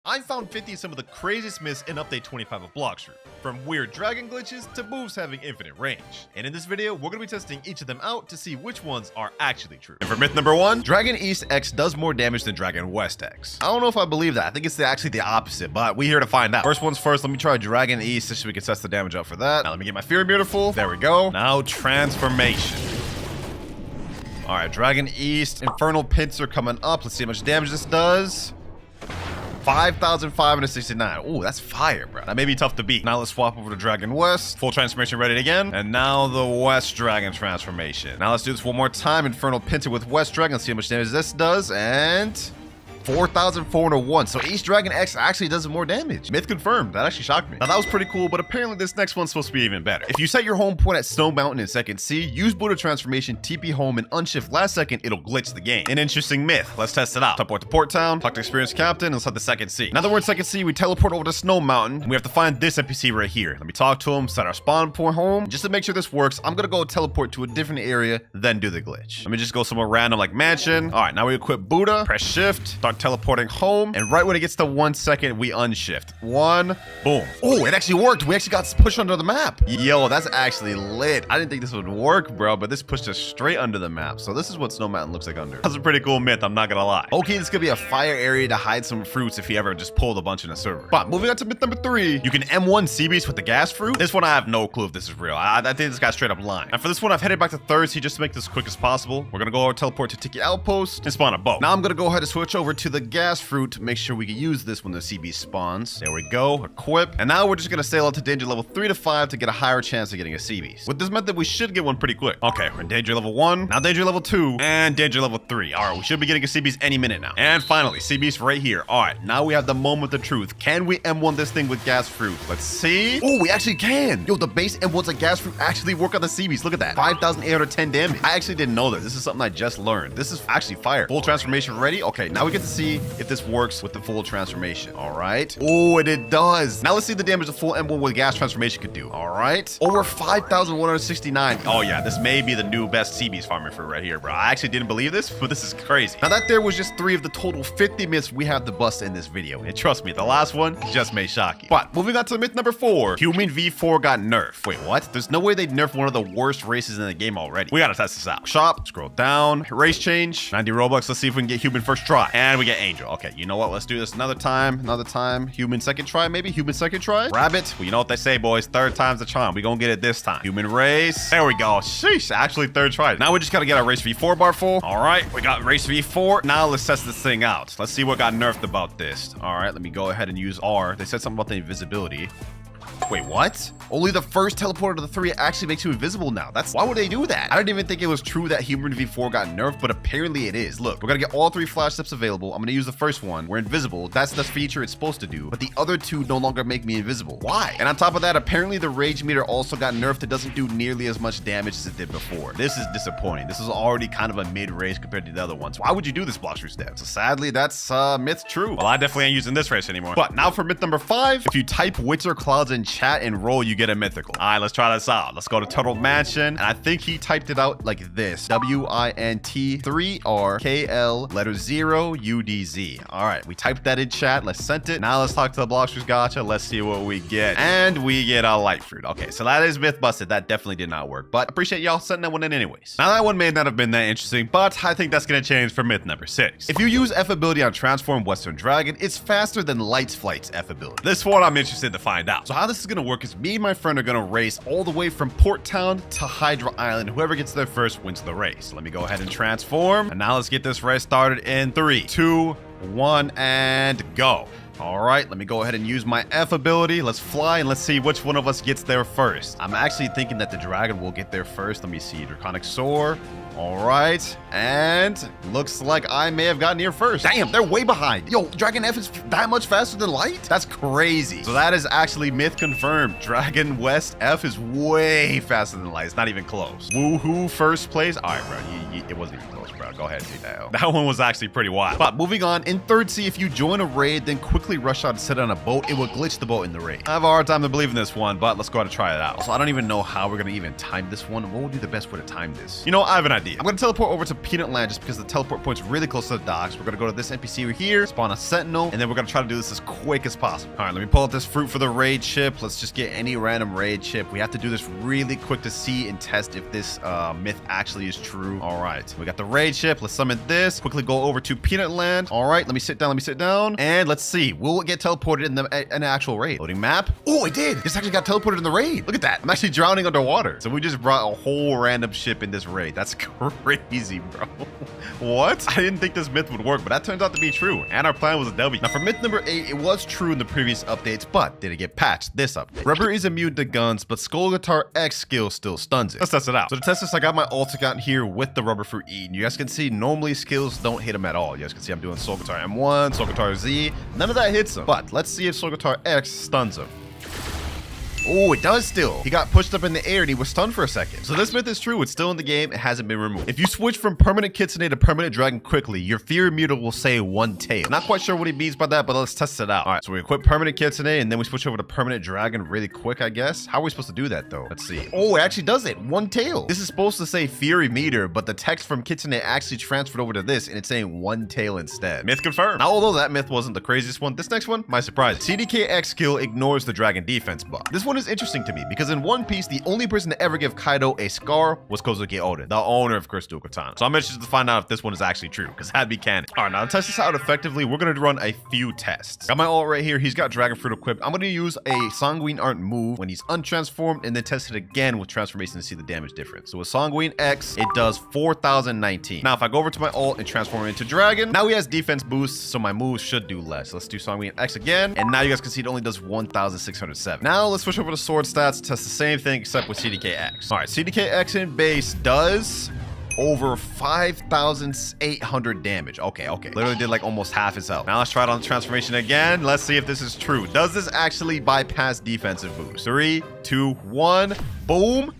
I found 50 of some of the craziest myths in Update 25 of Blox, from weird dragon glitches to moves having infinite range. And in this video, we're going to be testing each of them out to see which ones are actually true. And for myth number 1, Dragon East X does more damage than Dragon West X. I don't know if I believe that. I think it's actually the opposite, but we're here to find out. First one's first, let me try Dragon East so we can test the damage out for that. Now let me get my Fury Beautiful. There we go. Now transformation. All right, Dragon East, Infernal Pincer coming up. Let's see how much damage this does. 5,569. Ooh, that's fire, bro. That may be tough to beat. Now let's swap over to Dragon West. Full transformation ready again. And now the West Dragon transformation. Now let's do this one more time. Infernal Pincer with West Dragon. Let's see how much damage this does. And 4,401. So East Dragon X actually does more damage. Myth confirmed. That actually shocked me. Now that was pretty cool, but apparently this next one's supposed to be even better. If you set your home point at Snow Mountain in second C, use Buddha transformation, TP home, and unshift last second, it'll glitch the game. An interesting myth. Let's test it out. Teleport to Port Town, talk to experienced captain, and set the second C. Now that we're in second C, we teleport over to Snow Mountain, and we have to find this NPC right here. Let me talk to him, set our spawn point home. Just to make sure this works, I'm gonna go teleport to a different area, then do the glitch. Let me just go somewhere random like mansion. All right, now we equip Buddha, press shift, start teleporting home. And right when it gets to 1 second, we unshift. One, boom. Oh, it actually worked. We actually got pushed under the map. Yo, that's actually lit. I didn't think this would work, bro, but this pushed us straight under the map. So this is what Snow Mountain looks like under. That's a pretty cool myth, I'm not gonna lie. Okay, this could be a fire area to hide some fruits if you ever just pulled a bunch in a server. But moving on to myth number 3, you can M1 Sea Beast with the gas fruit. This one, I have no clue if this is real. I think this guy's straight up lying. And for this one, I've headed back to third sea just to make this as quick as possible. We're gonna go over, teleport to Tiki Outpost, and spawn a boat. Now I'm gonna go ahead and switch over to the gas fruit to make sure we can use this when the CB spawns. There we go, equip. And now we're just gonna sail out to danger level 3 to 5 to get a higher chance of getting a CB. With this method, we should get one pretty quick. Okay, we're in danger level 1, now danger level 2, and danger level 3. All right, we should be getting a CBs any minute now. And finally, CBs right here. All right, now we have the moment of truth. Can we M1 this thing with gas fruit? Let's see. Oh, we actually can. Yo, the base M1s of gas fruit actually work on the CBs. Look at that, 5,810 damage. I actually didn't know that. This is something I just learned. This is actually fire. Full transformation ready. Okay, now we get to see if this works with the full transformation. All right. Oh, and it does. Now let's see the damage the full M1 with gas transformation could do. All right. Over 5,169. Oh yeah, this may be the new best CBs farming fruit right here, bro. I actually didn't believe this, but this is crazy. Now that there was just 3 of the total 50 myths we have to bust in this video. And trust me, the last one just may shock you. But moving on to myth number 4, Human V4 got nerfed. Wait, what? There's no way they'd nerf one of the worst races in the game already. We gotta test this out. Shop, scroll down, race change, 90 Robux. Let's see if we can get human first try. And we get angel. Okay, you know what? Let's do this another time. Human second try, maybe? Human second try? Rabbit. Well, you know what they say, boys. Third time's the charm. We gonna get it this time. Human race. There we go. Sheesh. Actually, third try. Now we just gotta get our race V4 bar full. All right, we got race V4. Now let's test this thing out. Let's see what got nerfed about this. All right, let me go ahead and use R. They said something about the invisibility. Wait, what? Only the first teleporter to the 3 actually makes you invisible now. Why would they do that? I didn't even think it was true that Human V4 got nerfed, but apparently it is. Look, we're gonna get all 3 flash steps available. I'm gonna use the first one. We're invisible. That's the feature it's supposed to do, but the other 2 no longer make me invisible. Why? And on top of that, apparently the rage meter also got nerfed. It doesn't do nearly as much damage as it did before. This is disappointing. This is already kind of a mid-race compared to the other ones. Why would you do this, Blox Step? So sadly, that's myth true. Well, I definitely ain't using this race anymore. But now for myth number 5, if you type WinterKloudz in chat and roll, you get a mythical. All right, let's try this out. Let's go to Turtle Mansion, and I think he typed it out like this: WINT3RKL letter 0 UDZ. All right, we typed that in chat. Let's send it. Now let's talk to the Bloxers Gotcha. Let's see what we get, and we get a light fruit. Okay, so that is myth busted. That definitely did not work, but appreciate y'all sending that one in anyways. Now that one may not have been that interesting, but I think that's gonna change for myth number 6. If you use F ability on Transform Western Dragon, it's faster than Light's Flight's F ability. This one I'm interested to find out. So how this is gonna work is me and my friend are gonna race all the way from Port Town to Hydra Island. Whoever gets there first wins the race. Let me go ahead and transform. And now let's get this race started in 3, 2, 1, and go. All right, let me go ahead and use my F ability. Let's fly and let's see which one of us gets there first. I'm actually thinking that the dragon will get there first. Let me see, Draconic Soar. All right, and looks like I may have gotten here first. Damn, they're way behind. Yo, Dragon F is that much faster than Light? That's crazy. So that is actually myth confirmed. Dragon West F is way faster than Light. It's not even close. Woohoo, first place. All right, bro, it wasn't even close. bro. Go ahead, dude. That one was actually pretty wild. But moving on, in third sea, if you join a raid, then quickly rush out and sit on a boat, it will glitch the boat in the raid. I have a hard time to believe in this one, but let's go ahead and try it out. Also, I don't even know how we're gonna even time this one. What would be the best way to time this? You know, I have an idea. I'm gonna teleport over to Peanut Land just because the teleport point's really close to the docks. We're gonna go to this NPC over here, spawn a sentinel, and then we're gonna try to do this as quick as possible. All right, let me pull up this fruit for the raid ship. Let's just get any random raid ship. We have to do this really quick to see and test if this myth actually is true. All right, we got the raid ship. Let's summon this. Quickly go over to Peanut Land. All right, let me sit down. And let's see. Will it get teleported in an actual raid? Loading map. Oh, it did. This actually got teleported in the raid. Look at that. I'm actually drowning underwater. So we just brought a whole random ship in this raid. That's crazy, bro. What? I didn't think this myth would work, but that turns out to be true. And our plan was a W. Now for myth number 8, it was true in the previous updates, but did it get patched this update? Rubber is immune to guns, but Skull Guitar X skill still stuns it. Let's test it out. So to test this, I got my ult account here with the rubber fruit eaten. You guys can see normally skills don't hit him at all. You guys can see I'm doing Soul Guitar M1, Soul Guitar Z. None of that hits him. But let's see if Soul Guitar X stuns him. Oh, it does still. He got pushed up in the air and he was stunned for a second. So this myth is true. It's still in the game. It hasn't been removed. If you switch from permanent kitsune to permanent dragon quickly, your fear meter will say one tail. Not quite sure what he means by that, but let's test it out. All right, so we equip permanent kitsune and then we switch over to permanent dragon really quick, I guess. How are we supposed to do that though? Let's see. Oh, it actually does it. One tail. This is supposed to say fury meter, but the text from kitsune actually transferred over to this and it's saying one tail instead. Myth confirmed. Now, although that myth wasn't the craziest one, this next one might surprise you. CDKX skill ignores the dragon defense buff. This one is interesting to me because in One Piece, the only person to ever give Kaido a scar was Kozuki Oden, the owner of Crystal Katana. So I'm interested to find out if this one is actually true, because that'd be canon. All right, now to test this out effectively, we're going to run a few tests. Got my ult right here. He's got Dragon Fruit equipped. I'm going to use a Sanguine Art move when he's untransformed and then test it again with transformation to see the damage difference. So with Sanguine X, it does 4,019. Now, if I go over to my ult and transform it into Dragon, now he has defense boost, so my moves should do less. Let's do Sanguine X again. And now you guys can see it only does 1,607. Now let's switch over to sword stats. Test the same thing except with CDKX. All right, CDKX in base does over 5,800 damage. Okay. Literally did like almost half his health. Now let's try it on the transformation again. Let's see if this is true. Does this actually bypass defensive boost? 3, 2, 1, boom.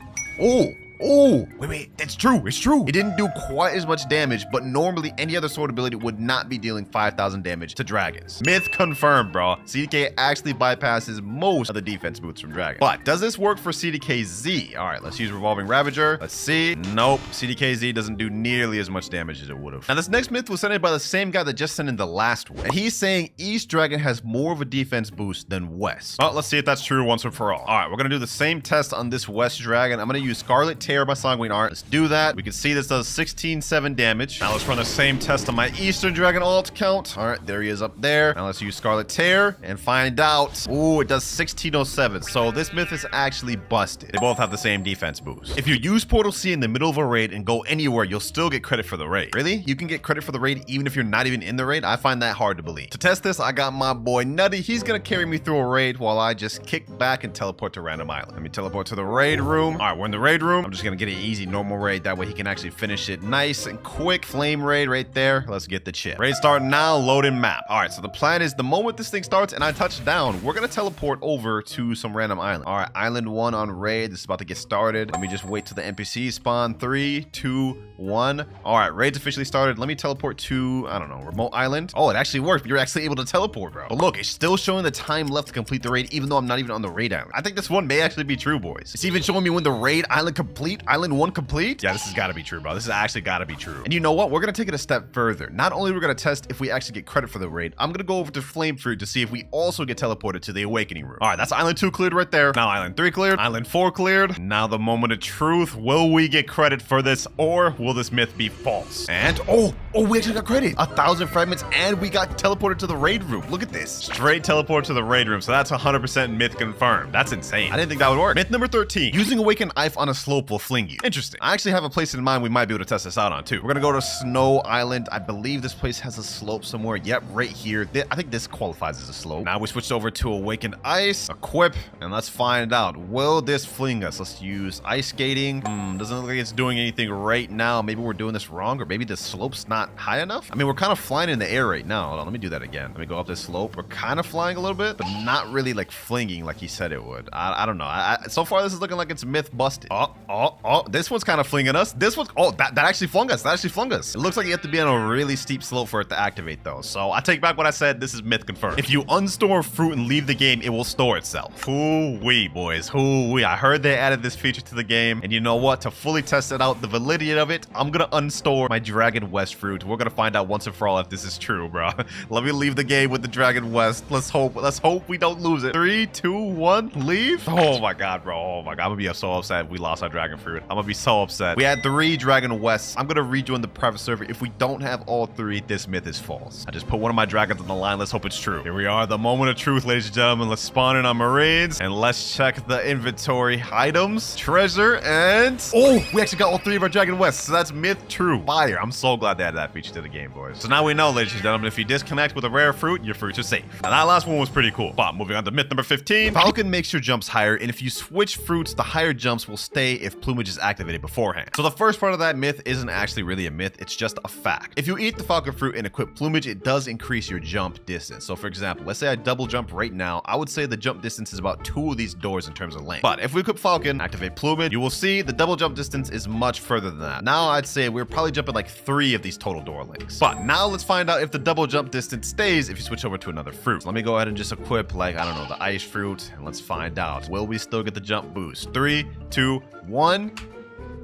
Oh, wait, that's true. It's true. It didn't do quite as much damage, but normally any other sword ability would not be dealing 5,000 damage to dragons. Myth confirmed, bro. CDK actually bypasses most of the defense boots from dragons. But does this work for CDKZ? All right, let's use Revolving Ravager. Let's see. Nope. CDKZ doesn't do nearly as much damage as it would have. Now, this next myth was sent in by the same guy that just sent in the last one. And he's saying East Dragon has more of a defense boost than West. Well, let's see if that's true once and for all. All right, we're going to do the same test on this West Dragon. I'm going to use Scarlet Tear by Sanguine Art. Let's do that. We can see this does 16,7 damage. Now let's run the same test on my Eastern Dragon alt count. All right, there he is up there. Now let's use Scarlet Tear and find out. Ooh, it does 1607. So this myth is actually busted. They both have the same defense boost. If you use Portal C in the middle of a raid and go anywhere, you'll still get credit for the raid. Really? You can get credit for the raid even if you're not even in the raid? I find that hard to believe. To test this, I got my boy Nutty. He's gonna carry me through a raid while I just kick back and teleport to Random Island. Let me teleport to the raid room. All right, we're in the raid room. I'm just gonna get an easy normal raid. That way he can actually finish it nice and quick. Flame raid right there. Let's get the chip. Raid start now. Loading map. All right, so the plan is the moment this thing starts and I touch down, we're gonna teleport over to some random island. All right, island 1 on raid. This is about to get started. Let me just wait till the NPC spawn. 3, 2, 1. All right, raid's officially started. Let me teleport to, I don't know, remote island. Oh, it actually worked. You're actually able to teleport, bro. But look, it's still showing the time left to complete the raid, even though I'm not even on the raid island. I think this one may actually be true, boys. It's even showing me when the raid island complete, island 1 complete. Yeah, this has got to be true, bro. This has actually got to be true. And you know what? We're going to take it a step further. Not only we're going to test if we actually get credit for the raid, I'm going to go over to Flame Fruit to see if we also get teleported to the Awakening room. All right, that's island 2 cleared right there. Now island 3 cleared. Island 4 cleared. Now the moment of truth. Will we get credit for this or will this myth be false? And oh, we actually got credit. 1,000 fragments and we got teleported to the raid room. Look at this. Straight teleport to the raid room. So that's 100% myth confirmed. That's insane. I didn't think that would work. Myth number 13. Using Awakened Ife on a slope will fling you. Interesting. I actually have a place in mind we might be able to test this out on too. We're gonna go to Snow Island. I believe this place has a slope somewhere. Yep, right here. I think this qualifies as a slope. Now we switched over to Awakened Ice. Equip, and let's find out. Will this fling us? Let's use Ice Skating. Doesn't look like it's doing anything right now. Maybe we're doing this wrong, or maybe the slope's not high enough. I mean, we're kind of flying in the air right now. Hold on, let me do that again. Let me go up this slope. We're kind of flying a little bit, but not really like flinging like he said it would. I don't know. So far, this is looking like it's myth busted. Oh, Oh, this one's kind of flinging us. This one's, oh, that actually flung us. That actually flung us. It looks like you have to be on a really steep slope for it to activate though. So I take back what I said. This is myth confirmed. If you unstore fruit and leave the game, it will store itself. Hoo-wee, boys. Hoo-wee. I heard they added this feature to the game. And you know what? To fully test it out, the validity of it, I'm going to unstore my Dragon West fruit. We're going to find out once and for all if this is true, bro. Let me leave the game with the Dragon West. Let's hope we don't lose it. 3, 2, 1, leave. Oh my God, bro. Oh my God. I'm going to be so upset if we lost our Dragon fruit. I'm going to be so upset. We had 3 Dragon Wests. I'm going to rejoin the private server. If we don't have all 3, this myth is false. I just put one of my dragons on the line. Let's hope it's true. Here we are, the moment of truth, ladies and gentlemen. Let's spawn in our Marines and let's check the inventory items, treasure, and oh, we actually got all 3 of our Dragon Wests. So that's myth true. Fire. I'm so glad they added that feature to the game, boys. So now we know, ladies and gentlemen, if you disconnect with a rare fruit, your fruits are safe. Now that last one was pretty cool. But moving on to myth number 15. Falcon makes your jumps higher, and if you switch fruits, the higher jumps will stay if plumage is activated beforehand. So the first part of that myth isn't actually really a myth, it's just a fact. If you eat the Falcon fruit and equip plumage, it does increase your jump distance. So for example, let's say I double jump right now, I would say the jump distance is about 2 of these doors in terms of length. But if we equip Falcon, activate plumage, you will see the double jump distance is much further than that. Now I'd say we're probably jumping like 3 of these total door lengths. But now let's find out if the double jump distance stays if you switch over to another fruit. So let me go ahead and just equip, like, I don't know, the ice fruit, and let's find out. Will we still get the jump boost? 3, 2, 1.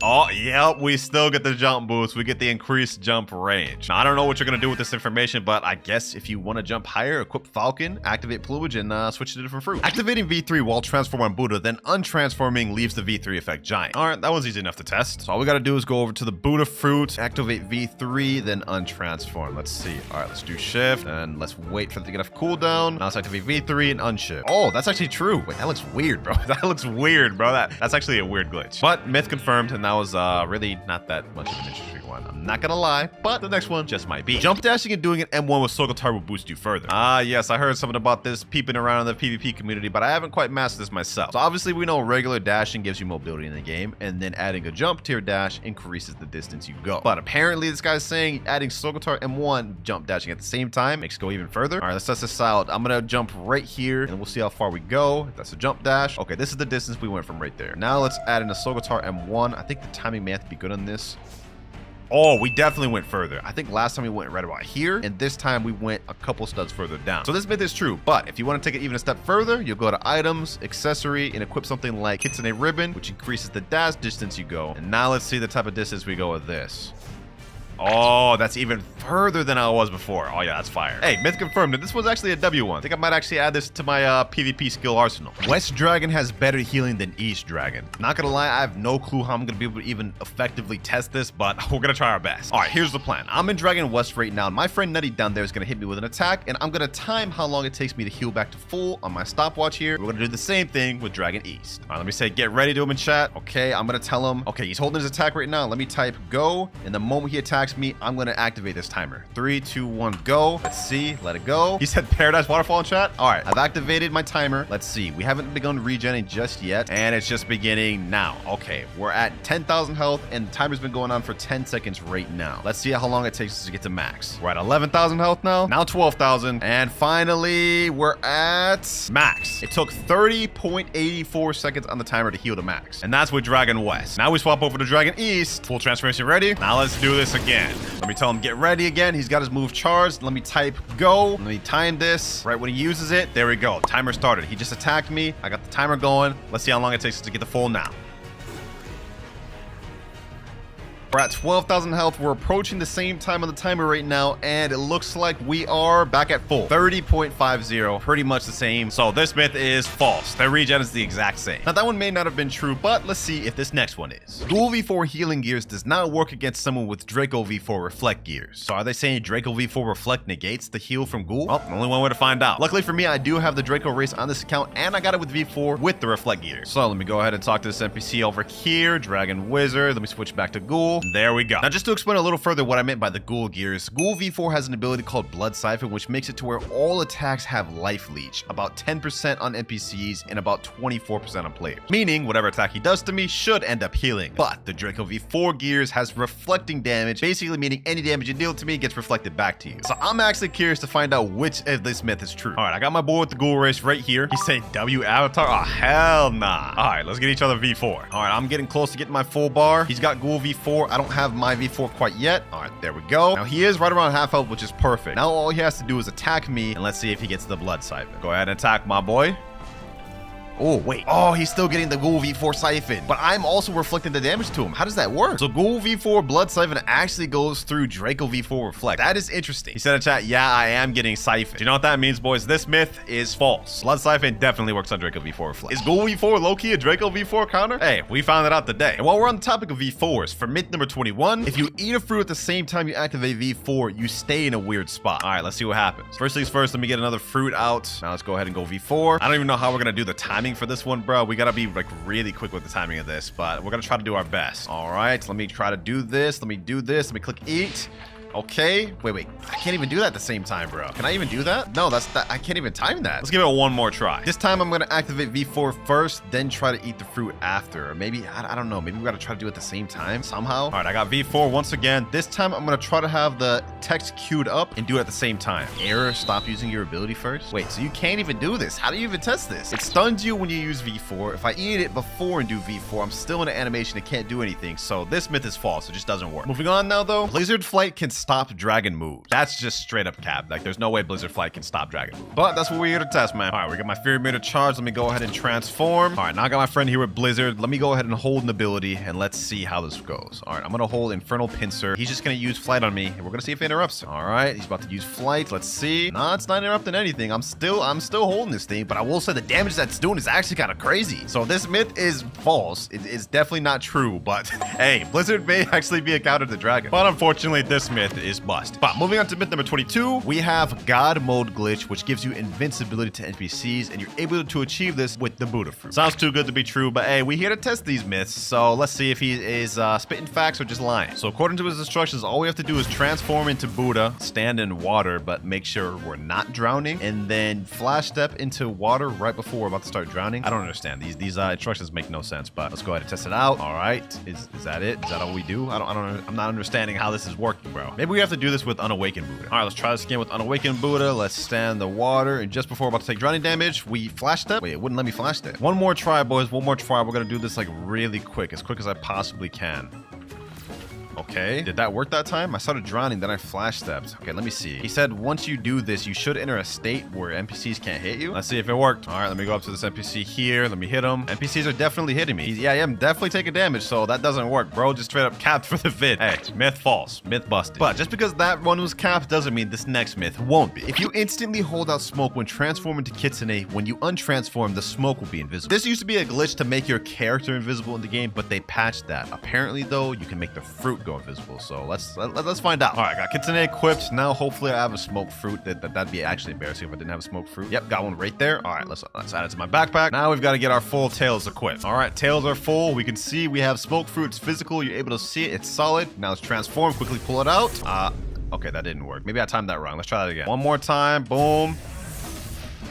Oh, yep, we still get the jump boost. We get the increased jump range. Now, I don't know what you're going to do with this information, but I guess if you want to jump higher, equip Falcon, activate plumage, and switch to a different fruit. Activating V3 while transform on Buddha, then untransforming leaves the V3 effect giant. All right, that was easy enough to test. So all we got to do is go over to the Buddha fruit, activate V3, then untransform. Let's see. All right, let's do shift, and let's wait for it to get off cooldown. Now let's activate V3 and unshift. Oh, that's actually true. Wait, that looks weird, bro. That looks weird, bro. That's actually a weird glitch. But myth confirmed, and that was really not that much of an interesting one. I'm not gonna lie, but the next one just might be. Jump dashing and doing an M1 with Sogatar will boost you further. Yes, I heard something about this peeping around in the PvP community, but I haven't quite mastered this myself. So obviously we know regular dashing gives you mobility in the game, and then adding a jump tier dash increases the distance you go. But apparently this guy's saying adding Sogatar M1 jump dashing at the same time makes it go even further. All right, let's test this out. I'm gonna jump right here, and we'll see how far we go. That's a jump dash. Okay, this is the distance we went from right there. Now let's add in a Sogatar M1. I think the timing may have to be good on this. Oh, we definitely went further. I think last time we went right about here, and this time we went a couple studs further down. So this myth is true, but if you want to take it even a step further, you'll go to items, accessory, and equip something like Kitsune Ribbon, which increases the dash distance you go. And now let's see the type of distance we go with this. Oh, that's even further than I was before. Oh yeah, that's fire. Hey, myth confirmed that this was actually a W1. I think I might actually add this to my PvP skill arsenal. West Dragon has better healing than East Dragon. Not gonna lie, I have no clue how I'm gonna be able to even effectively test this, but we're gonna try our best. All right, here's the plan. I'm in Dragon West right now, and my friend Nutty down there is gonna hit me with an attack, and I'm gonna time how long it takes me to heal back to full on my stopwatch here. We're gonna do the same thing with Dragon East. All right, let me say get ready to him in chat. Okay, I'm gonna tell him, okay, he's holding his attack right now. Let me type go, and the moment he attacks me, I'm gonna activate this timer. 3, 2, 1, go. Let's see, let it go. He said Paradise Waterfall in chat. All right, I've activated my timer. Let's see, we haven't begun regenning just yet, and it's just beginning now. Okay, we're at 10,000 health, and the timer's been going on for 10 seconds right now. Let's see how long it takes us to get to max. We're at 11,000 health now 12,000, and finally we're at max. It took 30.84 seconds on the timer to heal to max, and that's with Dragon West. Now we swap over to Dragon East. Full transformation ready. Now let's do this again. Let me tell him get ready again. He's got his move charged. Let me type go. Let me time this right when he uses it. There we go. Timer started. He just attacked me. I got the timer going. Let's see how long it takes to get the full now. We're at 12,000 health. We're approaching the same time on the timer right now, and it looks like we are back at full. 30.50, pretty much the same. So this myth is false. The regen is the exact same. Now that one may not have been true, but let's see if this next one is. Dual V4 healing gears does not work against someone with Draco V4 reflect gears. So are they saying Draco V4 reflect negates the heal from Ghoul? Well, only one way to find out. Luckily for me, I do have the Draco race on this account, and I got it with V4 with the reflect gears. So let me go ahead and talk to this NPC over here, Dragon Wizard. Let me switch back to Ghoul. full. There we go. Now, just to explain a little further what I meant by the ghoul gears, Ghoul V4 has an ability called Blood Siphon, which makes it to where all attacks have life leech, about 10% on NPCs and about 24% on players. Meaning, whatever attack he does to me should end up healing. But the Draco V4 gears has reflecting damage, basically meaning any damage you deal to me gets reflected back to you. So I'm actually curious to find out which of this myth is true. All right, I got my boy with the ghoul race right here. He's saying W avatar. Oh, hell nah. All right, let's get each other V4. All right, I'm getting close to getting my full bar. He's got ghoul V4. I don't have my V4 quite yet. All right, there we go. Now he is right around half health, which is perfect. Now all he has to do is attack me, and let's see if he gets the blood siphon. Go ahead and attack my boy. Oh, wait. Oh, he's still getting the Ghoul V4 Siphon, but I'm also reflecting the damage to him. How does that work? So Ghoul V4 Blood Siphon actually goes through Draco V4 Reflect. That is interesting. He said in chat, yeah, I am getting Siphon. Do you know what that means, boys? This myth is false. Blood Siphon definitely works on Draco V4 Reflect. Is Ghoul V4 low-key a Draco V4 counter? Hey, we found it out today. And while we're on the topic of V4s, for myth number 21, if you eat a fruit at the same time you activate V4, you stay in a weird spot. All right, let's see what happens. First things first, let me get another fruit out. Now let's go ahead and go V4. I don't even know how we're gonna do the timing for this one, bro. We gotta be like really quick with the timing of this, but we're gonna try to do our best. All right, let me try to do this. Let me do this. Let me click eat. Okay. Wait. I can't even do that at the same time, bro. Can I even do that? No, I can't even time that. Let's give it one more try. This time I'm gonna activate V4 first, then try to eat the fruit after. Or maybe, I don't know. Maybe we gotta try to do it at the same time somehow. All right, I got V4 once again. This time I'm gonna try to have the text queued up and do it at the same time. Error, stop using your ability first. Wait, so you can't even do this. How do you even test this? It stuns you when you use V4. If I eat it before and do V4, I'm still in an animation. It can't do anything. So this myth is false. It just doesn't work. Moving on now though. Blizzard Flight can stop dragon moves. That's just straight up cap. Like there's no way Blizzard Flight can stop dragon moves. But that's what we're here to test, man. All right, we got my Fury Meter charged. Let me go ahead and transform. All right, now I got my friend here with Blizzard. Let me go ahead and hold an ability and let's see how this goes. All right, I'm gonna hold Infernal Pincer. He's just gonna use Flight on me and we're gonna see if it interrupts him. All right, he's about to use Flight. Let's see. Nah, it's not interrupting anything. I'm still holding this thing, but I will say the damage that's doing is actually kind of crazy. So this myth is false. It is definitely not true, but hey, Blizzard may actually be a counter to dragon. But unfortunately, this myth is bust. But moving on to myth number 22, we have God Mode Glitch, which gives you invincibility to NPCs, and you're able to achieve this with the Buddha Fruit. Sounds too good to be true, but hey, we're here to test these myths, so let's see if he is spitting facts or just lying. So according to his instructions, all we have to do is transform into Buddha, stand in water, but make sure we're not drowning, and then flash step into water right before we're about to start drowning. I don't understand. These instructions make no sense, but let's go ahead and test it out. All right, is that it? Is that all we do? I'm not understanding how this is working, bro. Maybe we have to do this with Unawakened Buddha. All right, let's try this again with Unawakened Buddha. Let's stand in the water, and just before we're about to take drowning damage, we flash step. Wait, it wouldn't let me flash step. One more try, boys. One more try. We're gonna do this like really quick as I possibly can. Okay, did that work that time? I started drowning, then I flash stepped. Okay, let me see. He said once you do this, you should enter a state where NPCs can't hit you. Let's see if it worked. All right, let me go up to this NPC here. Let me hit him. NPCs are definitely hitting me. Yeah, I am definitely taking damage, so that doesn't work, bro. Just straight up capped for the vid. Hey, myth false. Myth busted. But just because that one was capped doesn't mean this next myth won't be. If you instantly hold out smoke when transforming to Kitsune, when you untransform, the smoke will be invisible. This used to be a glitch to make your character invisible in the game, but they patched that. Apparently, though, you can make the fruit go invisible, so let's find out. All right, I got Kitsune equipped. Now, hopefully, I have a smoke fruit. That'd be actually embarrassing if I didn't have a smoke fruit. Yep, got one right there. All right, let's add it to my backpack. Now we've got to get our full tails equipped. All right, tails are full. We can see we have smoke fruit. It's physical. You're able to see it. It's solid. Now let's transform. Quickly pull it out. Okay, that didn't work. Maybe I timed that wrong. Let's try that again. One more time. Boom.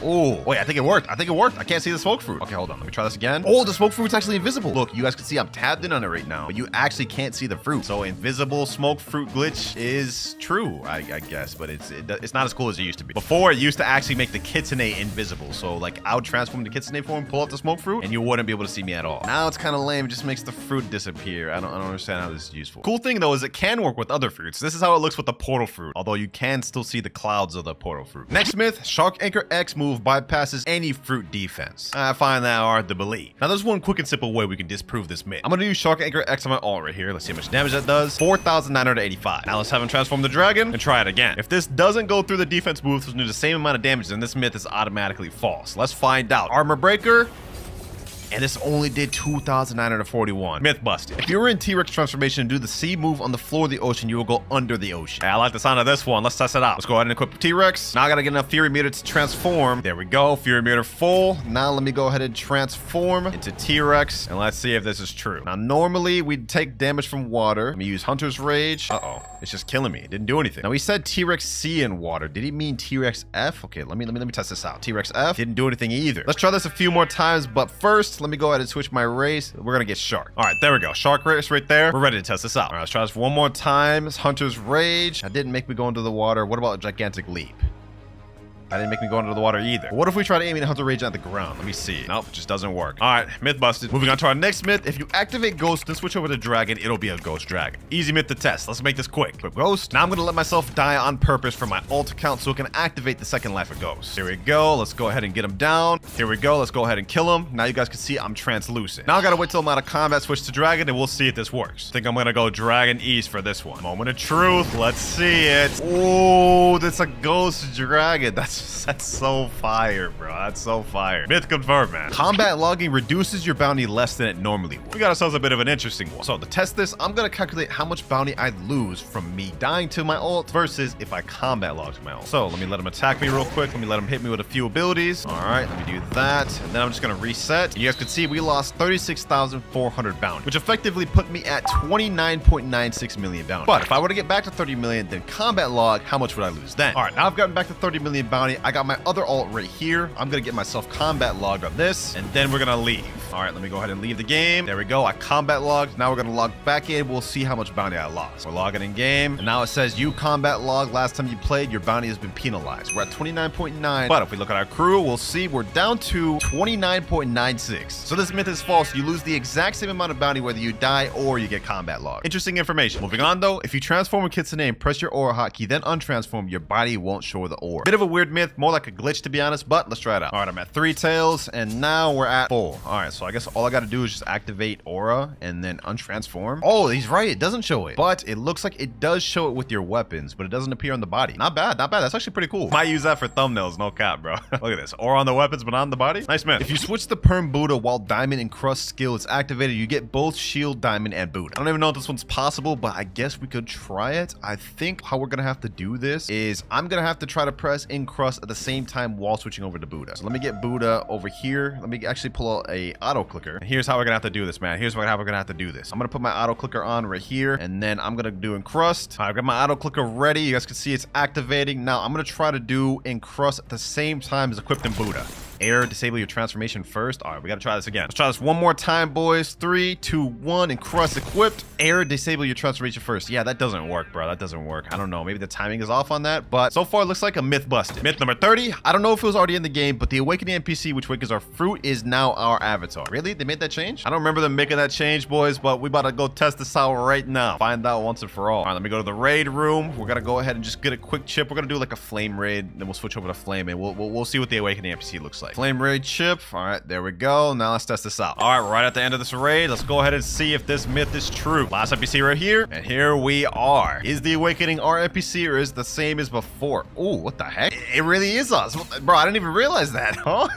Oh, wait, I think it worked. I can't see the smoke fruit. Okay, hold on. Let me try this again. Oh, the smoke fruit's actually invisible. Look, you guys can see I'm tabbed in on it right now, but you actually can't see the fruit. So invisible smoke fruit glitch is true, I guess, but it's not as cool as it used to be. Before, it used to actually make the Kitsune invisible. So like I would transform the Kitsune form, pull out the smoke fruit, and you wouldn't be able to see me at all. Now it's kind of lame. It just makes the fruit disappear. I don't understand how this is useful. Cool thing though is it can work with other fruits. This is how it looks with the portal fruit, although you can still see the clouds of the portal fruit. Next myth, Shark Anchor X move bypasses any fruit defense. I find that hard to believe. Now there's one quick and simple way we can disprove this myth. I'm gonna use Shark Anchor X on my ult right here. Let's see how much damage that does. 4,985. Now let's have him transform the dragon and try it again. If this doesn't go through the defense booth and do the same amount of damage, then this myth is automatically false. Let's find out. Armor breaker. and this only did 2,941. Myth busted. If you were in T-Rex transformation and do the C move on the floor of the ocean, you will go under the ocean. Hey, I like the sound of this one. Let's test it out. Let's go ahead and equip the T-Rex. Now I gotta get enough Fury meter to transform. There we go. Fury meter full. Now let me go ahead and transform into T-Rex, and let's see if this is true. Now normally we'd take damage from water. Let me use Hunter's Rage. Uh-oh. It's just killing me. It didn't do anything. Now he said T-Rex C in water. Did he mean T-Rex F? Okay, let me test this out. T-Rex F didn't do anything either. Let's try this a few more times, but first, let me go ahead and switch my race. We're gonna get Shark. All right, there we go. Shark race right there. We're ready to test this out. All right, let's try this one more time. Hunter's Rage. That didn't make me go into the water. What about a Gigantic Leap? That didn't make me go under the water either. But what if we try to aim Hunter Rage at the ground? Let me see. Nope, it just doesn't work. All right, myth busted. Moving on to our next myth. If you activate Ghost and switch over to Dragon, it'll be a Ghost Dragon. Easy myth to test. Let's make this quick. Equip Ghost. Now I'm going to let myself die on purpose for my ult account so it can activate the second life of Ghost. Here we go. Let's go ahead and get him down. Here we go. Let's go ahead and kill him. Now you guys can see I'm translucent. Now I got to wait till I'm out of combat, switch to Dragon, and we'll see if this works. I think I'm going to go Dragon East for this one. Moment of truth. Let's see it. Oh, that's a Ghost Dragon. That's so fire, bro. That's so fire. Myth confirmed, man. Combat logging reduces your bounty less than it normally would. We got ourselves a bit of an interesting one. So to test this, I'm gonna calculate how much bounty I'd lose from me dying to my ult versus if I combat logged my ult. So let me let him attack me real quick. Let me let him hit me with a few abilities. All right, let me do that. And then I'm just gonna reset. And you guys can see we lost 36,400 bounty, which effectively put me at 29.96 million bounty. But if I were to get back to 30 million, then combat log, how much would I lose then? All right, now I've gotten back to 30 million bounty. I got my other ult right here. I'm gonna get myself combat logged on this, and then we're gonna leave. All right, let me go ahead and leave the game. There we go. I combat logged. Now we're gonna log back in. We'll see how much bounty I lost. We're logging in game, and now it says you combat log. Last time you played, your bounty has been penalized. We're at 29.9, but if we look at our crew, we'll see we're down to 29.96. So this myth is false. You lose the exact same amount of bounty whether you die or you get combat logged. Interesting information. Moving on though, if you transform with Kitsune and press your aura hotkey, then untransform, your body won't show the aura. Bit of a weird myth, more like a glitch to be honest, but let's try it out. All right, I'm at 3 tails, and now we're at 4. All right, so I guess all I got to do is just activate aura and then untransform. Oh, he's right. It doesn't show it, but it looks like it does show it with your weapons, but it doesn't appear on the body. Not bad, not bad. That's actually pretty cool. Might use that for thumbnails, no cap, bro. Look at this. Aura on the weapons, but on the body. Nice, man. If you switch the Perm Buddha while Diamond and Crust skill is activated, you get both Shield, Diamond, and Buddha. I don't even know if this one's possible, but I guess we could try it. I think how we're gonna have to do this is I'm gonna have to try to press in Crust at the same time while switching over to Buddha. So let me get Buddha over here. Let me actually pull out a auto clicker. And here's how we're gonna have to do this, man. Here's how we're gonna have to do this. I'm gonna put my auto clicker on right here, and then I'm gonna do Encrust. I've got my auto clicker ready. You guys can see it's activating. Now I'm gonna try to do Encrust at the same time as equipped in Buddha. Air, disable your transformation first. All right, we gotta try this again. Let's try this one more time, boys. 3, 2, 1, and Crust equipped. Air, disable your transformation first. Yeah, that doesn't work, bro. That doesn't work. I don't know. Maybe the timing is off on that, but so far it looks like a myth busted. Myth number 30. I don't know if it was already in the game, but the Awakening NPC, which awakens our fruit, is now our avatar. Really? They made that change? I don't remember them making that change, boys, but we about to go test this out right now. Find out once and for all. All right, let me go to the raid room. We're gonna go ahead and just get a quick chip. We're gonna do like a flame raid, then we'll switch over to flame, and we'll see what the Awakening NPC looks like. Flame raid chip. All right, there we go. Now let's test this out. All right, right at the end of this raid, let's go ahead and see if this myth is true. Last NPC right here, and here we are. Is the Awakening our NPC or is it the same as before? Oh, what the heck? It really is us. Bro, I didn't even realize that, huh?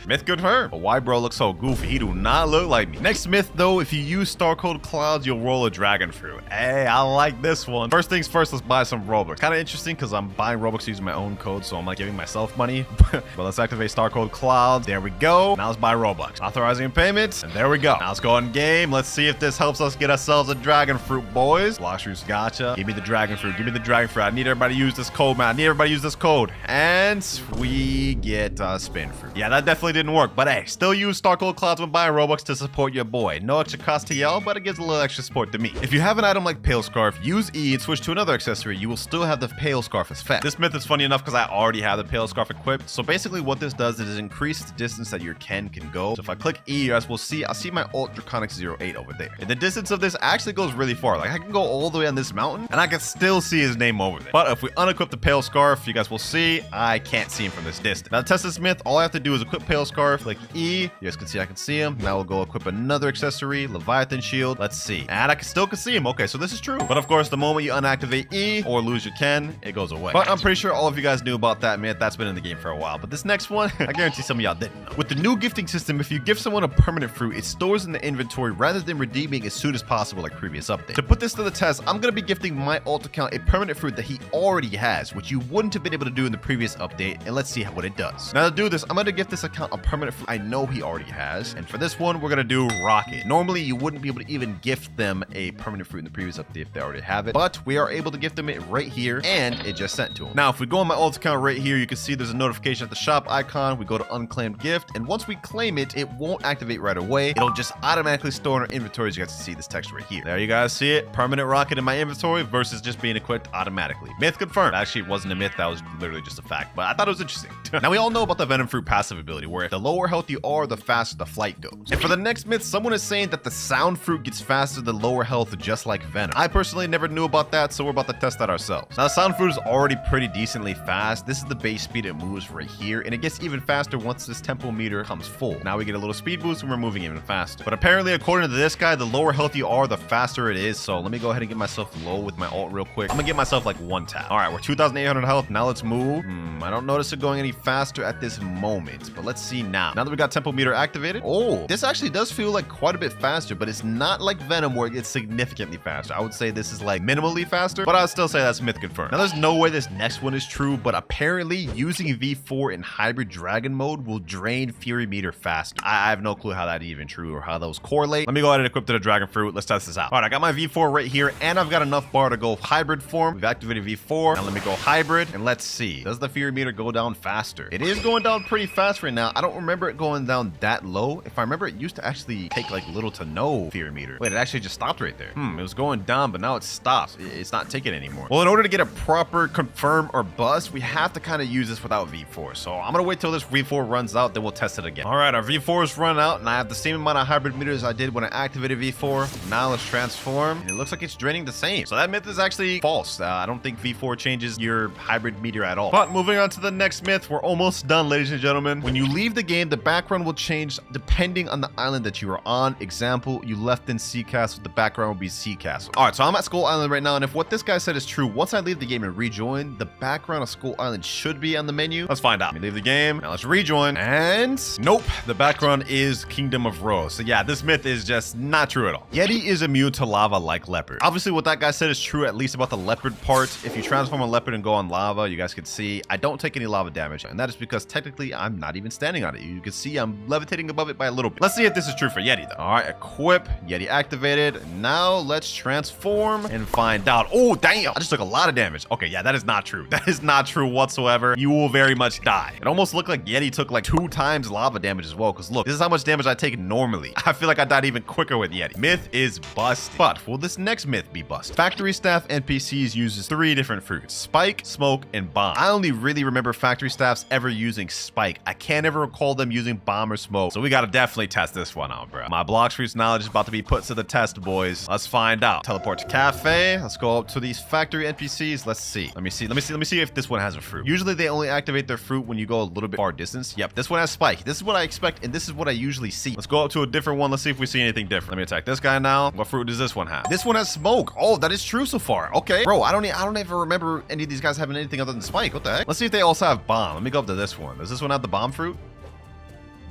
Myth confirmed. But why bro looks so goofy? He do not look like me. Next myth though, if you use WinterKloudz, you'll roll a dragon fruit. Hey, I like this one. First things first, let's buy some Robux. Kind of interesting because I'm buying Robux using my own code, so I'm like giving myself money. But let's activate WinterKloudz. There we go. Now let's buy Robux. Authorizing payments, and there we go. Now let's go in game. Let's see if this helps us get ourselves a dragon fruit, boys. Blox Roots, gotcha. Give me the dragon fruit. Give me the dragon fruit. I need everybody to use this code, man. I need everybody to use this code. And we get spin fruit. Yeah, that definitely didn't work, but hey, still use WinterKloudz when buying Robux to support your boy. No extra cost to y'all, but it gives a little extra support to me. If you have an item like Pale Scarf, use E and switch to another accessory, you will still have the Pale Scarf effect. This myth is funny enough because I already have the Pale Scarf equipped. So basically what this does is increase the distance that your Ken can go. So if I click E, you guys will see, I'll see my ult Draconic 08 over there. And the distance of this actually goes really far. Like I can go all the way on this mountain and I can still see his name over there. But if we unequip the Pale Scarf, you guys will see I can't see him from this distance. Now to test this myth, all I have to do is equip Pale tail scarf. Click E. You guys can see I can see him. Now we'll go equip another accessory, Leviathan shield. Let's see. And I still can see him. Okay, so this is true. But of course, the moment you unactivate E or lose your Ken, it goes away. But I'm pretty sure all of you guys knew about that, man. That's been in the game for a while. But this next one, I guarantee some of y'all didn't know. With the new gifting system, if you give someone a permanent fruit, it stores in the inventory rather than redeeming as soon as possible like previous updates. To put this to the test, I'm going to be gifting my alt account a permanent fruit that he already has, which you wouldn't have been able to do in the previous update, and let's see what it does. Now to do this, I'm going to gift this account a permanent fruit I know he already has, and for this one, we're going to do Rocket. Normally, you wouldn't be able to even gift them a permanent fruit in the previous update if they already have it, but we are able to gift them it right here, and it just sent to him. Now, if we go on my alt account right here, you can see there's a notification at the shop icon. We go to unclaimed gift, and once we claim it, it won't activate right away. It'll just automatically store in our inventory, as you guys can see this text right here. There you guys see it. Permanent Rocket in my inventory versus just being equipped automatically. Myth confirmed. Actually, it wasn't a myth. That was literally just a fact, but I thought it was interesting. Now, we all know about the Venom Fruit passive ability, where if the lower health you are, the faster the flight goes. And for the next myth, someone is saying that the Sound Fruit gets faster than lower health, just like Venom. I personally never knew about that, so we're about to test that ourselves. Now, Sound Fruit is already pretty decently fast. This is the base speed it moves right here, and it gets even faster once this tempo meter comes full. Now we get a little speed boost, and we're moving even faster. But apparently, according to this guy, the lower health you are, the faster it is. So let me go ahead and get myself low with my alt real quick. I'm gonna get myself like one tap. All right, we're 2,800 health. Now let's move. I don't notice it going any faster at this moment, but let's see now. Now that we got tempo meter activated, oh, this actually does feel like quite a bit faster, but it's not like Venom where it gets significantly faster. I would say this is like minimally faster, but I would still say that's myth confirmed. Now there's no way this next one is true, but apparently using V4 in hybrid dragon mode will drain fury meter faster. I have no clue how that's even true or how those correlate. Let me go ahead and equip to the dragon fruit. Let's test this out. All right, I got my V4 right here, and I've got enough bar to go hybrid form. We've activated V4. Now let me go hybrid, and let's see. Does the fury meter go down faster? It is going down pretty fast right now. I don't remember it going down that low. If I remember, it used to actually take like little to no fury meter. Wait, it actually just stopped right there. It was going down, but now it stops. It's not taking anymore. Well, in order to get a proper confirm or bust, we have to kind of use this without V4. So I'm gonna wait till this V4 runs out, then we'll test it again. All right, our V4 is run out, and I have the same amount of hybrid meters as I did when I activated V4. Now let's transform, and it looks like it's draining the same. So that myth is actually false. I don't think V4 changes your hybrid meter at all. But moving on to the next myth, we're almost done, ladies and gentlemen. When you leave the game, the background will change depending on the island that you are on. Example, you left in Sea Castle, the background will be Sea Castle. All right, so I'm at Skull Island right now, and if what this guy said is true, once I leave the game and rejoin, the background of Skull Island should be on the menu. Let's find out. Let me leave the game. Now let's rejoin, and nope, the background is Kingdom of Rose. So yeah, this myth is just not true at all. Yeti is immune to lava like leopard. Obviously, what that guy said is true, at least about the leopard part. If you transform a leopard and go on lava, you guys can see I don't take any lava damage, and that is because technically I'm not even standing on it. You can see I'm levitating above it by a little bit. Let's see if this is true for Yeti though. All right, equip, Yeti activated. Now let's transform and find out. Oh, damn, I just took a lot of damage. Okay, yeah, that is not true. That is not true whatsoever. You will very much die. It almost looked like Yeti took like 2 times lava damage as well, because look, this is how much damage I take normally. I feel like I died even quicker with Yeti. Myth is bust. But will this next myth be bust? Factory staff NPCs uses 3 different fruits: spike, smoke, and bomb. I only really remember factory staffs ever using spike. I can't ever recall them using bomb or smoke, so we gotta definitely test this one out, bro. My Blox fruits knowledge is about to be put to the test, boys. Let's find out. Teleport to cafe. Let's go up to these factory NPCs. Let's see. Let me see if this one has a fruit. Usually they only activate their fruit when you go a little bit far distance. Yep, this one has spike. This is what I expect, and this is what I usually see. Let's go up to a different one. Let's see if we see anything different. Let me attack this guy now. What fruit does this one have? This one has smoke. Oh, that is true so far. Okay, bro, I don't ever remember any of these guys having anything other than spike. What the heck? Let's see if they also have bomb. Let me go up to this one. Does this one have the bomb fruit?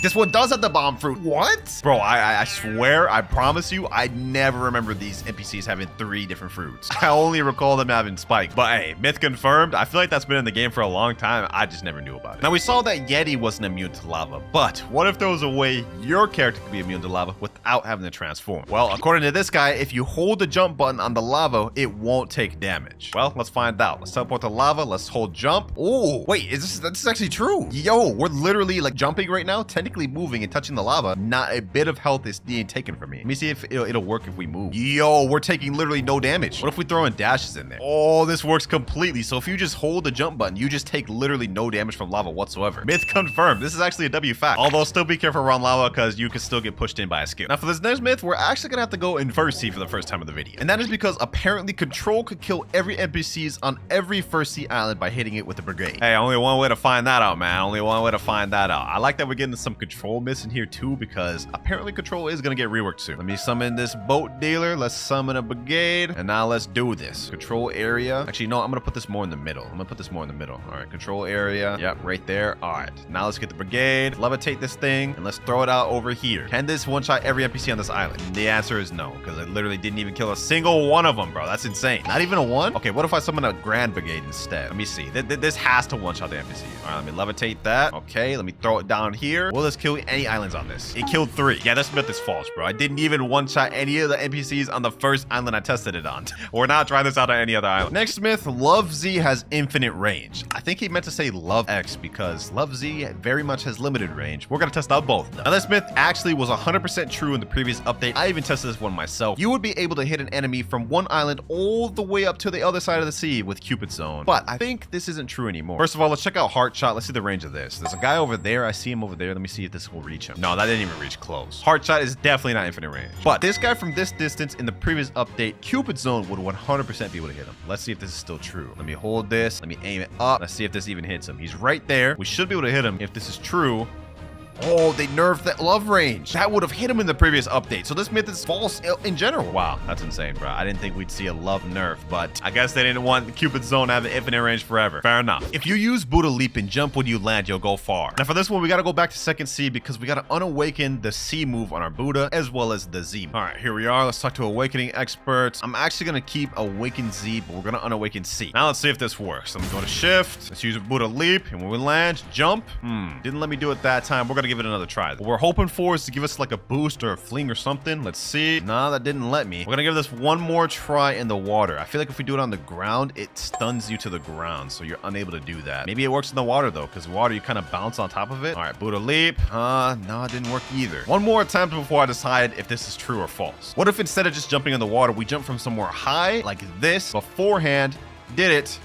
This one does have the bomb fruit. What? Bro, I swear, I promise you, I never remember these NPCs having 3 different fruits. I only recall them having spike. But hey, myth confirmed. I feel like that's been in the game for a long time. I just never knew about it. Now, we saw that Yeti wasn't immune to lava, but what if there was a way your character could be immune to lava without having to transform? Well, according to this guy, if you hold the jump button on the lava, it won't take damage. Well, let's find out. Let's teleport to lava. Let's hold jump. Oh, wait, this is actually true. Yo, we're literally like jumping right now, technically moving and touching the lava. Not a bit of health is being taken from me. Let me see if it'll work if we move. Yo, we're taking literally no damage. What if we throw in dashes in there? Oh, this works completely. So if you just hold the jump button, you just take literally no damage from lava whatsoever. Myth confirmed. This is actually a W fact. Although still be careful around lava because you can still get pushed in by a skill. Now for this next myth, we're actually gonna have to go in first sea for the first time of the video. And that is because apparently Control could kill every NPCs on every first sea island by hitting it with a brigade. Hey, only one way to find that out, man. Only one way to find that out. I like that we're getting some control myths in here too, because apparently control is gonna get reworked soon. Let me summon this boat dealer. Let's summon a brigade. And now let's do this. Control area. Actually, no, I'm gonna put this more in the middle. All right, control area. Yep, right there. All right, now let's get the brigade. Levitate this thing and let's throw it out over here. Can this one-shot every NPC on this island? And the answer is no, because I literally didn't even kill a single one of them, bro. That's insane. Not even a one? Okay, what if I summon a grand brigade instead? Let me see. This has to one-shot the NPC. All right, let me levitate that. Okay, let me throw it down here. Will this kill any islands on this? It killed 3. Yeah, this myth is false, bro. I didn't even one-shot any of the NPCs on the first island I tested it on. We're not trying this out on any other island. Next myth, Love Z has infinite range. I think he meant to say Love X because Love Z very much has limited range. We're gonna test out both. Now this myth actually was 100% true in the previous update. I even tested this one myself. You would be able to hit an enemy from one island all the way up to the other side of the sea with Cupid's Zone. But I think this isn't true anymore. First of all, let's check out Heart Shot. Let's see the range of this. There's a guy over there. I see him over there. Let me see if this will reach him. No, that didn't even reach close. Heart Shot is definitely not infinite range. But this guy from this distance in the previous update, Cupid's Zone would 100% be able to hit him. Let's see if this is still true. Let me hold this. Let me aim it up. Let's see if this even hits him. He's right there. We should be able to hit him if this is true. Oh, they nerfed that love range. That would have hit him in the previous update. So this myth is false in general. Wow, that's insane, bro. I didn't think we'd see a love nerf, but I guess they didn't want Cupid's Zone to have the infinite range forever. Fair enough. If you use Buddha Leap and jump when you land, you'll go far. Now for this one, we got to go back to second C because we got to unawaken the C move on our Buddha as well as the Z move. All right, here we are. Let's talk to Awakening Experts. I'm actually going to keep Awaken Z, but we're going to unawaken C. Now let's see if this works. I'm going to shift. Let's use a Buddha Leap. And when we land, jump. Didn't let me do it that time. We're going to give it another try. What we're hoping for is to give us like a boost or a fling or something. Let's see. Nah, that didn't let me. We're gonna give this one more try in the water. I feel like if we do it on the ground, it stuns you to the ground, so you're unable to do that. Maybe it works in the water though, because water you kind of bounce on top of it. All right, Buddha Leap. No, it didn't work either. One more attempt before I decide if this is true or false. What if instead of just jumping in the water, we jump from somewhere high like this beforehand? Did it?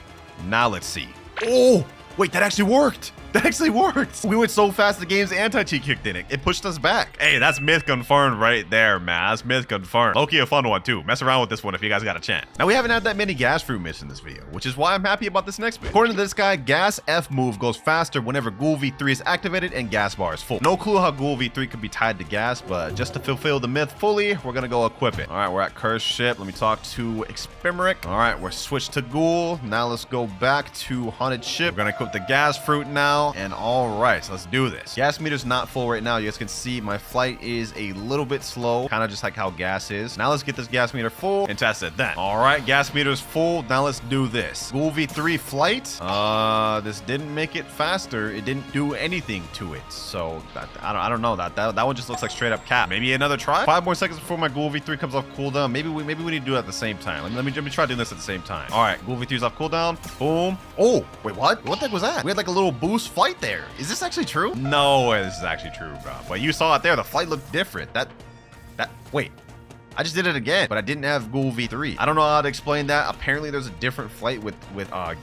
Now let's see. Oh, wait, that actually worked. That actually worked. We went so fast the game's anti-cheat kicked in. It pushed us back. Hey, that's myth confirmed right there, man. That's myth confirmed. Low-key a fun one too. Mess around with this one if you guys got a chance. Now we haven't had that many gas fruit myths in this video, which is why I'm happy about this next myth. According to this guy, gas F move goes faster whenever Ghoul V3 is activated and gas bar is full. No clue how Ghoul V3 could be tied to gas, but just to fulfill the myth fully, we're gonna go equip it. All right, we're at Cursed Ship. Let me talk to Experimeric. All right, we're switched to Ghoul. Now let's go back to Haunted Ship. We're gonna equip the gas fruit now, and all right. So let's do this. Gas meter's not full right now. You guys can see my flight is a little bit slow, kind of just like how gas is. Now let's get this gas meter full and test it then. All right, gas meter's full. Now let's do this. Ghoul V3 flight. This didn't make it faster. It didn't do anything to it. So I don't know. That one just looks like straight up cap. Maybe another try. 5 more seconds before my Ghoul V3 comes off cooldown. Maybe we need to do it at the same time. Let me try doing this at the same time. All right, Ghoul V3's off cooldown. Boom. Oh, wait, what? What the heck was that? We had like a little boost flight there. Is this actually true? No way this is actually true, bro. But you saw it there. The flight looked different. Wait. I just did it again, but I didn't have Ghoul V3. I don't know how to explain that. Apparently, there's a different flight with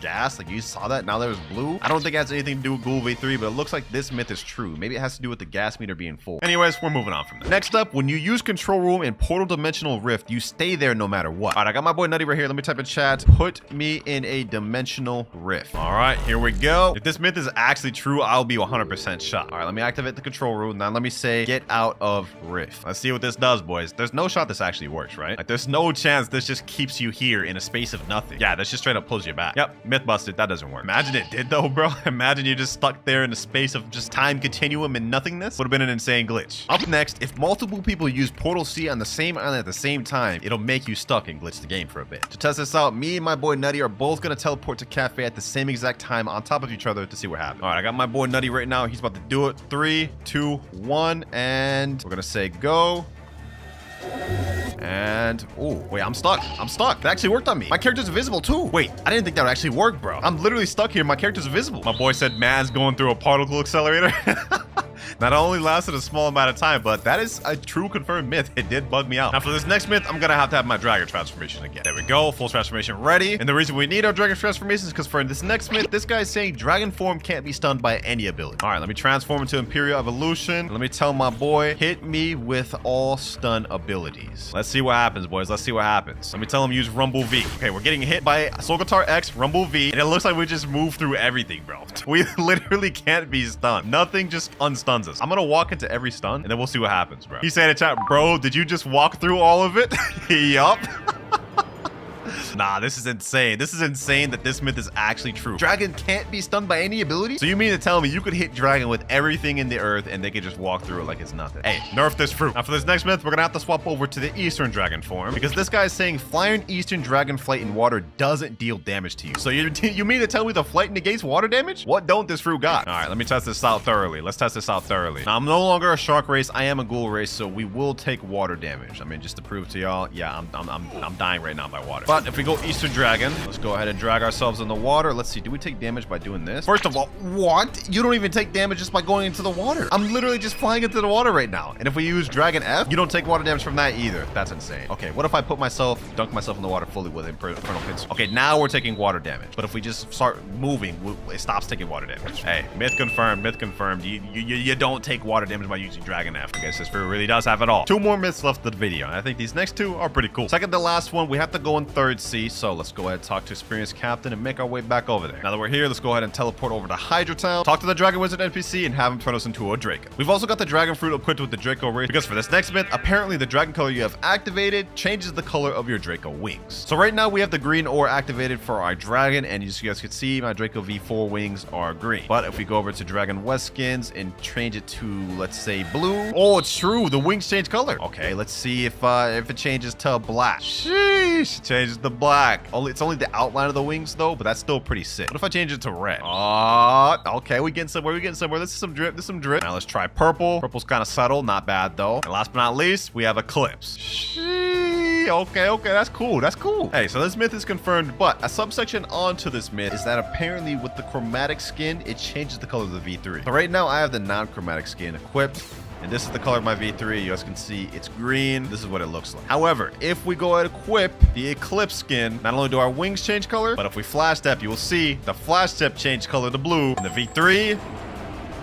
gas. Like, you saw that. Now there's blue. I don't think it has anything to do with Ghoul V3, but it looks like this myth is true. Maybe it has to do with the gas meter being full. Anyways, we're moving on from that. Next up, when you use Control Room in Portal Dimensional Rift, you stay there no matter what. All right, I got my boy Nutty right here. Let me type in chat. Put me in a Dimensional Rift. All right, here we go. If this myth is actually true, I'll be 100% shocked. All right, let me activate the Control Room. Now let me say, get out of Rift. Let's see what this does, boys. There's no shot this actually works, right? Like, there's no chance this just keeps you here in a space of nothing. Yeah, this just straight up pulls you back. Yep, myth busted. That doesn't work. Imagine it did though, bro. Imagine you just stuck there in a space of just time continuum and nothingness. Would have been an insane glitch. Up next, if multiple people use Portal C on the same island at the same time, it'll make you stuck and glitch the game for a bit. To test this out, me and my boy Nutty are both gonna teleport to Cafe at the same exact time on top of each other to see what happens. All right, I got my boy Nutty right now. He's about to do it. 3, 2, 1, and we're gonna say go. And, oh, wait, I'm stuck. That actually worked on me. My character's invisible too. Wait, I didn't think that would actually work, bro. I'm literally stuck here. My character's invisible. My boy said man's going through a particle accelerator. Not only lasted a small amount of time, but that is a true confirmed myth. It did bug me out. Now for this next myth, I'm gonna have my dragon transformation again. There we go, full transformation ready. And the reason we need our dragon transformation is because for this next myth, this guy is saying dragon form can't be stunned by any ability. All right, let me transform into Imperial Evolution. Let me tell my boy, hit me with all stun abilities. Let's see what happens, boys. Let's see what happens. Let me tell him use Rumble V. Okay, we're getting hit by Soul Guitar X, Rumble V, and it looks like we just moved through everything, bro. We literally can't be stunned. Nothing just unstuns us. this. I'm gonna walk into every stun, and then we'll see what happens, bro. He said in chat, bro, did you just walk through all of it? Yup. Nah, this is insane. This is insane that this myth is actually true. Dragon can't be stunned by any ability? So you mean to tell me you could hit Dragon with everything in the earth and they could just walk through it like it's nothing? Hey, nerf this fruit. Now for this next myth, we're gonna have to swap over to the Eastern Dragon form because this guy is saying flying Eastern Dragon flight in water doesn't deal damage to you. So you mean to tell me the flight negates water damage? What don't this fruit got? All right, let me test this out thoroughly. Let's test this out thoroughly. Now I'm no longer a shark race. I am a ghoul race, so we will take water damage. I mean, just to prove to y'all, yeah, I'm dying right now by water. But if we go Eastern Dragon, let's go ahead and drag ourselves in the water. Let's see, do we take damage by doing this? First of all, what? You don't even take damage just by going into the water. I'm literally just flying into the water right now. And if we use Dragon F, you don't take water damage from that either. That's insane. Okay, what if I dunk myself in the water fully with Infernal Pits? Okay, now we're taking water damage. But if we just start moving, it stops taking water damage. Hey, myth confirmed, myth confirmed. You don't take water damage by using Dragon F. I guess this fruit really does have it all. 2 more myths left of the video, and I think these next 2 are pretty cool. Second to last one, we have to go in 3rd sea, so let's go ahead and talk to experienced captain and make our way back over there. Now that we're here, let's go ahead and teleport over to Hydra Town, talk to the Dragon Wizard NPC, and have him turn us into a Draco. We've also got the Dragon Fruit equipped with the Draco race, because for this next myth, apparently the Dragon color you have activated changes the color of your Draco wings. So right now we have the green ore activated for our Dragon, and as you guys can see, my Draco V4 wings are green. But if we go over to Dragon West skins and change it to, let's say, blue. Oh, it's true. The wings change color. Okay, let's see if it changes to black. Sheesh, it changes to black. It's only the outline of the wings though, but that's still pretty sick. What if I change it to red? Okay, we getting somewhere. This is some drip. Now let's try purple. Purple's kind of subtle, not bad though. And last but not least, we have Eclipse. Okay, that's cool. Hey, so this myth is confirmed, but a subsection onto this myth is that apparently with the chromatic skin, it changes the color of the V3. So right now I have the non-chromatic skin equipped, and this is the color of my V3. You guys can see it's green. This is what it looks like. However, if we go ahead and equip the Eclipse skin, not only do our wings change color, but if we flash step, you will see the flash step change color to blue, and the V3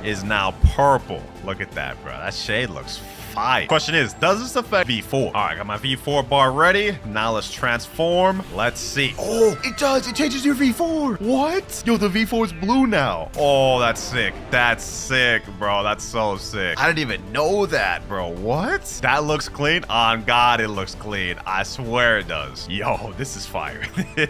is now purple. Look at that, bro. That shade looks fire. Question is, does this affect V4? All right, got my V4 bar ready. Now let's transform. Let's see. Oh, it does. It changes your V4. What? Yo, the V4 is blue now. Oh, that's sick. That's sick, bro. That's so sick. I didn't even know that, bro. What? That looks clean? On God, it looks clean. I swear it does. Yo, this is fire.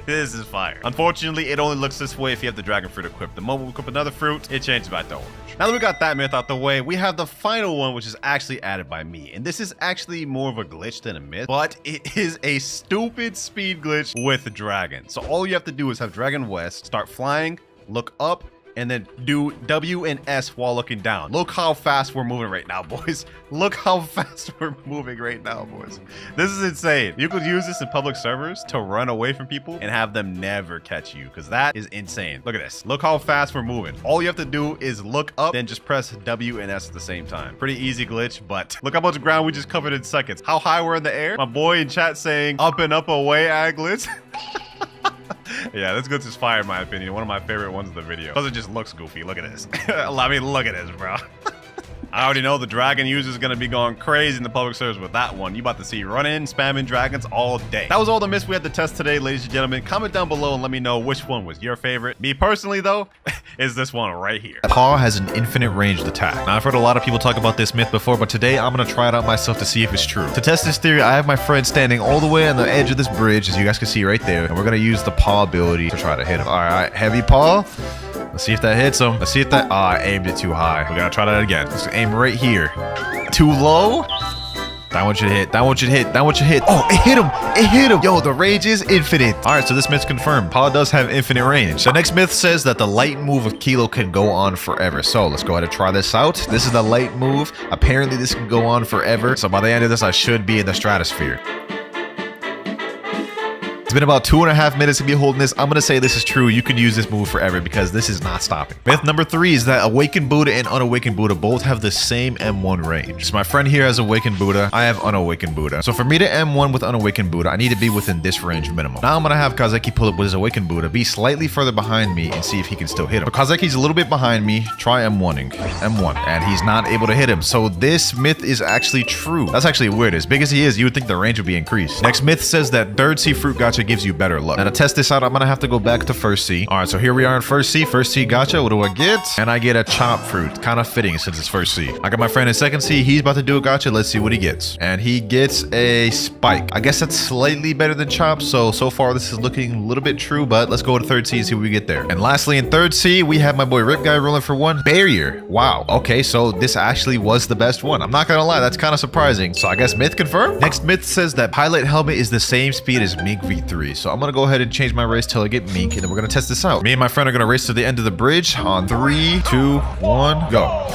This is fire. Unfortunately, it only looks this way if you have the Dragon Fruit equipped. The moment we equip another fruit, it changes back to orange. Now that we got that myth out the way, we have the final one, which is actually added by me. And this is actually more of a glitch than a myth, but it is a stupid speed glitch with Dragon. So all you have to do is have Dragon West, start flying, look up, and then do W and S while looking down. Look how fast we're moving right now, boys. Look how fast we're moving right now, boys. This is insane. You could use this in public servers to run away from people and have them never catch you, because that is insane. Look at this. Look how fast we're moving. All you have to do is look up, then just press W and S at the same time. Pretty easy glitch, but look how much ground we just covered in seconds. How high we're in the air. My boy in chat saying up and up away, Aglitz. Yeah, this glitch is fire in my opinion. One of my favorite ones of the video. Because it just looks goofy. Look at this. I mean, look at this, bro. I already know the Dragon user is going to be going crazy in the public servers with that one. You about to see running, spamming Dragons all day. That was all the myths we had to test today, ladies and gentlemen. Comment down below and let me know which one was your favorite. Me personally, though, is this one right here. Paw has an infinite ranged attack. Now, I've heard a lot of people talk about this myth before, but today I'm going to try it out myself to see if it's true. To test this theory, I have my friend standing all the way on the edge of this bridge, as you guys can see right there, and we're going to use the paw ability to try to hit him. All right, heavy paw. Let's see if that hits him. Let's see if that... I aimed it too high. We gotta try that again. Let's aim right here. Too low? That one should hit. That one should hit. That one should hit. Oh, it hit him. It hit him. Yo, the range is infinite. All right, so this myth's confirmed. Paw does have infinite range. The next myth says that the light move of Kilo can go on forever. So let's go ahead and try this out. This is the light move. Apparently, this can go on forever. So by the end of this, I should be in the stratosphere. It's been about 2.5 minutes of me holding this. I'm going to say this is true. You can use this move forever because this is not stopping. Myth number 3 is that Awakened Buddha and Unawakened Buddha both have the same M1 range. So my friend here has Awakened Buddha. I have Unawakened Buddha. So for me to M1 with Unawakened Buddha, I need to be within this range minimum. Now I'm going to have Kazeki pull up with his Awakened Buddha, be slightly further behind me and see if he can still hit him. But Kazeki's a little bit behind me. Try M1ing. M1. And he's not able to hit him. So this myth is actually true. That's actually weird. As big as he is, you would think the range would be increased. Next myth says that 3rd Sea Fruit Gacha so it gives you better luck. Now to test this out, I'm gonna have to go back to first C. All right, so here we are in first C. First C gotcha. What do I get? And I get a chop fruit. Kind of fitting since it's first C. I got my friend in second C. He's about to do a gotcha. Let's see what he gets. And he gets a spike. I guess that's slightly better than chop. So far this is looking a little bit true, but let's go to third C and see what we get there. And lastly, in third C, we have my boy Rip Guy rolling for one. Barrier. Wow. Okay, so this actually was the best one. I'm not gonna lie, that's kind of surprising. So I guess myth confirmed. Next myth says that pilot helmet is the same speed as Mink V3. So I'm gonna go ahead and change my race till I get Mink, and then we're gonna test this out. Me and my friend are gonna race to the end of the bridge on 3, 2, 1, go.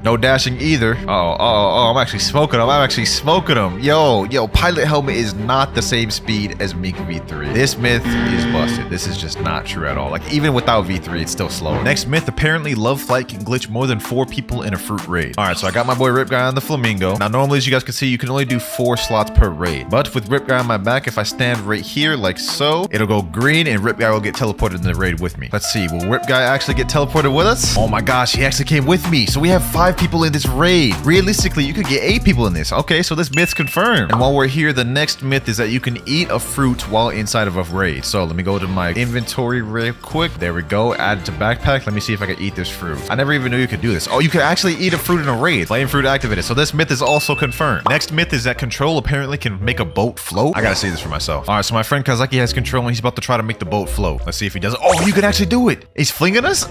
No dashing either. Oh, I'm actually smoking him. Yo, pilot helmet is not the same speed as Mink V3. This myth is busted. This is just not true at all. Like, even without V3, it's still slower. Next myth, apparently Love Flight can glitch more than 4 people in a fruit raid. All right, so I got my boy Rip Guy on the Flamingo. Now, normally, as you guys can see, you can only do 4 slots per raid. But with Rip Guy on my back, if I stand right here like so, it'll go green and Rip Guy will get teleported in the raid with me. Let's see, will Rip Guy actually get teleported with us? Oh my gosh, he actually came with me. So we have 5 people in this raid. Realistically, you could get 8 people in this. Okay, so this myth's confirmed. And while we're here, the next myth is that you can eat a fruit while inside of a raid. So let me go to my inventory real quick. There we go. Add it to backpack. Let me see if I can eat this fruit. I never even knew you could do this. Oh, you could actually eat a fruit in a raid. Flame fruit activated. So this myth is also confirmed. Next myth is that control apparently can make a boat float. I gotta see this for myself. All right, so my friend Kazaki has control and he's about to try to make the boat float. Let's see if he does it. Oh, you can actually do it. He's flinging us?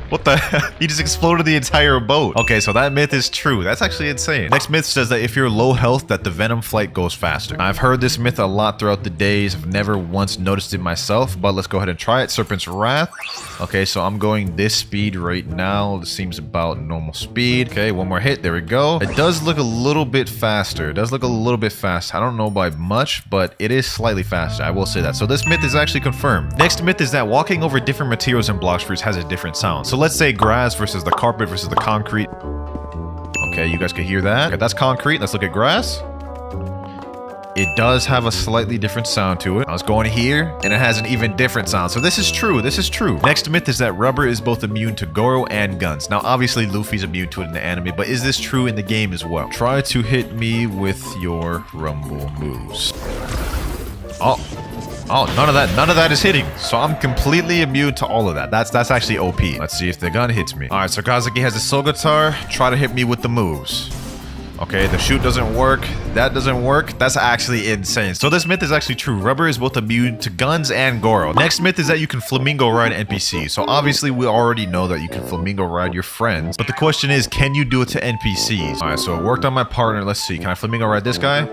What the hell? He just exploded the entire boat. Okay, so that myth is true. That's actually insane. Next myth says that if you're low health, that the venom flight goes faster. I've heard this myth a lot throughout the days. I've never once noticed it myself, but let's go ahead and try it. Serpent's Wrath. Okay, so I'm going this speed right now. This seems about normal speed. Okay, one more hit. There we go. It does look a little bit faster. It does look a little bit fast. I don't know by much, but it is slightly faster. I will say that. So this myth is actually confirmed. Next myth is that walking over different materials in Blox fruits has a different sound. So let's say grass versus the carpet versus the concrete. Okay, you guys can hear that. Okay, that's concrete. Let's look at grass. It does have a slightly different sound to it. I was going here, and it has an even different sound. So this is true. This is true. Next myth is that rubber is both immune to Goro and guns. Now, obviously, Luffy's immune to it in the anime, but is this true in the game as well? Try to hit me with your rumble moves. Oh, none of that is hitting. So I'm completely immune to all of that. That's actually OP. Let's see if the gun hits me. All right, so Kazaki has a soul guitar. Try to hit me with the moves. Okay, the shoot doesn't work. That doesn't work. That's actually insane. So this myth is actually true. Rubber is both immune to guns and Goro. Next myth is that you can flamingo ride NPCs. So obviously we already know that you can flamingo ride your friends. But the question is, can you do it to NPCs? All right, so it worked on my partner. Let's see. Can I flamingo ride this guy?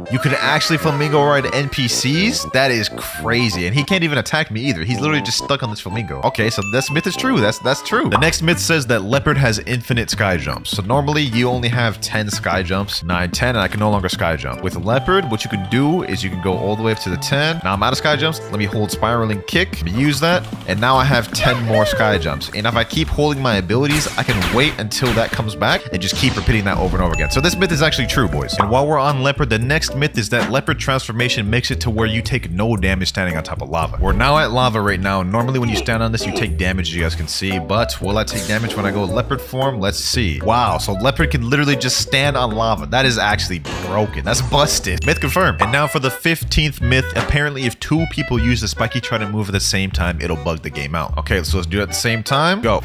You could actually flamingo ride NPCs? That is crazy. And he can't even attack me either. He's literally just stuck on this flamingo. Okay, so this myth is true. That's true. The next myth says that leopard has infinite sky jumps. So normally you only have 10 sky jumps, 9, 10, and I can no longer sky jump. With leopard, what you can do is you can go all the way up to the 10. Now I'm out of sky jumps. Let me hold spiraling kick. Let me use that. And now I have 10 more sky jumps. And if I keep holding my abilities, I can wait until that comes back and just keep repeating that over and over again. So this myth is actually true, boys. And while we're on leopard, the next myth is that leopard transformation makes it to where you take no damage standing on top of lava. We're now at lava right now. Normally when you stand on this, you take damage, you guys can see, but will I take damage when I go leopard form? Let's see. Wow, so leopard can literally just stand on lava. That is actually broken. That's busted. Myth confirmed. And now for the 15th myth, apparently if 2 people use the spiky trident move at the same time, it'll bug the game out. Okay, so let's do it at the same time. Go.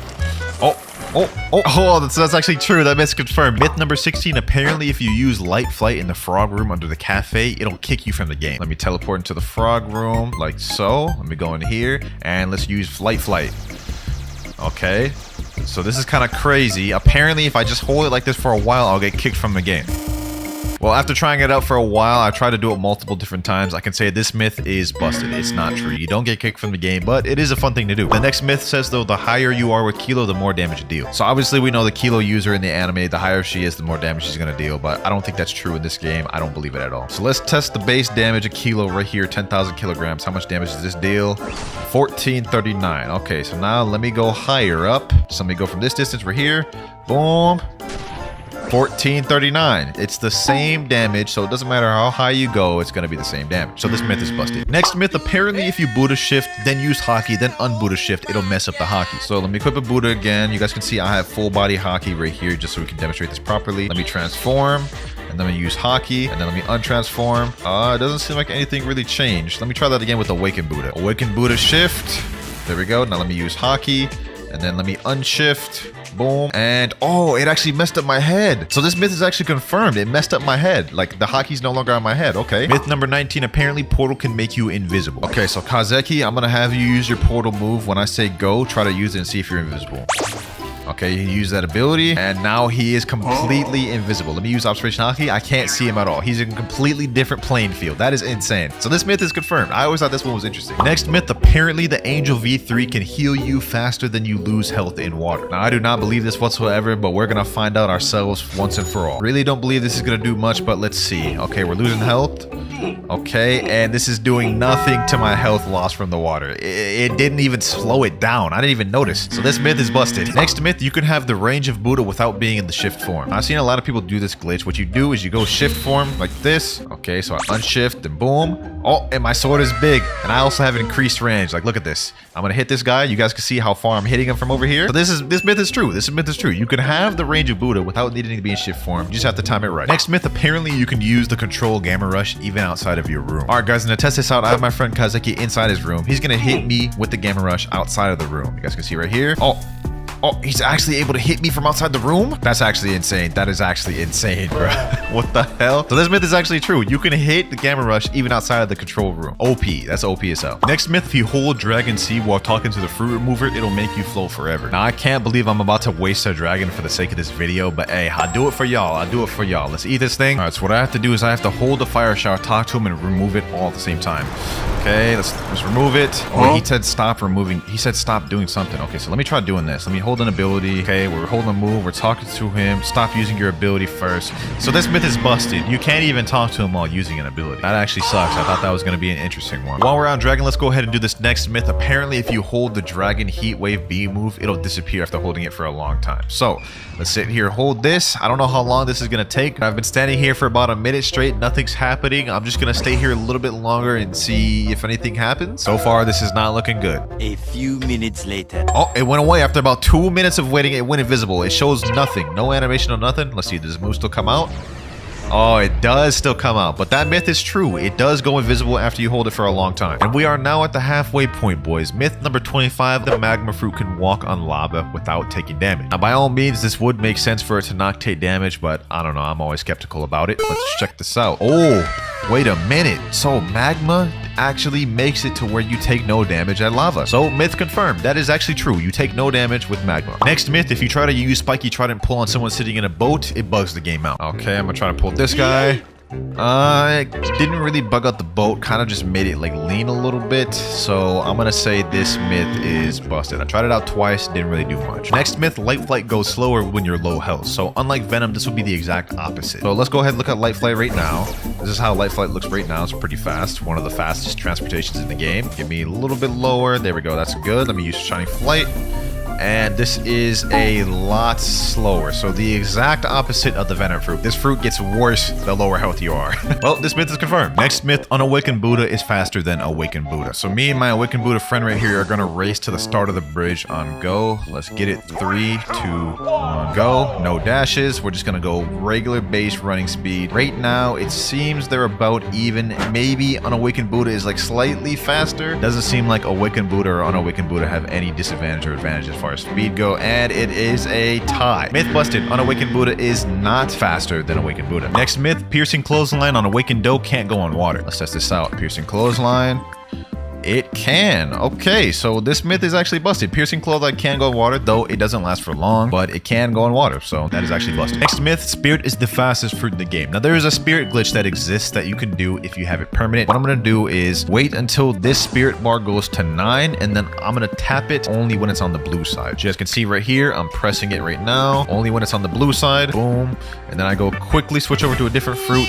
Oh, that's actually true. That myth's confirmed. Myth number 16, apparently if you use light flight in the frog room under the cafe, it'll kick you from the game. Let me teleport into the frog room like so. Let me go in here and let's use light flight. Okay, so this is kind of crazy. Apparently if I just hold it like this for a while, I'll get kicked from the game. Well, after trying it out for a while, I tried to do it multiple different times. I can say this myth is busted. It's not true. You don't get kicked from the game, but it is a fun thing to do. The next myth says, though, the higher you are with Kilo, the more damage you deal. So obviously, we know the Kilo user in the anime, the higher she is, the more damage she's going to deal. But I don't think that's true in this game. I don't believe it at all. So let's test the base damage of Kilo right here, 10,000 kilograms. How much damage does this deal? 1439. Okay, so now let me go higher up. So let me go from this distance right here. Boom. 1439. It's the same damage, so it doesn't matter how high you go, it's gonna be the same damage. So this myth is busted. Next myth, apparently if you Buddha shift, then use Haki, then un-Buddha shift, it'll mess up the Haki. So let me equip a Buddha again. You guys can see I have full body Haki right here just so we can demonstrate this properly. Let me transform. And And then we use hockey, and then let me untransform. It doesn't seem like anything really changed. Let me try that again with Awakened Buddha. Awakened Buddha shift. There we go. Now let me use hockey, and then let me unshift. Boom. And oh, it actually messed up my head. So this myth is actually confirmed. It messed up my head. Like the hockey's no longer on my head. Okay. Myth number 19. Apparently portal can make you invisible. Okay, so Kazeki, I'm gonna have you use your portal move. When I say go, try to use it and see if you're invisible. Okay, you use that ability, and now he is completely invisible. Let me use Observation Hockey. I can't see him at all. He's in a completely different playing field. That is insane. So this myth is confirmed. I always thought this one was interesting. Next myth, apparently the Angel V3 can heal you faster than you lose health in water. Now, I do not believe this whatsoever, but we're gonna find out ourselves once and for all. Really don't believe this is gonna do much, but let's see. Okay, we're losing health. Okay, and this is doing nothing to my health loss from the water. It didn't even slow it down. I didn't even notice. So this myth is busted. Next myth, you can have the range of Buddha without being in the shift form. I've seen a lot of people do this glitch. What you do is you go shift form like this. Okay, so I unshift and boom. Oh, and my sword is big. And I also have increased range. Like, look at this. I'm gonna hit this guy. You guys can see how far I'm hitting him from over here. So this myth is true. This myth is true. You can have the range of Buddha without needing to be in shift form. You just have to time it right. Next myth, apparently you can use the control gamma rush even outside of your room. All right, guys, and to test this out, I have my friend Kazeki inside his room. He's gonna hit me with the gamma rush outside of the room. You guys can see right here. Oh, he's actually able to hit me from outside the room? That's actually insane. That is actually insane, bro. What the hell? So this myth is actually true. You can hit the gamma rush even outside of the control room. OP. That's OP as hell. Next myth, if you hold Dragon Seed while talking to the fruit remover, it'll make you float forever. Now, I can't believe I'm about to waste a dragon for the sake of this video, but hey, I'll do it for y'all. I'll do it for y'all. Let's eat this thing. All right, so what I have to do is I have to hold the fire shower, talk to him, and remove it all at the same time. Okay, let's remove it. Oh, he said stop removing. He said stop doing something. Okay, so let me try doing this. Let me hold an ability. Okay, we're holding a move. We're talking to him. Stop using your ability first. So this myth is busted. You can't even talk to him while using an ability. That actually sucks. I thought that was going to be an interesting one. While we're on Dragon, let's go ahead and do this next myth. Apparently, if you hold the Dragon Heat Wave B move, it'll disappear after holding it for a long time. So let's sit here, hold this. I don't know how long this is going to take. I've been standing here for about a minute straight. Nothing's happening. I'm just going to stay here a little bit longer and see if anything happens. So far, this is not looking good. A few minutes later. Oh, it went away after about 2 minutes of waiting. It went invisible. It shows nothing. No animation or nothing. Let's see. Does the move still come out? Oh, it does still come out, but that myth is true. It does go invisible after you hold it for a long time. And we are now at the halfway point, boys. Myth number 25, the magma fruit can walk on lava without taking damage. Now, by all means, this would make sense for it to not take damage, but I don't know. I'm always skeptical about it. Let's check this out. Oh, wait a minute. So magma actually makes it to where you take no damage at lava. So myth confirmed. That is actually true. You take no damage with magma. Next myth, if you try to use spiky trident pull on someone sitting in a boat, it bugs the game out. Okay, I'm gonna try to pull this guy. It didn't really bug out the boat, kind of just made it like lean a little bit. So I'm gonna say this myth is busted. I tried it out twice, didn't really do much. Next myth, light flight goes slower when you're low health. So unlike Venom, this would be the exact opposite. So let's go ahead and look at light flight right now. This is how light flight looks right now. It's pretty fast. One of the fastest transportations in the game. Give me a little bit lower. There we go. That's good. Let me use shining flight. And this is a lot slower. So the exact opposite of the Venom fruit. This fruit gets worse the lower health you are. Well, this myth is confirmed. Next myth, Unawakened Buddha is faster than Awakened Buddha. So me and my Awakened Buddha friend right here are gonna race to the start of the bridge on go. Let's get it. 3, 2, 1, go. No dashes. We're just gonna go regular base running speed. Right now, it seems they're about even. Maybe Unawakened Buddha is like slightly faster. Doesn't seem like Awakened Buddha or Unawakened Buddha have any disadvantage or advantage as far as speed go, and it is a tie. Myth busted. Unawakened Buddha is not faster than Awakened Buddha. Next myth, piercing clothesline on Awakened Doe can't go on water. Let's test this out. Piercing clothesline. It can. Okay, so this myth is actually busted. Piercing clothesline can go in water, though it doesn't last for long, but it can go in water, so that is actually busted. Next myth, spirit is the fastest fruit in the game. Now, there is a spirit glitch that exists that you can do if you have it permanent. What I'm gonna do is wait until this spirit bar goes to 9, and then I'm gonna tap it only when it's on the blue side. You guys can see right here, I'm pressing it right now, only when it's on the blue side. Boom. And then I go quickly switch over to a different fruit.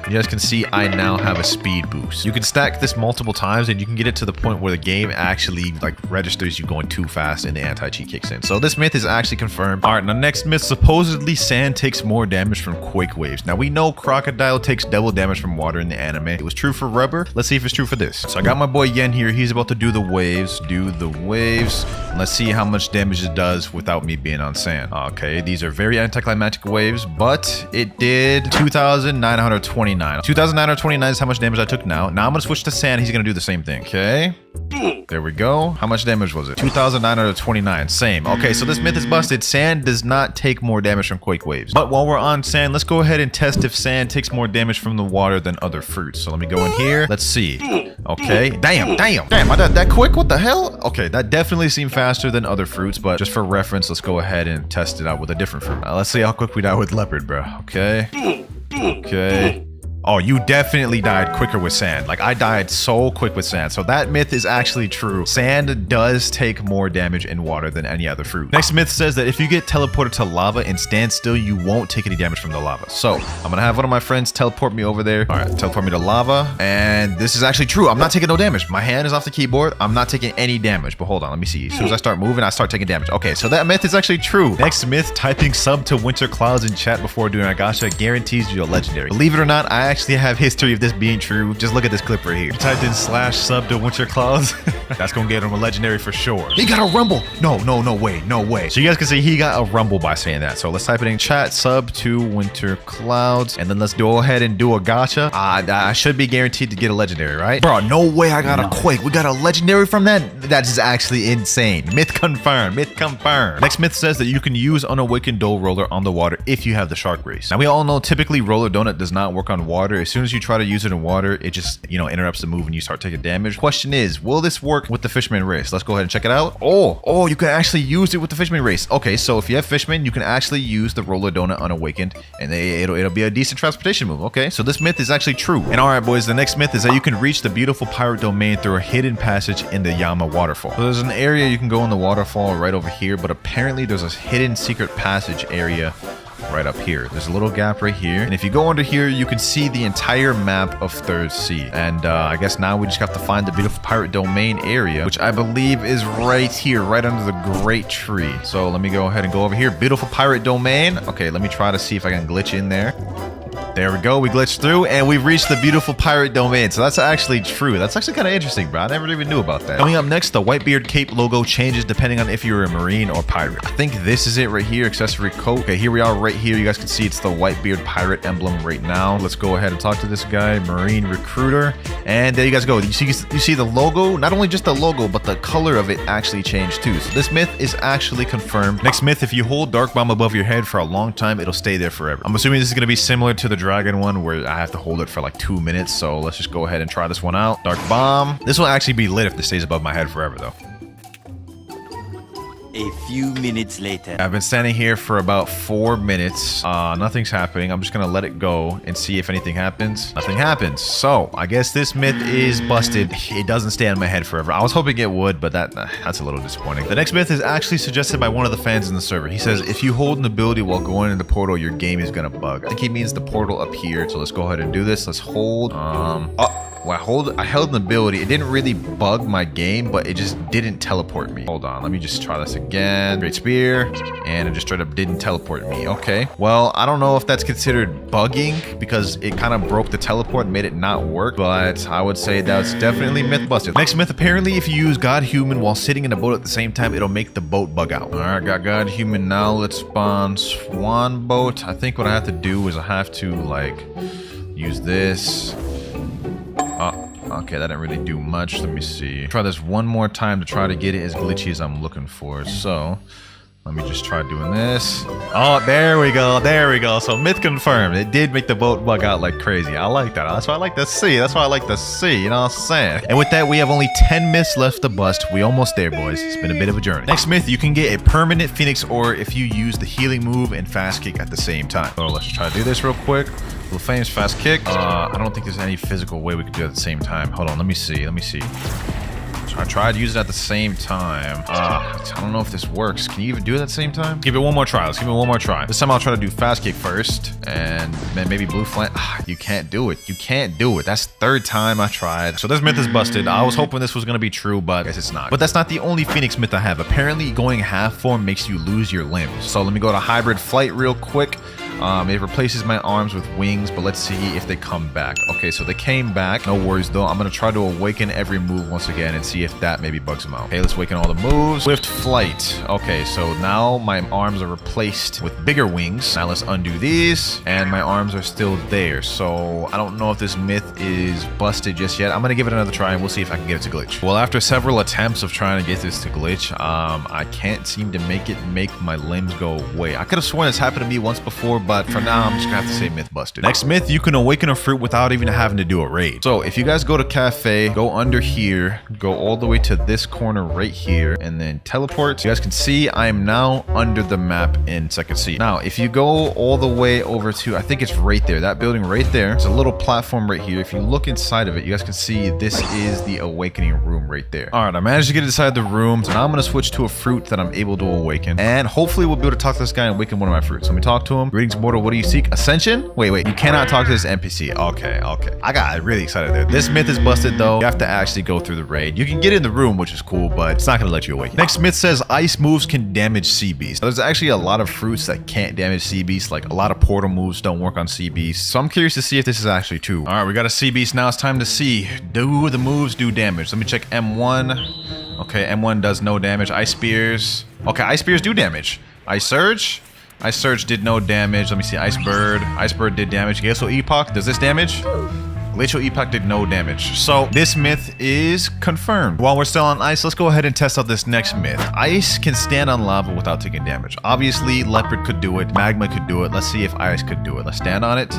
you guys can see I now have a speed boost. You can stack this multiple times and you can get it to the point where the game actually like registers you going too fast and the anti-cheat kicks in. So this myth is actually confirmed. All right, now next myth, supposedly sand takes more damage from quake waves. Now we know crocodile takes double damage from water in the anime. It was true for rubber. Let's see if it's true for this. So I got my boy Yen here. He's about to do the waves. Let's see how much damage it does without me being on sand. Okay, these are very anticlimactic waves, but it did 2,929. 2,929 is how much damage I took now. Now I'm gonna switch to sand. He's gonna do the same thing. Okay. There we go. How much damage was it? 2,929. Same. Okay, so this myth is busted. Sand does not take more damage from quake waves. But while we're on sand, let's go ahead and test if sand takes more damage from the water than other fruits. So let me go in here. Let's see. Okay. Damn. I did that quick? What the hell? Okay, that definitely seemed faster than other fruits, but just for reference, let's go ahead and test it out with a different fruit. Let's see how quick we die with leopard, bro. Okay. Oh, you definitely died quicker with sand. Like, I died so quick with sand. So that myth is actually true. Sand does take more damage in water than any other fruit. Next myth says that if you get teleported to lava and stand still, you won't take any damage from the lava. So I'm gonna have one of my friends teleport me over there. All right, teleport me to lava. And this is actually true. I'm not taking no damage. My hand is off the keyboard. I'm not taking any damage. But hold on, let me see. As soon as I start moving, I start taking damage. Okay, so that myth is actually true. Next myth, typing sub to WinterKloudz in chat before doing a gacha guarantees you a legendary. Believe it or not, I actually have history of this being true. Just look at this clip right here. You typed in /sub to WinterKloudz. That's gonna get him a legendary for sure. He got a rumble. No way. So you guys can see he got a rumble by saying that. So let's type it in chat, sub to WinterKloudz, and then let's go ahead and do a gacha. I should be guaranteed to get a legendary, right? Bro, no way I got a quake. We got a legendary from that? That is actually insane. Myth confirmed. Next myth says that you can use unawakened dough roller on the water if you have the shark race. Now we all know typically roller donut does not work on water. As soon as you try to use it in water, it just, interrupts the move and you start taking damage. Question is, will this work with the Fishman race? Let's go ahead and check it out. Oh, you can actually use it with the Fishman race. Okay, so if you have Fishman, you can actually use the roller donut unawakened and it'll be a decent transportation move. Okay, so this myth is actually true. And all right, boys, the next myth is that you can reach the beautiful pirate domain through a hidden passage in the Yama waterfall. So there's an area you can go in the waterfall right over here, but apparently there's a hidden secret passage area right up here. There's a little gap right here, and if you go under here, you can see the entire map of Third Sea. And I guess now we just have to find the beautiful pirate domain area, which I believe is right here, right under the great tree. So let me go ahead and go over here. Beautiful pirate domain. Okay, let me try to see if I can glitch in there. There we go. We glitched through and we've reached the beautiful pirate domain. So that's actually true. That's actually kind of interesting, bro. I never even knew about that. Coming up next, the Whitebeard cape logo changes depending on if you're a marine or pirate. I think this is it right here. Accessory coat. Okay, here we are right here. You guys can see it's the Whitebeard pirate emblem right now. Let's go ahead and talk to this guy, marine recruiter. And there you guys go. You see the logo? Not only just the logo, but the color of it actually changed too. So this myth is actually confirmed. Next myth, if you hold dark bomb above your head for a long time, it'll stay there forever. I'm assuming this is going to be similar to the dragon one where I have to hold it for like 2 minutes. So let's just go ahead and try this one out. Dark bomb. This will actually be lit if this stays above my head forever though. A few minutes later. I've been standing here for about 4 minutes. Nothing's happening. I'm just gonna let it go and see if anything happens. Nothing happens. So I guess this myth is busted. It doesn't stay on my head forever. I was hoping it would, but that's a little disappointing. The next myth is actually suggested by one of the fans in the server. He says if you hold an ability while going in the portal, your game is gonna bug. I think he means the portal up here. So let's go ahead and do this. Let's hold. Well, I held an ability. It didn't really bug my game, but it just didn't teleport me. Hold on, let me just try this again. Great spear, and it just straight up didn't teleport me. Okay, well, I don't know if that's considered bugging because it kind of broke the teleport and made it not work, but I would say that's definitely myth busted. Next myth, apparently if you use God Human while sitting in a boat at the same time, it'll make the boat bug out. All right, got God Human now. Let's spawn Swan Boat. I think what I have to do is I have to like use this. Okay, that didn't really do much. Let me see. Try this one more time to try to get it as glitchy as I'm looking for. So, let me just try doing this. Oh, there we go. There we go. So, myth confirmed. It did make the boat bug out like crazy. I like that. That's what I like to see. That's what I like to see. You know what I'm saying? And with that, we have only 10 myths left to bust. We almost there, boys. It's been a bit of a journey. Next myth, you can get a permanent Phoenix Ore if you use the healing move and fast kick at the same time. So, let's try to do this real quick. Little famous fast kick. I don't think there's any physical way we could do it at the same time. Hold on, let me see. I tried using it at the same time. I don't know if this works. Can you even do it at the same time? Give it one more try. Let's give it one more try. This time I'll try to do fast kick first, and then maybe blue flame. You can't do it. You can't do it. That's the third time I tried. So this myth is busted. I was hoping this was gonna be true, but I guess it's not. But that's not the only Phoenix myth I have. Apparently, going half form makes you lose your limbs. So let me go to hybrid flight real quick. It replaces my arms with wings, but let's see if they come back. Okay, so they came back. No worries though. I'm gonna try to awaken every move once again and see if that maybe bugs them out. Okay, let's awaken all the moves. Swift flight. Okay, so now my arms are replaced with bigger wings. Now let's undo these, and my arms are still there. So I don't know if this myth is busted just yet. I'm gonna give it another try and we'll see if I can get it to glitch. Well, after several attempts of trying to get this to glitch, I can't seem to make my limbs go away. I could have sworn this happened to me once before, but for now, I'm just gonna have to say myth busted. Next myth, you can awaken a fruit without even having to do a raid. So if you guys go to cafe, go under here, go all the way to this corner right here, and then teleport. So you guys can see I am now under the map in second C. Now, if you go all the way over to, I think it's right there, that building right there, it's a little platform right here. If you look inside of it, you guys can see this is the awakening room right there. All right, I managed to get inside the room. So now I'm gonna switch to a fruit that I'm able to awaken, and hopefully we'll be able to talk to this guy and awaken one of my fruits. Let me talk to him. Greetings, mortal. What do you seek? Ascension? Wait. You cannot talk to this NPC. Okay. I got really excited there. This myth is busted though. You have to actually go through the raid. You can get in the room, which is cool, but it's not gonna let you awaken. Next myth says ice moves can damage sea beasts. There's actually a lot of fruits that can't damage sea beasts. Like a lot of portal moves don't work on sea beasts. So I'm curious to see if this is actually true. All right, we got a sea beast now. It's time to see. Do the moves do damage? Let me check M1. Okay, M1 does no damage. Ice spears. Okay, ice spears do damage. Ice surge. Ice Surge did no damage. Let me see. Ice Bird. Ice Bird did damage. Glacial Epoch. Does this damage? Glacial Epoch did no damage. So this myth is confirmed. While we're still on ice, let's go ahead and test out this next myth. Ice can stand on lava without taking damage. Obviously, Leopard could do it. Magma could do it. Let's see if ice could do it. Let's stand on it.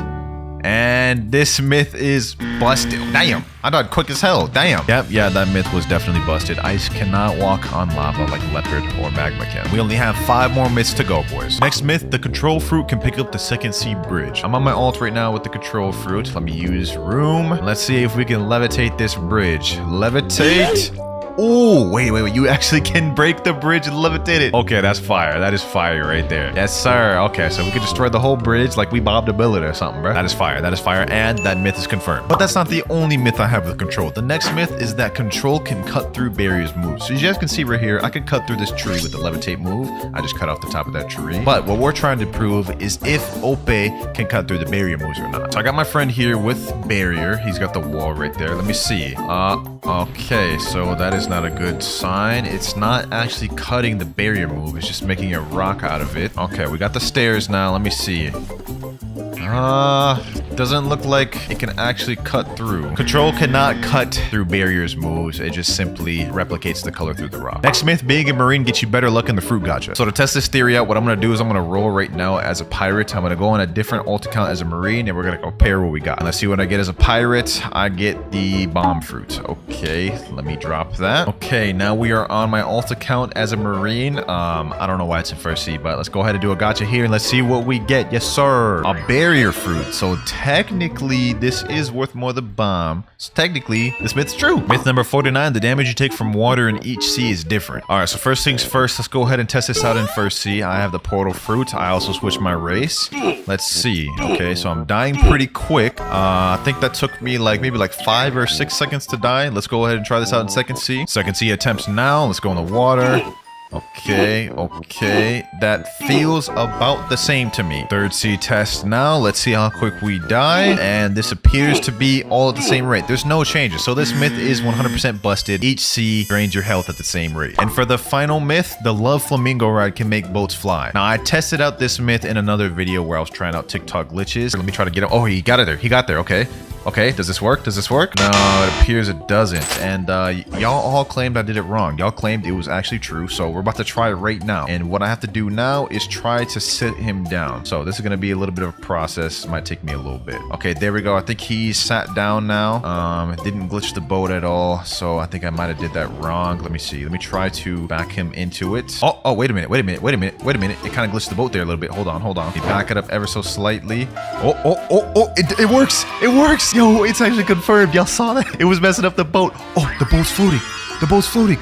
And this myth is busted. Damn. I died quick as hell. Damn. Yep, yeah, that myth was definitely busted. Ice cannot walk on lava like Leopard or Magma can. We only have 5 more myths to go, boys. Next myth, the control fruit can pick up the second sea bridge. I'm on my ult right now with the control fruit. Let me use room. Let's see if we can levitate this bridge. Levitate. Oh, wait. You actually can break the bridge and levitate it. Okay, that's fire. That is fire right there. Yes, sir. Okay, so we can destroy the whole bridge like we Bob the Builder or something, bro. That is fire. That is fire. And that myth is confirmed. But that's not the only myth I have with control. The next myth is that control can cut through barriers moves. So as you guys can see right here, I can cut through this tree with the levitate move. I just cut off the top of that tree. But what we're trying to prove is if Ope can cut through the barrier moves or not. So I got my friend here with barrier. He's got the wall right there. Let me see. Okay, so that is not a good sign. It's not actually cutting the barrier move. It's just making a rock out of it. Okay, we got the stairs now. Let me see. Doesn't look like it can actually cut through. Control cannot cut through barriers moves. It just simply replicates the color through the rock. Next myth, being a marine gets you better luck in the fruit gacha. So to test this theory out, what I'm gonna do is I'm gonna roll right now as a pirate. I'm gonna go on a different ult account as a marine, and we're gonna compare what we got. And let's see what I get as a pirate. I get the bomb fruit. Okay, let me drop that. Okay, now we are on my ult account as a marine. I don't know why it's in first C, but let's go ahead and do a gacha here and let's see what we get. Yes, sir. A barrier fruit. So technically, this is worth more than bomb. So technically, this myth's true. Myth number 49, the damage you take from water in each sea is different. All right, so first things first, let's go ahead and test this out in first sea. I have the portal fruit. I also switched my race. Let's see. Okay, so I'm dying pretty quick. I think that took me maybe 5 or 6 seconds to die. Let's go ahead and try this out in second sea. Second sea attempts now. Let's go in the water. Okay. That feels about the same to me. Third sea test now. Let's see how quick we die. And this appears to be all at the same rate. There's no changes. So this myth is 100% busted. Each sea drains your health at the same rate. And for the final myth, the love flamingo ride can make boats fly. Now, I tested out this myth in another video where I was trying out TikTok glitches. Let me try to get him. Oh, he got it there. He got there. Okay, does this work? No, it appears it doesn't. And y'all all claimed I did it wrong. Y'all claimed it was actually true. So we're about to try it right now. And what I have to do now is try to sit him down. So this is going to be a little bit of a process. Might take me a little bit. Okay, there we go. I think he sat down now. It didn't glitch the boat at all. So I think I might have did that wrong. Let me see. Let me try to back him into it. Oh, wait a minute. It kind of glitched the boat there a little bit. Hold on. Let me back it up ever so slightly. It works. Yo, it's actually confirmed. Y'all saw that? It was messing up the boat. Oh, the boat's floating. The boat's floating.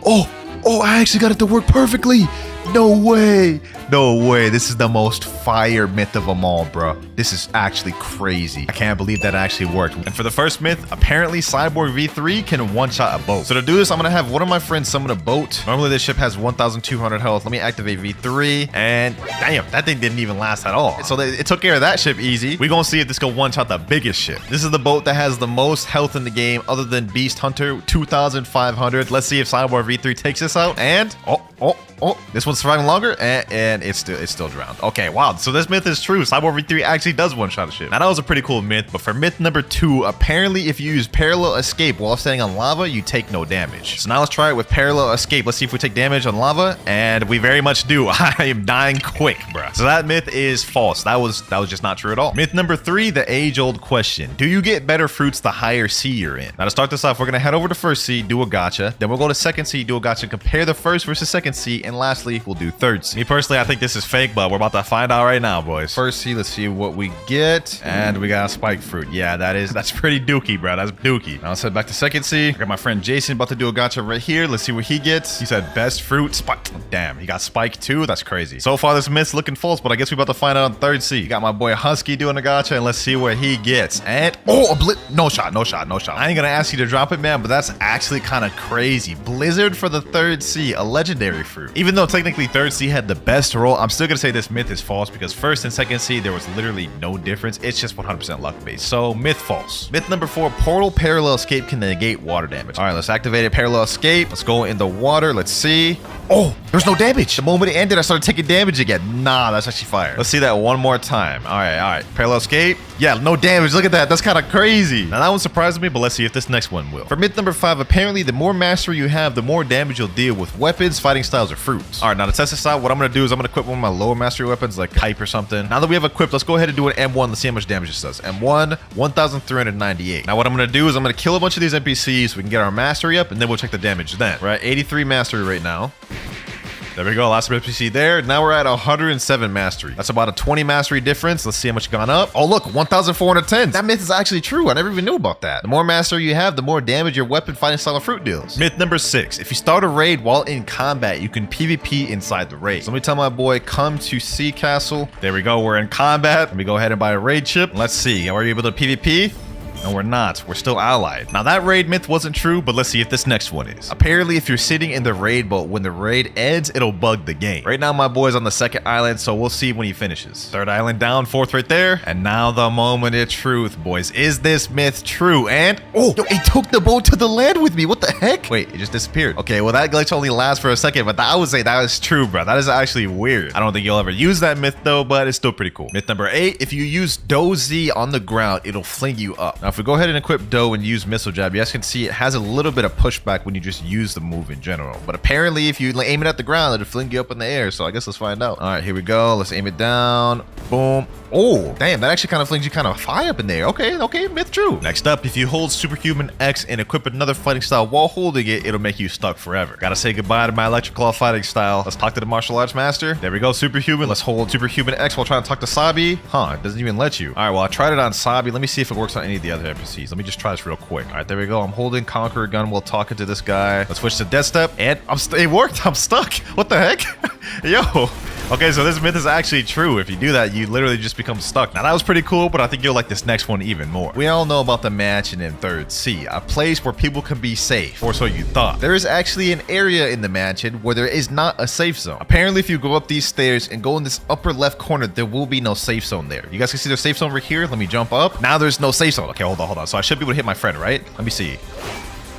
Oh, I actually got it to work perfectly. No way. No way. This is the most fire myth of them all, bro. This is actually crazy. I can't believe that actually worked. And for the first myth, apparently Cyborg V3 can one-shot a boat. So to do this, I'm going to have one of my friends summon a boat. Normally this ship has 1,200 health. Let me activate V3. And damn, that thing didn't even last at all. So it took care of that ship easy. We're going to see if this can one-shot the biggest ship. This is the boat that has the most health in the game other than Beast Hunter, 2,500. Let's see if Cyborg V3 takes this out. And this one's surviving longer, and it's still drowned. Okay, wow. So this myth is true. Cyborg V3 actually does one-shot a ship. Now that was a pretty cool myth, but for myth number 2, apparently if you use parallel escape while standing on lava, you take no damage. So now let's try it with parallel escape. Let's see if we take damage on lava, and we very much do. I am dying quick, bruh. So that myth is false. That was just not true at all. Myth number 3, the age-old question: do you get better fruits the higher sea you're in? Now to start this off, we're gonna head over to first sea, do a gacha. Then we'll go to second sea, do a gacha, compare the first versus second sea. And lastly, we'll do third sea. Me personally, I think this is fake, but we're about to find out right now, boys. First sea, let's see what we get. And we got a spike fruit. Yeah, that's pretty dookie, bro. That's dookie. Now let's head back to second sea. I got my friend Jason about to do a gacha right here. Let's see what he gets. He said best fruit, spike. Damn, he got spike too. That's crazy. So far, this myth's looking false, but I guess we're about to find out on third sea. Got my boy Husky doing a gacha, and let's see what he gets. And no shot. I ain't gonna ask you to drop it, man, but that's actually kind of crazy. Blizzard for the third sea, a legendary fruit. Even though technically third sea had the best roll, I'm still gonna say this myth is false because first and second sea there was literally no difference. It's just 100% luck based. So myth false. Myth number 4, portal parallel escape can negate water damage. All right, let's activate it. Parallel escape. Let's go in the water. Let's see. Oh, there's no damage. The moment it ended, I started taking damage again. Nah, that's actually fire. Let's see that one more time. All right. Parallel escape. Yeah, no damage. Look at that. That's kind of crazy. Now that one surprised me, but let's see if this next one will. For myth number 5, apparently the more mastery you have, the more damage you'll deal with weapons, fighting styles, or fruits. All right, now to test this out, what I'm gonna do is I'm gonna equip one of my lower mastery weapons, like pipe or something. Now that we have equipped, let's go ahead and do an M1. Let's see how much damage this does. M1, 1,398. Now what I'm gonna do is I'm gonna kill a bunch of these NPCs so we can get our mastery up, and then we'll check the damage then. We're at 83 mastery right now. There we go, last NPC there. Now we're at 107 mastery. That's about a 20 mastery difference. Let's see how much gone up. Oh look, 1,410. That myth is actually true. I never even knew about that. The more mastery you have, the more damage your weapon, fighting style, of fruit deals. Myth number 6, if you start a raid while in combat, you can PvP inside the raid. So let me tell my boy, come to Sea Castle. There we go, we're in combat. Let me go ahead and buy a raid ship. Let's see, are we able to PvP? No, we're not. We're still allied. Now, that raid myth wasn't true, but let's see if this next one is. Apparently, if you're sitting in the raid boat, when the raid ends, it'll bug the game. Right now, my boy's on the second island, so we'll see when he finishes. Third island down, fourth right there. And now the moment of truth, boys. Is this myth true? And, oh, yo, it took the boat to the land with me. What the heck? Wait, it just disappeared. Okay, well, that glitch only lasts for a second, but I would say that is true, bro. That is actually weird. I don't think you'll ever use that myth, though, but it's still pretty cool. Myth number 8, if you use Doe Z on the ground, it'll fling you up. Now, if we go ahead and equip Doe and use missile jab, you guys can see it has a little bit of pushback when you just use the move in general, but apparently if you aim it at the ground, it'll fling you up in the air. So I guess let's find out. All right, here we go. Let's aim it down. Boom. Oh, damn, that actually kind of flings you kind of high up in there. Okay, myth true. Next up, if you hold Superhuman X and equip another fighting style while holding it, it'll make you stuck forever. Gotta say goodbye to my electric claw fighting style. Let's talk to the martial arts master. There we go, Superhuman. Let's hold Superhuman X while trying to talk to Sabi. Huh, it doesn't even let you. All right, well, I tried it on Sabi. Let me see if it works on any of the other NPCs. Let me just try this real quick. All right, there we go. I'm holding Conqueror gun while talking to this guy. Let's switch to Death Step, and it worked. I'm stuck. What the heck? Yo. Okay, so this myth is actually true. If you do that, you literally just become stuck. Now, that was pretty cool, but I think you'll like this next one even more. We all know about the mansion in Third Sea, a place where people can be safe, or so you thought. There is actually an area in the mansion where there is not a safe zone. Apparently, if you go up these stairs and go in this upper left corner, there will be no safe zone there. You guys can see the safe zone over here. Let me jump up. Now there's no safe zone. Okay, hold on. So I should be able to hit my friend, right? Let me see.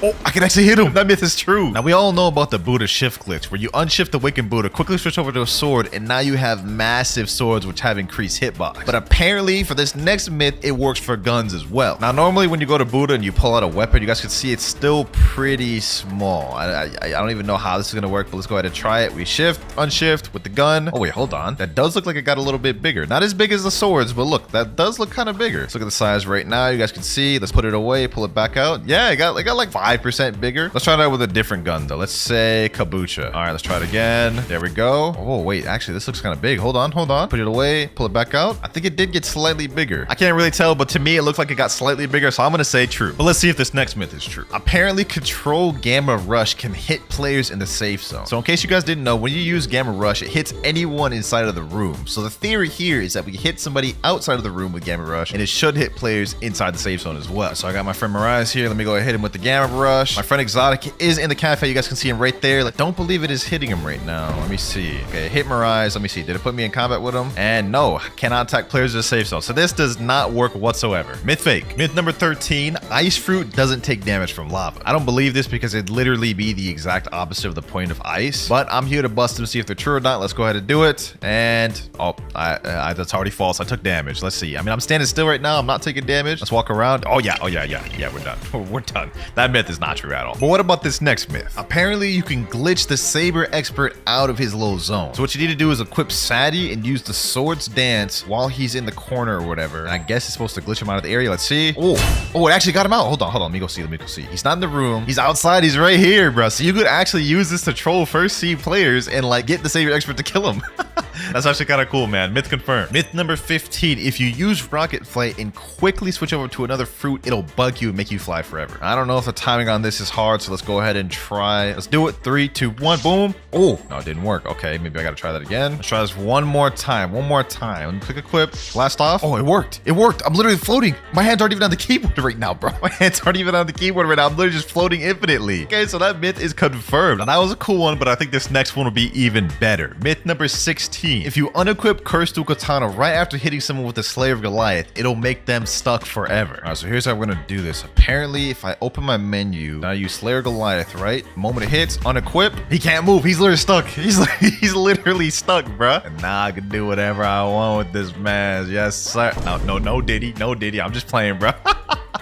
Oh, I can actually hit him. That myth is true. Now, we all know about the Buddha shift glitch, where you unshift the Awakened Buddha, quickly switch over to a sword, and now you have massive swords which have increased hitbox. But apparently, for this next myth, it works for guns as well. Now, normally when you go to Buddha and you pull out a weapon, you guys can see it's still pretty small. I don't even know how this is going to work, but let's go ahead and try it. We shift, unshift with the gun. Oh, wait, hold on. That does look like it got a little bit bigger. Not as big as the swords, but look, that does look kind of bigger. Let's look at the size right now. You guys can see. Let's put it away, pull it back out. Yeah, it got like 5 5% bigger. Let's try that with a different gun though. Let's say Kabucha. All right, let's try it again. There we go. Oh, wait, actually, this looks kind of big. Hold on. Put it away, pull it back out. I think it did get slightly bigger. I can't really tell, but to me, it looks like it got slightly bigger, so I'm gonna say true. But let's see if this next myth is true. Apparently, Control Gamma Rush can hit players in the safe zone. So in case you guys didn't know, when you use Gamma Rush, it hits anyone inside of the room. So the theory here is that we hit somebody outside of the room with Gamma Rush, and it should hit players inside the safe zone as well. So I got my friend Mirage here. Let me go ahead and hit him with the Gamma Rush. My friend Exotic is in the cafe. You guys can see him right there. Like, don't believe it is hitting him right now. Let me see. Okay, hit Mirage. Let me see. Did it put me in combat with him? And no, cannot attack players in the safe zone. So this does not work whatsoever. Myth fake. Myth number 13, ice fruit doesn't take damage from lava. I don't believe this because it'd literally be the exact opposite of the point of ice, but I'm here to bust them, see if they're true or not. Let's go ahead and do it. And oh, that's already false. I took damage. Let's see. I mean, I'm standing still right now. I'm not taking damage. Let's walk around. Oh yeah, we're done. We're done. That myth is not true at all. But what about this next myth? Apparently you can glitch the Saber expert out of his little zone. So what you need to do is equip Sadie and use the Swords Dance while he's in the corner or whatever. And I guess it's supposed to glitch him out of the area. Let's see. Oh, it actually got him out. Hold on. Let me go see. He's not in the room. He's outside. He's right here, bro. So you could actually use this to troll first seed players and like get the Saber expert to kill him. That's actually kind of cool, man. Myth confirmed. Myth number 15. If you use Rocket Flight and quickly switch over to another fruit, it'll bug you and make you fly forever. I don't know if the timing on this is hard, so let's go ahead and try. Let's do it. 3, 2, 1, boom. Oh, no, it didn't work. Okay, maybe I got to try that again. Let's try this one more time. Let me click equip. Blast off. Oh, it worked. I'm literally floating. My hands aren't even on the keyboard right now, bro. My hands aren't even on the keyboard right now. I'm literally just floating infinitely. Okay, so that myth is confirmed. And that was a cool one, but I think this next one will be even better. Myth number 16. If you unequip Curse to Katana right after hitting someone with the Slayer of Goliath, it'll make them stuck forever. All right, so here's how we're gonna do this. Apparently, if I open my menu, now I use Slayer Goliath, right? The moment it hits, unequip, he can't move. He's literally stuck. He's literally stuck, bruh. And now I can do whatever I want with this man. Yes, sir. No Diddy. I'm just playing, bruh.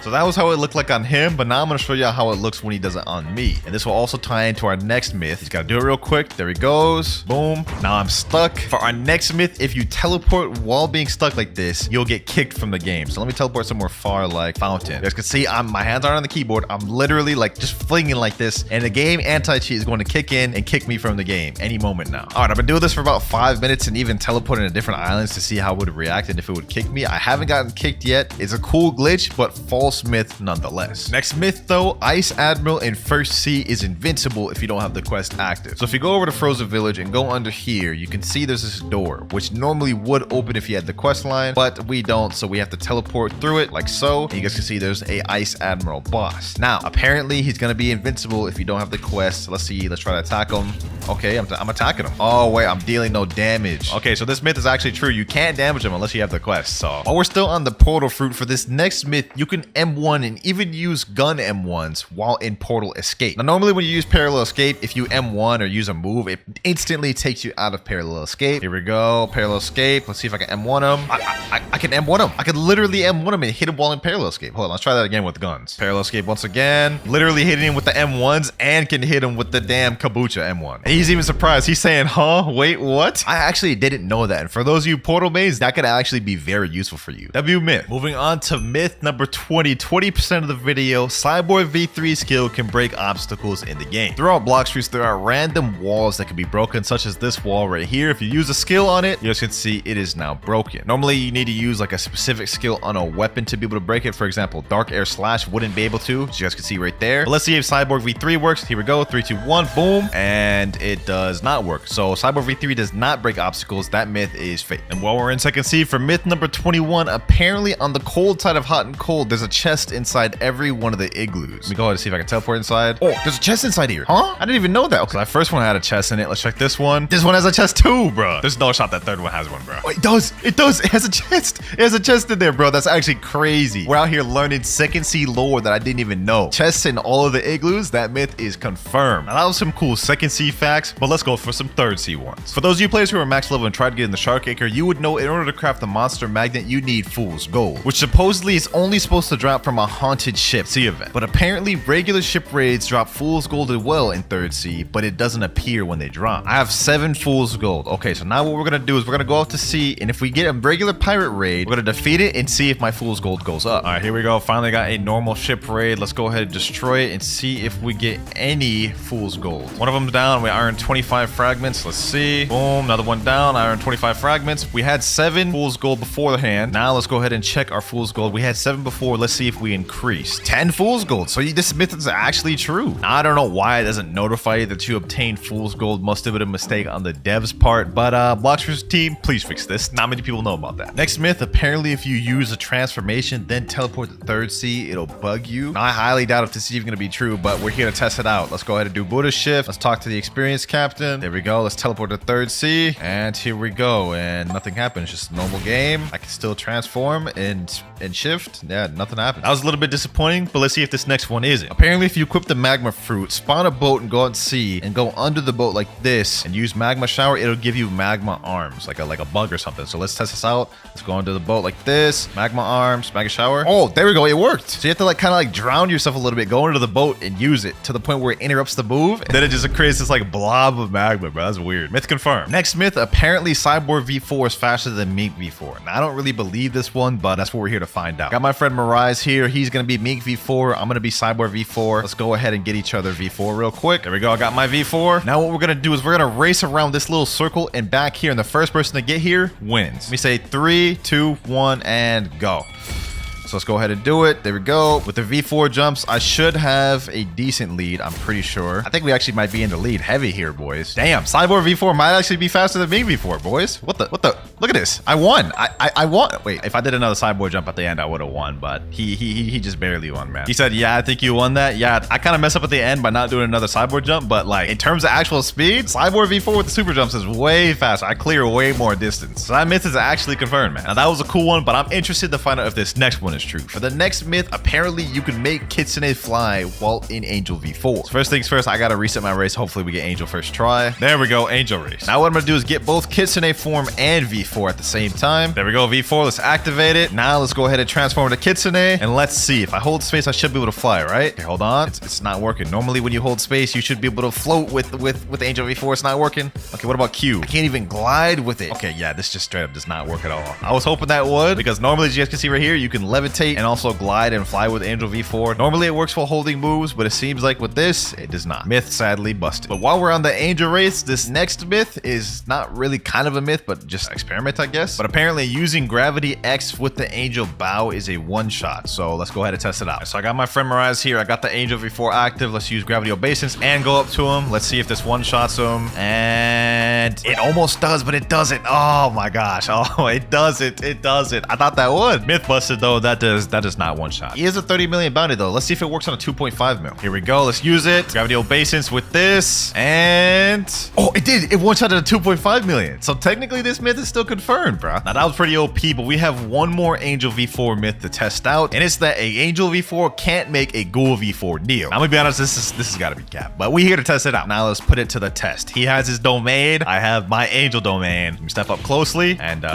So that was how it looked like on him, but now I'm going to show you how it looks when he does it on me. And this will also tie into our next myth. He's got to do it real quick. There he goes. Boom. Now I'm stuck. For our next myth, if you teleport while being stuck like this, you'll get kicked from the game. So let me teleport somewhere far like Fountain. You guys can see my hands aren't on the keyboard. I'm literally like just flinging like this. And the game anti-cheat is going to kick in and kick me from the game any moment now. All right, I've been doing this for about 5 minutes and even teleporting to different islands to see how it would react and if it would kick me. I haven't gotten kicked yet. It's a cool glitch, but false myth nonetheless. Next myth though, Ice Admiral in First Sea is invincible if you don't have the quest active. So if you go over to Frozen Village and go under here, you can see there's this door, which normally would open if you had the quest line, but we don't, so we have to teleport through it like so. And you guys can see there's a Ice Admiral boss. Now, apparently he's gonna be invincible if you don't have the quest. Let's see, let's try to attack him. Okay, I'm attacking him. Oh wait, I'm dealing no damage. Okay, so this myth is actually true. You can't damage him unless you have the quest. So while we're still on the portal fruit, for this next myth, you can M1 and even use gun M1s while in portal escape. Now normally when you use parallel escape, if you M1 or use a move, it instantly takes you out of parallel escape. Here we go, parallel escape. Let's see if I can M1 him. I can M1 him. I can literally M1 him and hit him while in parallel escape. Hold on, let's try that again with guns. Parallel escape once again. Literally hitting him with the M1s and can hit him with the damn Kabucha M1. And he's even surprised. He's saying, huh? Wait, what? I actually didn't know that. And for those of you portal mains, that could actually be very useful for you. W myth. Moving on to myth number 20. 20% of the video, Cyborg V3 skill can break obstacles in the game. Throughout Blox streets, there are random walls that can be broken, such as this wall right here. If you use a skill on it, you guys can see it is now broken. Normally, you need to use like a specific skill on a weapon to be able to break it. For example, Dark Air Slash wouldn't be able to, as you guys can see right there. But let's see if Cyborg V3 works. Here we go, 3, 2, 1, boom. And it does not work. So Cyborg V3 does not break obstacles. That myth is fake. And while we're in second C, for myth number 21, apparently on the cold side of Hot and Cold, there's a chest inside every one of the igloos. Let me go ahead and see if I can teleport inside. Oh, there's a chest inside here. Huh? I didn't even know that. Okay, that first one had a chest in it. Let's check this one. This one has a chest too, bro. There's no shot that third one has one, bro. Oh, it does. It does. It has a chest. It has a chest in there, bro. That's actually crazy. We're out here learning second C lore that I didn't even know. Chests in all of the igloos. That myth is confirmed. Now, that was some cool second C facts, but let's go for some third C ones. For those of you players who are max level and tried to get in the Shark Acre, you would know in order to craft the monster magnet, you need Fool's Gold, which supposedly is only supposed to drop from a haunted ship sea event. But apparently regular ship raids drop fool's gold as well in 3rd sea, but it doesn't appear when they drop. I have 7 fool's gold. Okay, so now what we're gonna do is we're gonna go out to sea, and if we get a regular pirate raid, we're gonna defeat it and see if my fool's gold goes up. All right, here we go. Finally got a normal ship raid. Let's go ahead and destroy it and see if we get any fool's gold. One of them's down. We earned 25 fragments. Let's see. Boom, another one down. I earned 25 fragments. We had 7 fool's gold beforehand. Now let's go ahead and check our fool's gold. We had 7 before. Let's see if we increase 10 fool's gold. So this myth is actually true. Now, I don't know why it doesn't notify you that you obtained fool's gold. Must have been a mistake on the dev's part, but Blox's team, please fix this. Not many people know about that. Next myth, apparently if you use a transformation then teleport to 3rd sea, it'll bug you. Now, I highly doubt if this is even going to be true, but we're here to test it out. Let's go ahead and do Buddha shift. Let's talk to the experienced captain. There we go. Let's teleport to 3rd sea, and here we go, and nothing happens. Just a normal game. I can still transform and shift. Yeah, nothing happened. That was a little bit disappointing, but let's see if this next one isn't. Apparently if you equip the magma fruit, spawn a boat and go out to sea and go under the boat like this and use magma shower, it'll give you magma arms, like a bug or something. So let's test this out. Let's go under the boat like this, magma arms, magma shower. Oh, there we go, it worked. So you have to kind of drown yourself a little bit, go into the boat and use it to the point where it interrupts the move, and then it just creates this blob of magma, bro. That's weird. Myth confirmed. Next myth, apparently Cyborg V4 is faster than Meek V4. Now, I don't really believe this one, but that's what we're here to find out. Got my friend Mirage here. He's gonna be Meek V4. I'm gonna be Cyborg V4. Let's go ahead and get each other V4 real quick. There we go. I got my V4. Now what we're gonna do is we're gonna race around this little circle and back here, and the first person to get here wins. Let me say 3, 2, 1, and go. So let's go ahead and do it. There we go. With the V4 jumps, I should have a decent lead, I'm pretty sure. I think we actually might be in the lead heavy here, boys. Damn, Cyborg V4 might actually be faster than me V4, boys. What the? Look at this. I won. I won. Wait, if I did another Cyborg jump at the end, I would have won, but he just barely won, man. He said, yeah, I think you won that. Yeah, I kind of messed up at the end by not doing another Cyborg jump, but in terms of actual speed, Cyborg V4 with the super jumps is way faster. I clear way more distance. So that myth is actually confirmed, man. Now that was a cool one, but I'm interested to find out if this next one is true. For the next myth, apparently you can make Kitsune fly while in Angel V4. So first things first, I gotta reset my race. Hopefully we get Angel first try. There we go, Angel race. Now what I'm gonna do is get both Kitsune form and V4 at the same time. There we go, V4, let's activate it. Now let's go ahead and transform to Kitsune, and let's see. If I hold space, I should be able to fly, right? Okay, hold on. It's not working. Normally when you hold space, you should be able to float with Angel V4. It's not working. Okay, what about Q? I can't even glide with it. Okay, yeah, this just straight up does not work at all. I was hoping that would, because normally, as you guys can see right here, you can levitate and also glide and fly with Angel V4. Normally it works while holding moves, but it seems like with this, it does not. Myth sadly busted. But while we're on the Angel race, this next myth is not really kind of a myth, but just an experiment, I guess. But apparently using Gravity X with the Angel Bow is a one-shot. So let's go ahead and test it out. So I got my friend Mirage here. I got the Angel V4 active. Let's use Gravity Obeisance and go up to him. Let's see if this one-shots him. And it almost does, but it doesn't. Oh my gosh. Oh, it doesn't. It doesn't. I thought that would. Myth busted though. That does not one-shot. He is a 30 million bounty though. Let's see if it works on a 2.5 mil. Here we go. Let's use it. Gravity Obeisance with this. And oh, it did. It one-shot at a 2.5 million. So technically this myth is still confirmed, bro. Now that was pretty OP, but we have one more Angel V4 myth to test out, and it's that a Angel V4 can't make a Ghoul V4 Neo. Now, I'm gonna be honest, this has got to be capped, but we're here to test it out. Now let's put it to the test. He has his domain. I have my Angel domain. Let me step up closely and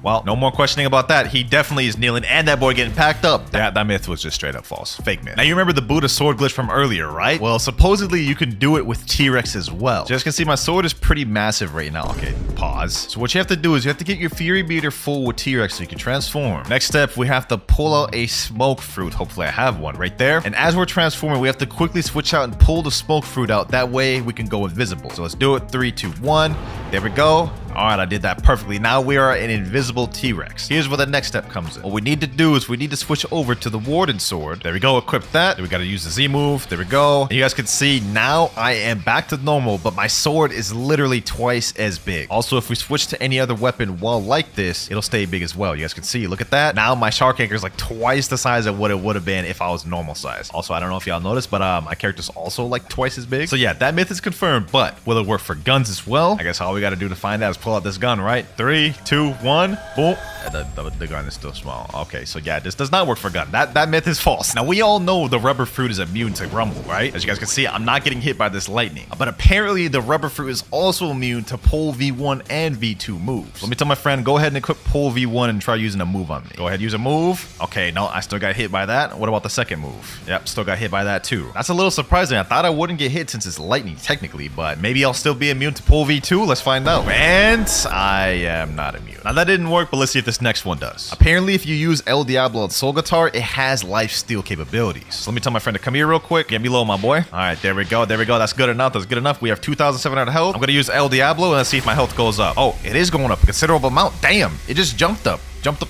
well, no more questioning about that. He definitely is kneeling, and that boy getting packed up. That myth was just straight up false. Fake myth. Now, you remember the Buddha sword glitch from earlier, right? Well, supposedly you can do it with T-Rex as well. So as you can see, my sword is pretty massive right now. Okay, pause. So what you have to do is you have to get your Fury meter full with T-Rex so you can transform. Next step, we have to pull out a smoke fruit. Hopefully I have one right there. And as we're transforming, we have to quickly switch out and pull the smoke fruit out. That way we can go invisible. So let's do it. 3, 2, 1. There we go. All right, I did that perfectly. Now we are an invisible T-Rex. Here's where the next step comes in. What we need to do is we need to switch over to the Warden Sword. There we go, equip that. Then we gotta use the Z move. There we go. And you guys can see now I am back to normal, but my sword is literally twice as big. Also, if we switch to any other weapon while like this, it'll stay big as well. You guys can see, look at that. Now my shark anchor is like twice the size of what it would have been if I was normal size. Also, I don't know if y'all noticed, but my character's also like twice as big. So yeah, that myth is confirmed, but will it work for guns as well? I guess all we gotta do to find out is play pull out this gun, right? 3, 2, 1, boom. The gun is still small. Okay, so yeah, this does not work for gun. That myth is false. Now, we all know the rubber fruit is immune to rumble, right? As you guys can see, I'm not getting hit by this lightning. But apparently, the rubber fruit is also immune to pole V1 and V2 moves. Let me tell my friend, go ahead and equip pole V1 and try using a move on me. Go ahead, use a move. Okay, no, I still got hit by that. What about the second move? Yep, still got hit by that too. That's a little surprising. I thought I wouldn't get hit since it's lightning, technically, but maybe I'll still be immune to pole V2. Let's find out. And I am not immune. Now, that didn't work, but let's see if this next one does. Apparently, if you use El Diablo and Soul Guitar, it has life steal capabilities. So let me tell my friend to come here real quick. Get me low, my boy. All right, there we go. There we go. That's good enough. That's good enough. We have 2,700 health. I'm going to use El Diablo and let's see if my health goes up. Oh, it is going up a considerable amount. Damn, it just jumped up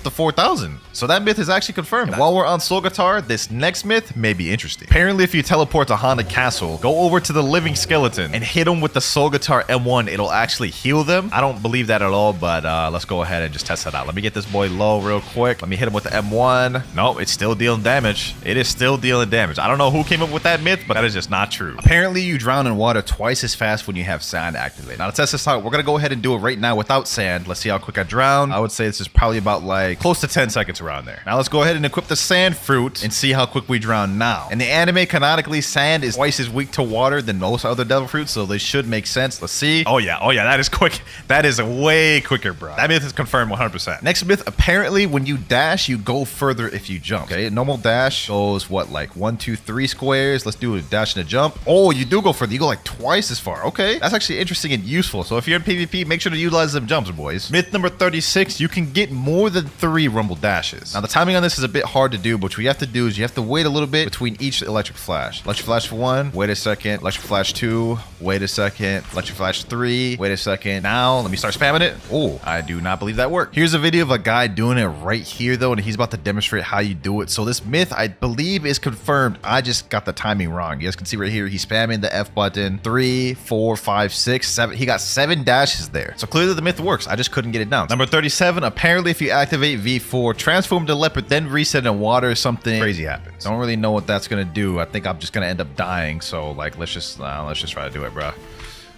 to 4,000. So that myth is actually confirmed. And while we're on Soul Guitar, this next myth may be interesting. Apparently, if you teleport to Haunted Castle, go over to the living skeleton and hit them with the Soul Guitar M1, it'll actually heal them. I don't believe that at all, but let's go ahead and just test that out. Let me get this boy low real quick. Let me hit him with the M1. No, it's still dealing damage. It is still dealing damage. I don't know who came up with that myth, but that is just not true. Apparently, you drown in water twice as fast when you have sand activated. Now, to test this out, we're going to go ahead and do it right now without sand. Let's see how quick I drown. I would say this is probably about like close to 10 seconds around there. Now let's go ahead and equip the sand fruit and see how quick we drown now. In the anime, canonically, sand is twice as weak to water than most other devil fruits, so they should make sense. Let's see. Oh yeah, that is quick. That is way quicker, bro. That myth is confirmed 100%. Next myth, apparently when you dash, you go further if you jump. Okay, normal dash goes what, like 1, 2, 3 squares. Let's do a dash and a jump. Oh, you do go further. You go like twice as far. Okay, that's actually interesting and useful. So if you're in PvP, make sure to utilize them jumps, boys. Myth number 36, you can get more than 3 rumble dashes. Now the timing on this is a bit hard to do, but what you have to do is you have to wait a little bit between each electric flash. Electric flash for 1, wait a second. Electric flash 2, wait a second. Electric flash 3, wait a second. Now let me start spamming it. Oh, I do not believe that worked. Here's a video of a guy doing it right here though, and he's about to demonstrate how you do it. So this myth, I believe, is confirmed. I just got the timing wrong. You guys can see right here, he's spamming the F button. 3, 4, 5, 6, 7. He got 7 dashes there. So clearly the myth works. I just couldn't get it down. Number 37, apparently if you activate V4, transform to leopard, then reset in water, something crazy happens. Don't really know what that's gonna do. I think I'm just gonna end up dying. So like, let's just try to do it, bro.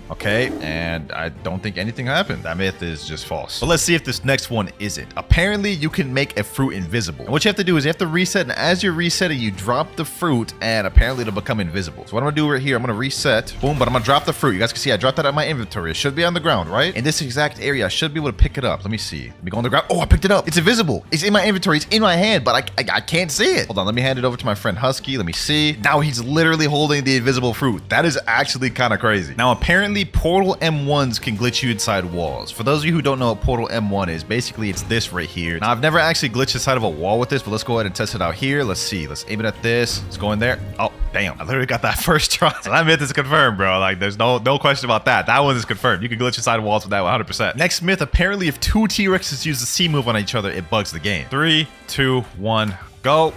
Okay, and I don't think anything happened. That myth is just false. But let's see if this next one isn't. Apparently, you can make a fruit invisible. And what you have to do is you have to reset, and as you're resetting, you drop the fruit, and apparently it'll become invisible. So what I'm gonna do right here, I'm gonna reset, boom, but I'm gonna drop the fruit. You guys can see I dropped that out of my inventory. It should be on the ground, right? In this exact area, I should be able to pick it up. Let me see. Let me go on the ground. Oh, I picked it up. It's invisible. It's in my inventory. It's in my hand, but I can't see it. Hold on, let me hand it over to my friend Husky. Let me see. Now he's literally holding the invisible fruit. That is actually kind of crazy. Now, apparently, Portal M1s can glitch you inside walls. For those of you who don't know what Portal M1 is, basically it's this right here. Now, I've never actually glitched inside of a wall with this, but let's go ahead and test it out here. Let's see. Let's aim it at this. Let's go in there. Oh, damn. I literally got that first try. So that myth is confirmed, bro. Like, there's no question about that. That one is confirmed. You can glitch inside walls with that 100%. Next myth, apparently if 2 T-Rexes use the C move on each other, it bugs the game. 3, 2, 1, go.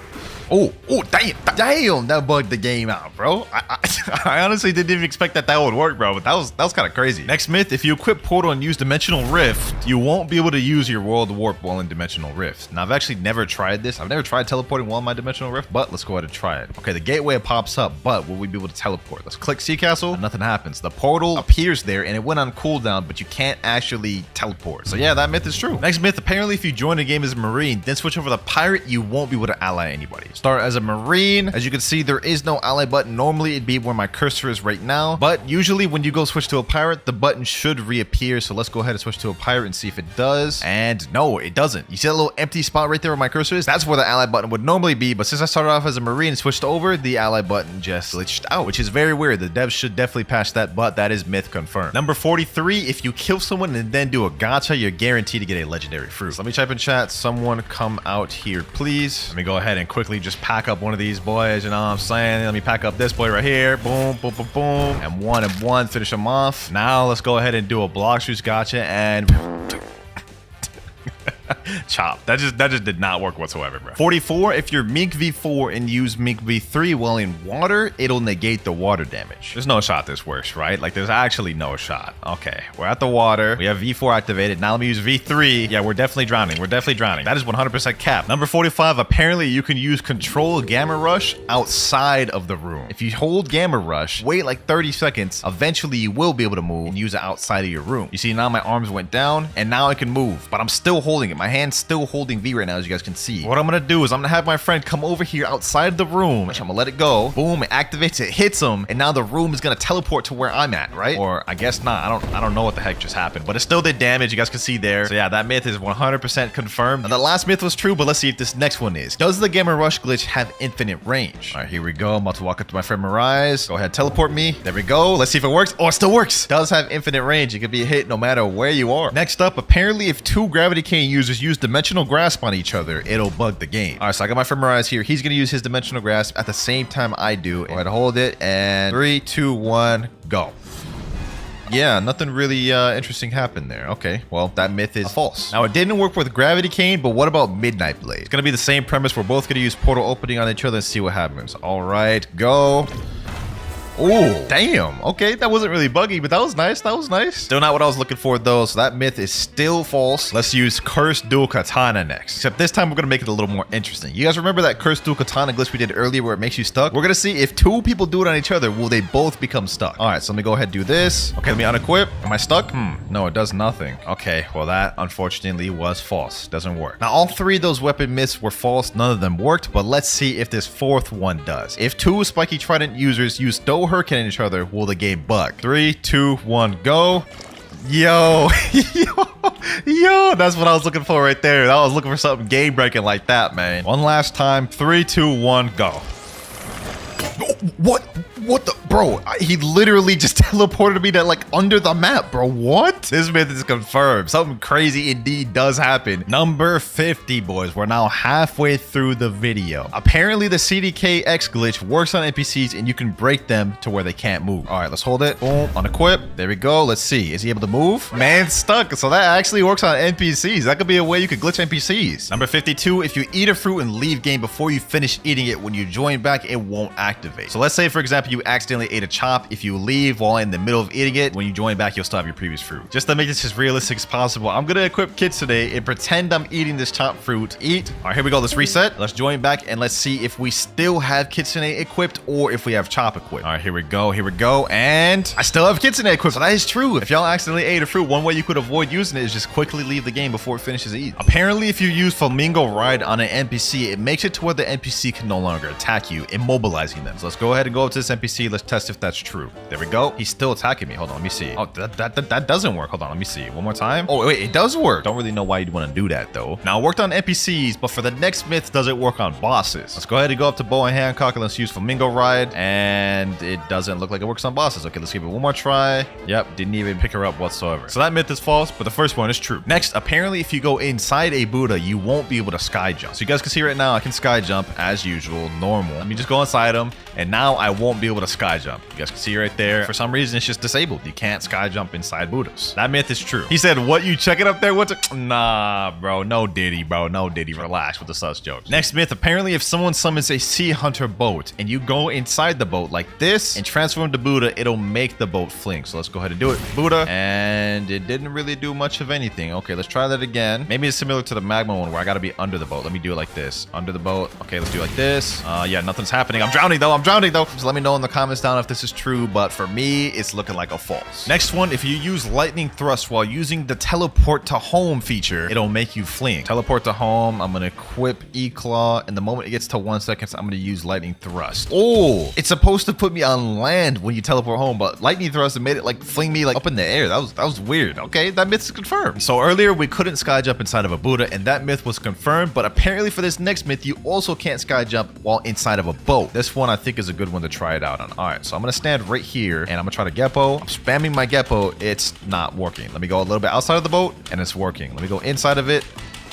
Oh, damn, that bugged the game out, bro. I honestly didn't even expect that would work, bro, but that was kind of crazy. Next myth, if you equip Portal and use Dimensional Rift, you won't be able to use your World Warp while in Dimensional Rift. Now, I've actually never tried this. I've never tried teleporting while in my Dimensional Rift, but let's go ahead and try it. Okay, the gateway pops up, but will we be able to teleport? Let's click Sea Castle, and nothing happens. The portal appears there, and it went on cooldown, but you can't actually teleport. So yeah, that myth is true. Next myth, apparently if you join a game as a Marine, then switch over to Pirate, you won't be able to ally anybody. Start as a Marine. As you can see, there is no ally button. Normally, it'd be where my cursor is right now, but usually when you go switch to a pirate, the button should reappear. So let's go ahead and switch to a pirate and see if it does. And no, it doesn't. You see that little empty spot right there where my cursor is? That's where the ally button would normally be, but since I started off as a Marine and switched over, the ally button just glitched out, which is very weird. The devs should definitely patch that, but that is myth confirmed. Number 43, if you kill someone and then do a gacha, you're guaranteed to get a legendary fruit. So let me type in chat, someone come out here, please. Let me go ahead and quickly just pack up one of these boys, you know what I'm saying? Let me pack up this boy right here. Boom, boom, boom, boom. And one, finish him off. Now let's go ahead and do a Blox juice gacha and Chop. That just did not work whatsoever, bro. 44, if you're Mink V4 and use Mink V3 while in water, it'll negate the water damage. There's no shot this works, right? Like, there's actually no shot. Okay, we're at the water. We have V4 activated. Now let me use V3. Yeah, we're definitely drowning. We're definitely drowning. That is 100% cap. Number 45, apparently you can use Control Gamma Rush outside of the room. If you hold Gamma Rush, wait like 30 seconds, eventually you will be able to move and use it outside of your room. You see, now my arms went down and now I can move, but I'm still holding it. My hand's still holding V right now, as you guys can see. What I'm gonna do is I'm gonna have my friend come over here outside the room. I'm gonna let it go. Boom, it activates, it hits him, and now the room is gonna teleport to where I'm at, right? Or I guess not. I don't know what the heck just happened, but it still did damage. You guys can see there. So yeah, that myth is 100% confirmed. Now, the last myth was true, but let's see if this next one is. Does the Gamma Rush glitch have infinite range? All right, here we go. I'm about to walk up to my friend Mirage. Go ahead, teleport me. There we go. Let's see if it works. Oh, it still works. Does have infinite range. It can be hit no matter where you are. Next up, apparently if two Gravity Cane users use Dimensional Grasp on each other, it'll bug the game. All right, so I got my friend Mirage here. He's gonna use his Dimensional Grasp at the same time I do. Go ahead, hold it, and 3, 2, 1, go. Yeah, nothing really interesting happened there. Okay, well, that myth is false. Now, it didn't work with Gravity Cane, but what about Midnight Blade? It's gonna be the same premise. We're both gonna use portal opening on each other and see what happens. All right, go. Oh, damn. Okay, that wasn't really buggy, but that was nice. That was nice. Still not what I was looking for, though, so that myth is still false. Let's use Cursed Dual Katana next. Except this time, we're going to make it a little more interesting. You guys remember that Cursed Dual Katana glitch we did earlier where it makes you stuck? We're going to see if two people do it on each other, will they both become stuck? All right, so let me go ahead and do this. Okay, let me unequip. Am I stuck? No, it does nothing. Okay, well, that unfortunately was false. Doesn't work. Now, all three of those weapon myths were false. None of them worked, but let's see if this fourth one does. If two Spiky Trident users use Stow Hurricane in each other, will the game bug? 3, 2, 1, go. Yo, yo, that's what I was looking for right there. I was looking for something game breaking like that, man. One last time. 3, 2, 1, go. What the, bro? He literally just teleported me to like under the map, bro. What? This myth is confirmed. Something crazy indeed does happen. Number 50, boys. We're now halfway through the video. Apparently, the CDKX glitch works on NPCs and you can break them to where they can't move. All right, let's hold it. Boom, unequip. There we go. Let's see. Is he able to move? Man, stuck. So that actually works on NPCs. That could be a way you could glitch NPCs. Number 52, if you eat a fruit and leave game before you finish eating it, when you join back, it won't activate. So let's say, for example, you accidentally ate a chop. If you leave while in the middle of eating it, when you join back, you'll still have your previous fruit. Just to make this as realistic as possible, I'm gonna equip kids today and pretend I'm eating this chop fruit. Eat. All right, here we go. Let's reset. Let's join back and let's see if we still have Kitsune equipped or if we have chop equipped. All right, here we go. Here we go. And I still have Kitsune equipped. So that is true. If y'all accidentally ate a fruit, one way you could avoid using it is just quickly leave the game before it finishes eating. Apparently, if you use Flamingo Ride on an NPC, it makes it to where the NPC can no longer attack you, immobilizing them. So let's go ahead and go up to this NPC. Let's test if that's true. There we go. He's still attacking me. Hold on, let me see. Oh, that doesn't work. Hold on, let me see. One more time. Oh, wait, it does work. Don't really know why you'd want to do that, though. Now, it worked on NPCs, but for the next myth, does it work on bosses? Let's go ahead and go up to Bow and Hancock and let's use Flamingo Ride. And it doesn't look like it works on bosses. Okay, let's give it one more try. Yep, didn't even pick her up whatsoever. So that myth is false, but the first one is true. Next, apparently, if you go inside a Buddha, you won't be able to sky jump. So you guys can see right now, I can sky jump as usual, normal. Let me just go inside them, and now I won't be able to sky jump. You guys can see right there. For some reason, it's just disabled. You can't sky jump inside Buddhas. That myth is true. He said, what, you checking up there? Nah, bro. No Diddy, bro. No Diddy. Relax with the sus jokes. Next myth, apparently if someone summons a Sea Hunter boat and you go inside the boat like this and transform to Buddha, it'll make the boat fling. So let's go ahead and do it. Buddha. And it didn't really do much of anything. Okay, let's try that again. Maybe it's similar to the magma one where I gotta be under the boat. Let me do it like this. Under the boat. Okay, let's do it like this. Yeah, nothing's happening. I'm drowning though. So let me know in the comments down if this is true, but for me, it's looking like a false. Next one, if you use lightning thrust while using the teleport to home feature, it'll make you fling. Teleport to home, I'm gonna equip E-Claw, and the moment it gets to 1 second, I'm gonna use lightning thrust. Oh, it's supposed to put me on land when you teleport home, but lightning thrust made it like fling me like up in the air. That was weird. Okay, that myth is confirmed. So earlier we couldn't sky jump inside of a Buddha, and that myth was confirmed, but apparently for this next myth, you also can't sky jump while inside of a boat. This one I think is a good one to try it out on. All right, so I'm gonna stand right here and I'm gonna try to Geppo. I'm spamming my Geppo. It's not working. Let me go a little bit outside of the boat and it's working. Let me go inside of it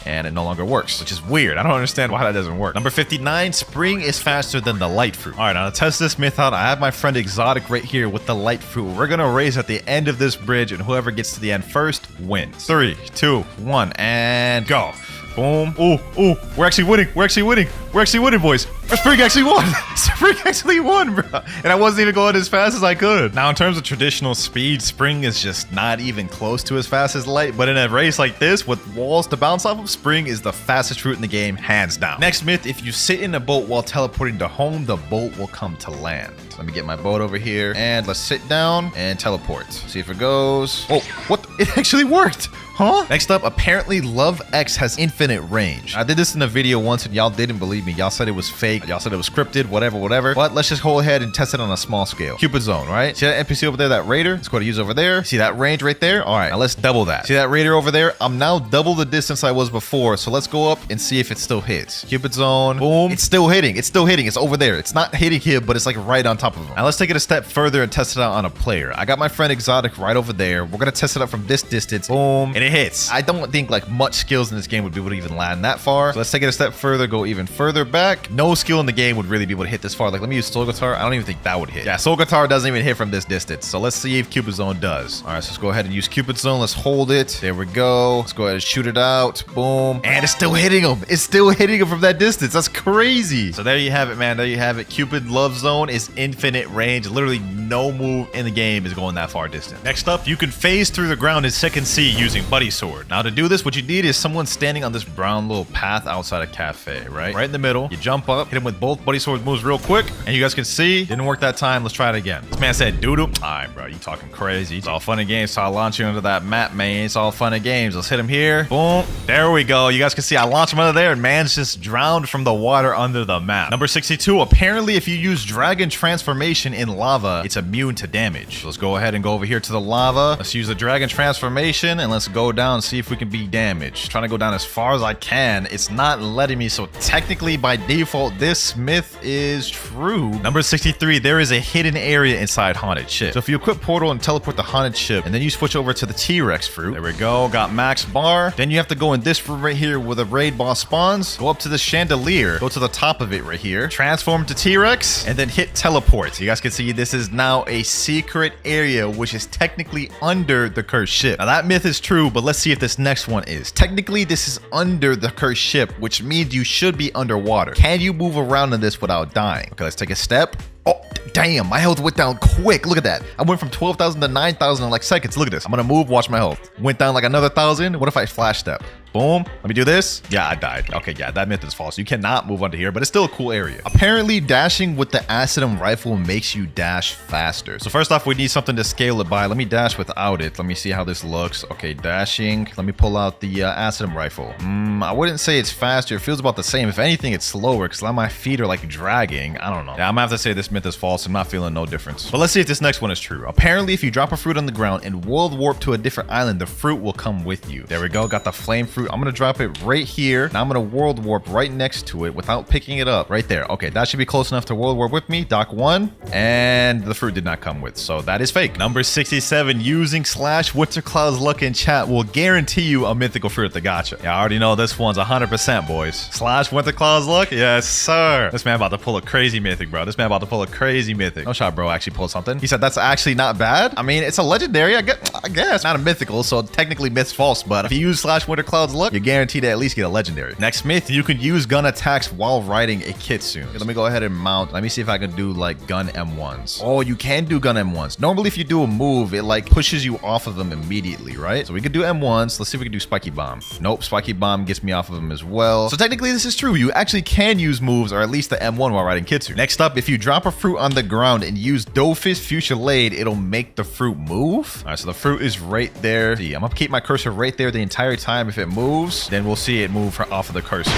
and it no longer works, which is weird. I don't understand why that doesn't work. Number 59, spring is faster than the light fruit. All right, now to test this myth out, I have my friend Exotic right here with the light fruit. We're gonna race at the end of this bridge and whoever gets to the end first wins. 3, 2, 1, and go. Boom. Ooh, we're actually winning. We're actually winning, boys. Spring actually won. Spring actually won, bro. And I wasn't even going as fast as I could. Now, in terms of traditional speed, Spring is just not even close to as fast as Light. But in a race like this, with walls to bounce off of, Spring is the fastest route in the game, hands down. Next myth, if you sit in a boat while teleporting to home, the boat will come to land. Let me get my boat over here, and let's sit down and teleport. See if it goes. Oh, what? It actually worked. Huh? Next up, apparently Love X has infinite range. I did this in a video once and y'all didn't believe me. Y'all said it was fake. Y'all said it was scripted, whatever. But let's just go ahead and test it on a small scale. Cupid Zone, right? See that NPC over there, that raider? Let's go to use over there. See that range right there? All right, now let's double that. See that raider over there? I'm now double the distance I was before. So let's go up and see if it still hits. Cupid Zone, boom. It's still hitting. It's still hitting. It's over there. It's not hitting here, but it's like right on top of him. Now let's take it a step further and test it out on a player. I got my friend Exotic right over there. We're gonna test it out from this distance. Boom, and it hits. I don't think like much skills in this game would be able to even land that far. So let's take it a step further, go even further back. No skill in the game would really be able to hit this far. Like, let me use Soul Guitar. I don't even think that would hit. Yeah, Soul Guitar doesn't even hit from this distance. So let's see if Cupid Zone does. All right, so let's go ahead and use Cupid Zone. Let's hold it. There we go. Let's go ahead and shoot it out. Boom. And it's still hitting him. It's still hitting him from that distance. That's crazy. So there you have it, man. There you have it. Cupid Love Zone is infinite range. Literally no move in the game is going that far distant. Next up, you can phase through the ground in second C using Buddy Sword. Now to do this, what you need is someone standing on this brown little path outside a cafe, right in the middle. You jump up, hit him with both Buddy Sword moves real quick, and you guys can see didn't work that time. Let's try it again. This man said doodle. All right, bro, you talking crazy. It's all fun and games, so I launch you into that map, man. It's all fun and games. Let's hit him here. Boom, there we go. You guys can see I launched him under there, and man's just drowned from the water under the map. Number 62, apparently if you use Dragon Transformation in lava, it's immune to damage. So let's go ahead and go over here to the lava. Let's use the Dragon Transformation, and let's go down and see if we can be damaged. Trying to go down as far as I can. It's not letting me, so technically by default this myth is true. Number 63, there is a hidden area inside Haunted Ship. So if you equip Portal and teleport the Haunted Ship, and then you switch over to the T-Rex fruit, there we go, got max bar. Then you have to go in this room right here where the raid boss spawns, go up to the chandelier, go to the top of it right here, transform to T-Rex, and then hit teleport. You guys can see this is now a secret area which is technically under the cursed ship. Now that myth is true, but let's see if this next one is. Technically, this is under the cursed ship, which means you should be underwater. Can you move around in this without dying? Okay, let's take a step. Oh, damn, my health went down quick. Look at that. I went from 12,000 to 9,000 in like seconds. Look at this. I'm gonna move, watch my health. Went down like another 1,000. What if I flash step? Boom. Let me do this. Yeah, I died. Okay, yeah, that myth is false. You cannot move under here, but it's still a cool area. Apparently, dashing with the Acidum rifle makes you dash faster. So first off, we need something to scale it by. Let me dash without it. Let me see how this looks. Okay, dashing. Let me pull out the Acidum rifle. I wouldn't say it's faster. It feels about the same. If anything, it's slower because my feet are like dragging. I don't know. Yeah, I'm gonna have to say this myth is false. I'm not feeling no difference. But let's see if this next one is true. Apparently, if you drop a fruit on the ground and world warp to a different island, the fruit will come with you. There we go. Got the flame fruit. I'm gonna drop it right here. Now I'm gonna world warp right next to it without picking it up. Right there. Okay, that should be close enough to world warp with me. Dock 1. And the fruit did not come with. So that is fake. Number 67, using /WinterKloudz luck in chat will guarantee you a mythical fruit at the gacha. Yeah, I already know this one's 100%, boys. /WinterKloudz luck? Yes, sir. This man about to pull a crazy mythic, bro. This man about to pull a crazy mythic. No shot, bro. Actually pulled something. He said that's actually not bad. I mean, it's a legendary. I guess. Not a mythical, so technically myth's false. But if you use /WinterKloudz luck, you're guaranteed to at least get a legendary. Next myth, you can use gun attacks while riding a kitsune. Okay, let me go ahead and mount. Let me see if I can do like gun M1s. Oh, you can do gun M1s. Normally, if you do a move, it like pushes you off of them immediately, right? So we could do M1s. Let's see if we can do Spiky Bomb. Nope, Spiky Bomb gets me off of them as well. So technically, this is true. You actually can use moves, or at least the M1 while riding kitsune. Next up, if you drop a fruit on the ground and use Dofus Fuchsialade, it'll make the fruit move. All right, so the fruit is right there. See, I'm gonna keep my cursor right there the entire time. If it moves, then we'll see it move off of the cursor.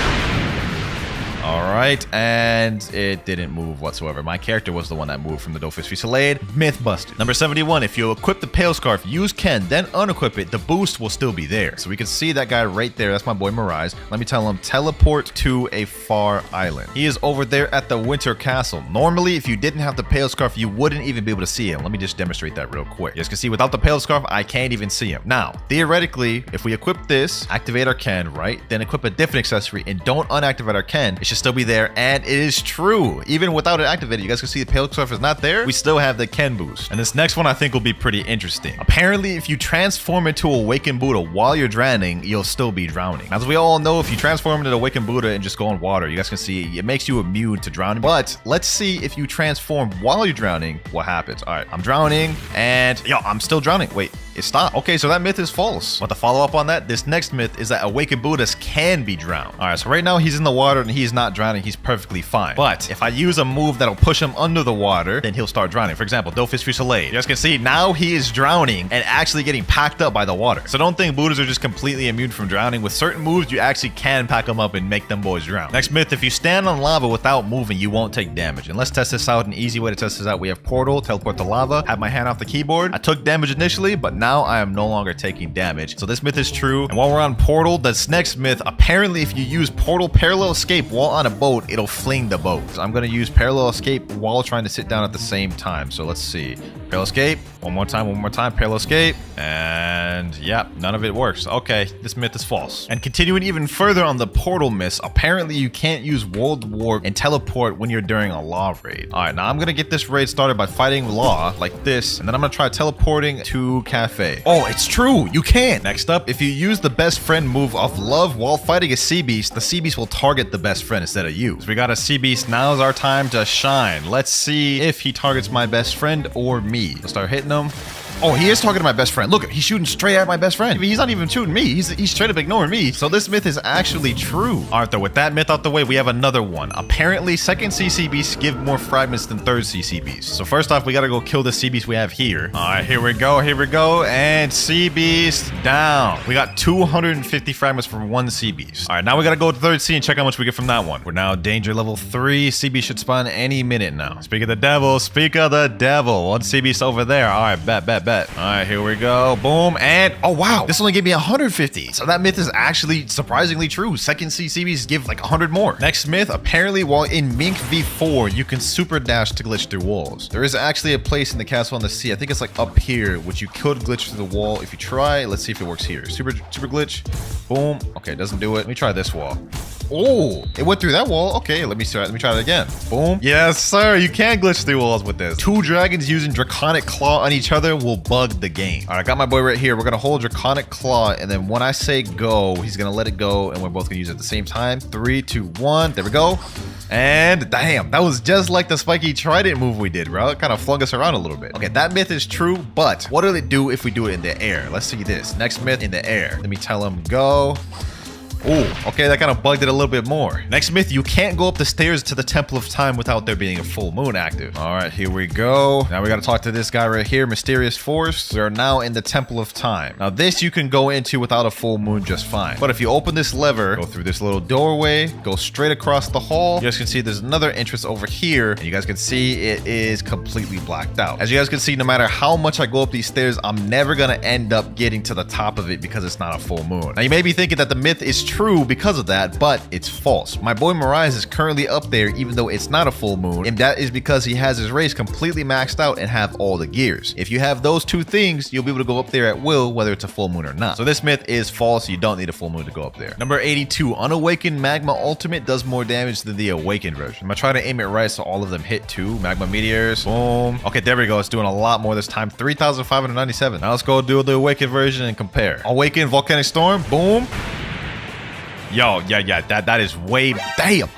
All right, and it didn't move whatsoever. My character was the one that moved from the Dofus Fuchsialade. Myth busted. Number 71, if you equip the Pale Scarf, use Ken, then unequip it, the boost will still be there. So we can see that guy right there. That's my boy Mirage. Let me tell him, teleport to a far island. He is over there at the Winter Castle. Normally, if you didn't have the Pale Scarf, you wouldn't even be able to see him. Let me just demonstrate that real quick. You guys can see without the Pale Scarf, I can't even see him. Now, theoretically, if we equip this, activate our Ken, right? Then equip a different accessory and don't unactivate our Ken, it's should still be there, and it is true. Even without it activated, you guys can see the pale surf is not there. We still have the Ken boost. And this next one I think will be pretty interesting. Apparently, if you transform into Awakened Buddha while you're drowning, you'll still be drowning. As we all know, if you transform into Awakened Buddha and just go in water, you guys can see it makes you immune to drowning. But let's see if you transform while you're drowning, what happens. All right, I'm drowning, and yo, I'm still drowning. Wait, it stopped. Okay, so that myth is false. But to follow up on that, this next myth is that Awakened Buddhas can be drowned. All right, so right now he's in the water and he's not drowning. He's perfectly fine. But if I use a move that'll push him under the water, then he'll start drowning. For example, Dofus Fusillade. You guys can see now he is drowning and actually getting packed up by the water. So don't think Buddhas are just completely immune from drowning. With certain moves, you actually can pack them up and make them boys drown. Next myth, if you stand on lava without moving, you won't take damage. And let's test this out. An easy way to test this out, we have Portal, teleport to lava, have my hand off the keyboard. I took damage initially, but now I am no longer taking damage. So this myth is true. And while we're on Portal, this next myth, apparently if you use Portal Parallel Escape while on a boat, it'll fling the boat. So I'm going to use Parallel Escape while trying to sit down at the same time. So let's see. Parallel Escape. One more time. Parallel Escape. And yeah, none of it works. Okay, this myth is false. And continuing even further on the Portal myths, apparently you can't use World Warp and teleport when you're during a Law raid. All right, now I'm going to get this raid started by fighting Law like this. And then I'm going to try teleporting to Cafe. Oh, it's true. You can. Next up, if you use the best friend move of Love while fighting a Sea Beast, the Sea Beast will target the best friend instead of you. So we got a Sea Beast. Now's our time to shine. Let's see if he targets my best friend or me. Let's start hitting him. Oh, he is talking to my best friend. Look, he's shooting straight at my best friend. He's not even shooting me. He's straight up ignoring me. So this myth is actually true. All right, though, with that myth out the way, we have another one. Apparently, second CC beasts give more fragments than third CC beasts. So first off, we got to go kill the Sea Beast we have here. All right, here we go. And Sea Beast down. We got 250 fragments from one Sea Beast. All right, now we got to go to third sea and check how much we get from that one. We're now danger level 3. Sea Beast should spawn any minute now. Speak of the devil. One Sea Beast over there. All right, bet. All right, here we go. Boom. And oh, wow. This only gave me 150. So that myth is actually surprisingly true. Second CCBs give like 100 more. Next myth, apparently while in Mink V4, you can super dash to glitch through walls. There is actually a place in the castle on the sea. I think it's like up here, which you could glitch through the wall. If you try, let's see if it works here. Super glitch. Boom. Okay, it doesn't do it. Let me try this wall. Oh, it went through that wall. Okay, let me try it again. Boom. Yes, sir. You can glitch through walls with this. 2 dragons using Draconic Claw on each other will bug the game. All right, I got my boy right here. We're gonna hold Draconic Claw, and then when I say go, he's gonna let it go, and we're both gonna use it at the same time. 3, 2, 1. There we go. And damn, that was just like the spiky trident move we did, bro. It kind of flung us around a little bit. Okay, that myth is true, but what will it do if we do it in the air? Let's see this. Next myth, in the air. Let me tell him go. Oh, okay, that kind of bugged it a little bit more. Next myth, you can't go up the stairs to the Temple of Time without there being a full moon active. All right, here we go. Now we got to talk to this guy right here, Mysterious Force. We are now in the Temple of Time. Now this you can go into without a full moon just fine. But if you open this lever, go through this little doorway, go straight across the hall, you guys can see there's another entrance over here, and you guys can see it is completely blacked out. As you guys can see, no matter how much I go up these stairs, I'm never going to end up getting to the top of it because it's not a full moon. Now you may be thinking that the myth is true because of that, but it's false. My boy Mirage is currently up there even though it's not a full moon, and that is because he has his race completely maxed out and have all the gears. If you have those 2 things, you'll be able to go up there at will, whether it's a full moon or not. So this myth is false. You don't need a full moon to go up there. Number 82, Unawakened Magma Ultimate does more damage than the Awakened version. I'm gonna try to aim it right so all of them hit too. Magma Meteors, boom. Okay, there we go. It's doing a lot more this time. 3,597. Now let's go do the Awakened version and compare. Awakened Volcanic Storm, boom. Yo, yeah, that is way, damn,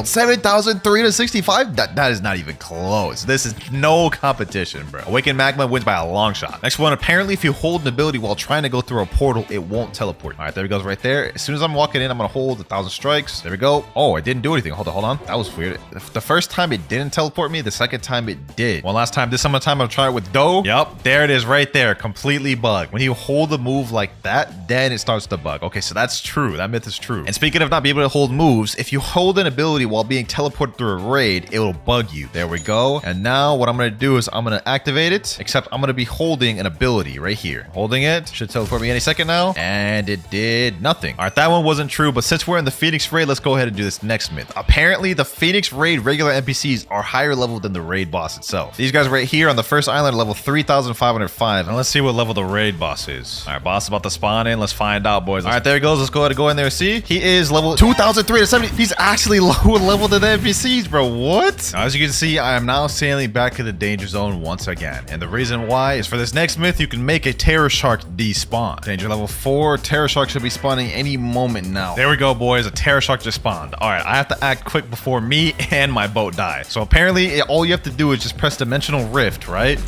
7,365. That is not even close. This is no competition, bro. Awakened Magma wins by a long shot. Next one, apparently if you hold an ability while trying to go through a portal, it won't teleport. All right, there it goes right there. As soon as I'm walking in, I'm gonna hold 1,000 strikes. There we go. Oh, it didn't do anything. Hold on. That was weird. The first time it didn't teleport me, the second time it did. One last time. This time I'm gonna try it with Doe. Yep, there it is right there. Completely bugged. When you hold a move like that, then it starts to bug. Okay, so that's true. That myth is true. And speaking of not being able to hold moves, if you hold an ability while being teleported through a raid, it will bug you. There we go. And now what I'm going to do is I'm going to activate it, except I'm going to be holding an ability right here. Holding it. Should teleport me any second now. And it did nothing. All right, that one wasn't true, but since we're in the Phoenix raid, let's go ahead and do this next myth. Apparently, the Phoenix raid regular NPCs are higher level than the raid boss itself. These guys right here on the first island are level 3,505. And let's see what level the raid boss is. All right, boss is about to spawn in. Let's find out, boys. All right, there he goes. Let's go ahead and go in there and see. He is level 2,370. He's actually low level than the NPCs, bro. What? Now, as you can see, I am now sailing back to the danger zone once again. And the reason why is for this next myth, you can make a terror shark despawn. Danger level 4, terror shark should be spawning any moment now. There we go, boys. A terror shark just spawned. All right, I have to act quick before me and my boat die. So apparently, all you have to do is just press dimensional rift, right?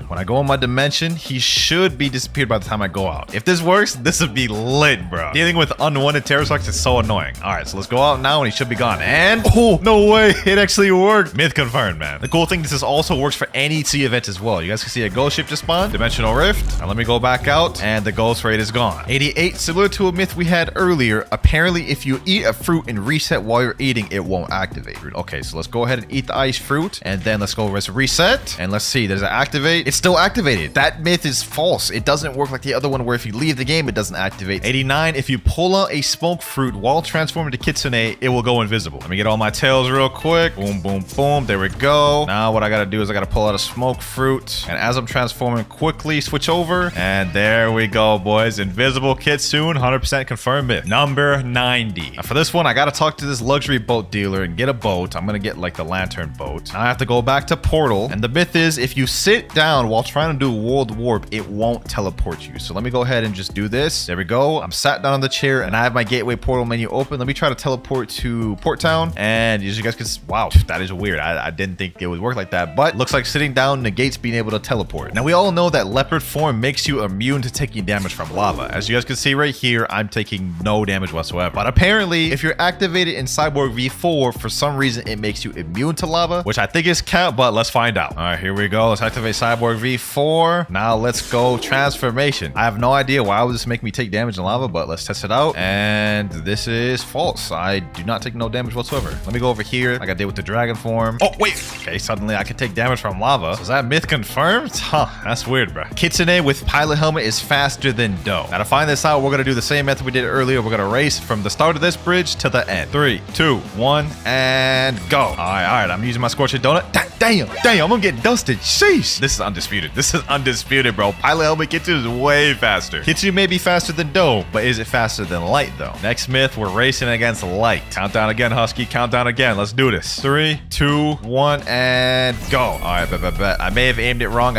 When I go in my dimension, he should be disappeared by the time I go out. If this works, this would be lit, bro. Dealing with unwanted terror sharks is so annoying. All right, so let's go out now and he should be gone. And, oh, no way. It actually worked. Myth confirmed, man. The cool thing, this also works for any sea event as well. You guys can see a ghost ship just spawned. Dimensional rift. Now let me go back out and the ghost rate is gone. 88, similar to a myth we had earlier. Apparently, if you eat a fruit and reset while you're eating, it won't activate. Okay, so let's go ahead and eat the ice fruit. And then let's go reset. And let's see, does it activate? It's still activated. That myth is false. It doesn't work like the other one where if you leave the game, it doesn't activate. 89, if you pull out a smoke fruit while transforming to Kitsune, it will go invisible. Let me get all my tails real quick. Boom, boom, boom. There we go. Now what I gotta do is I gotta pull out a smoke fruit. And as I'm transforming, quickly switch over. And there we go, boys. Invisible Kitsune, 100% confirmed myth. Number 90. Now for this one, I gotta talk to this luxury boat dealer and get a boat. I'm gonna get like the lantern boat. Now I have to go back to Portal. And the myth is if you sit down while trying to do world warp, it won't teleport you. So let me go ahead and just do this. There we go. I'm sat down on the chair and I have my gateway portal menu open. Let me try to teleport to Port Town. And as you guys can see, wow, that is weird. I didn't think it would work like that, but looks like sitting down negates being able to teleport. Now we all know that leopard form makes you immune to taking damage from lava. As you guys can see right here, I'm taking no damage whatsoever. But apparently, if you're activated in Cyborg V4, for some reason, it makes you immune to lava, which I think is cap, but let's find out. All right, here we go. Let's activate Cyborg V4. Now let's go transformation. I have no idea why would this make me take damage in lava, but let's test it out. And this is false. I do not take no damage whatsoever. Let me go over here like I did with the dragon form. Oh, wait. Okay, suddenly I can take damage from lava. So is that myth confirmed? Huh, that's weird, bro. Kitsune with pilot helmet is faster than Do. Now to find this out, we're going to do the same method we did earlier. We're going to race from the start of this bridge to the end. 3, 2, 1, and go. All right. I'm using my scorching donut. Damn, I'm gonna get dusted. Sheesh. This is undisputed. This is undisputed, bro. Pilot helmet Kitsu is way faster. Kitsu may be faster than Do, but is it faster than light, though? Next myth, we're racing against light. Countdown again, Husky. Countdown again. Let's do this. 3, 2, 1, and go. All right, bet. I may have aimed it wrong.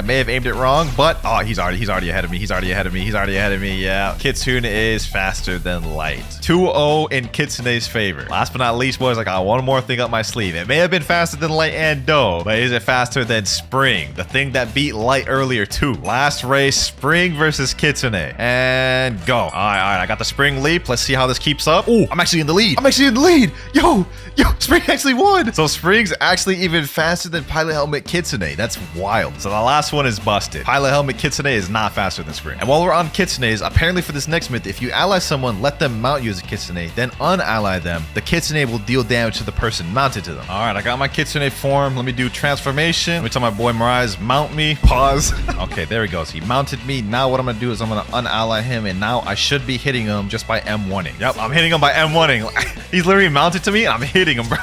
But oh, he's already ahead of me. He's already ahead of me. Yeah. Kitsune is faster than light. 2-0 in Kitsune's favor. Last but not least, boys, I got one more thing up my sleeve. It may have been faster than light and Do, but is it faster than Spring? The thing that beat light earlier too. Last race, Spring versus Kitsune. And go. All right. I got the Spring leap. Let's see how this keeps up. Oh, I'm actually in the lead. Yo, Spring actually won. So Spring's actually even faster than Pilot Helmet Kitsune. That's wild. So the last one is busted. Pilot Helmet Kitsune is not faster than Spring. And while we're on Kitsunes, apparently for this next myth, if you ally someone, let them mount you as a Kitsune, then unally them, the Kitsune will deal damage to the person mounted to them. All right, I got my Kitsune form. Let me do transformation. Let me tell my boy Mirage, mount me. Pause. Okay, there he goes. He mounted me. Now what I'm gonna do is I'm gonna unally him, and now I should be hitting him just by M1ing. Yep, I'm hitting him by M1ing. He's literally mounted to me, and I'm hitting him, bro.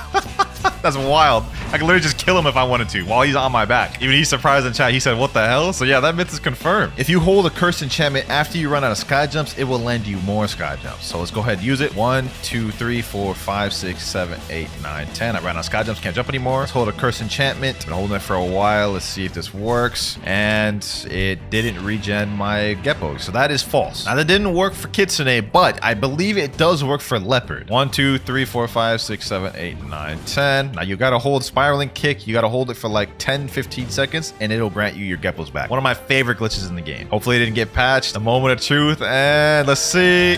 That's wild. I can literally just kill him if I wanted to while he's on my back. Even he's surprised in chat. He said, what the hell? So yeah, that myth is confirmed. If you hold a cursed enchantment after you run out of sky jumps, it will lend you more sky jumps. So let's go ahead and use it. 1, 2, 3, 4, 5, 6, 7, 8, 9, 10. I ran out of sky jumps. Can't jump anymore. Let's hold a cursed enchantment. Been holding it for a while. Let's see if this works. And it didn't regen my Geppo. So that is false. Now that didn't work for Kitsune, but I believe it does work for Leopard. 1, 2, 3, 4, 5, 6, 7, 8, 9, 10. Now you gotta hold spiraling kick. You gotta hold it for like 10-15 seconds and it'll grant you your Geppos back. One of my favorite glitches in the game. Hopefully it didn't get patched. The moment of truth, and let's see.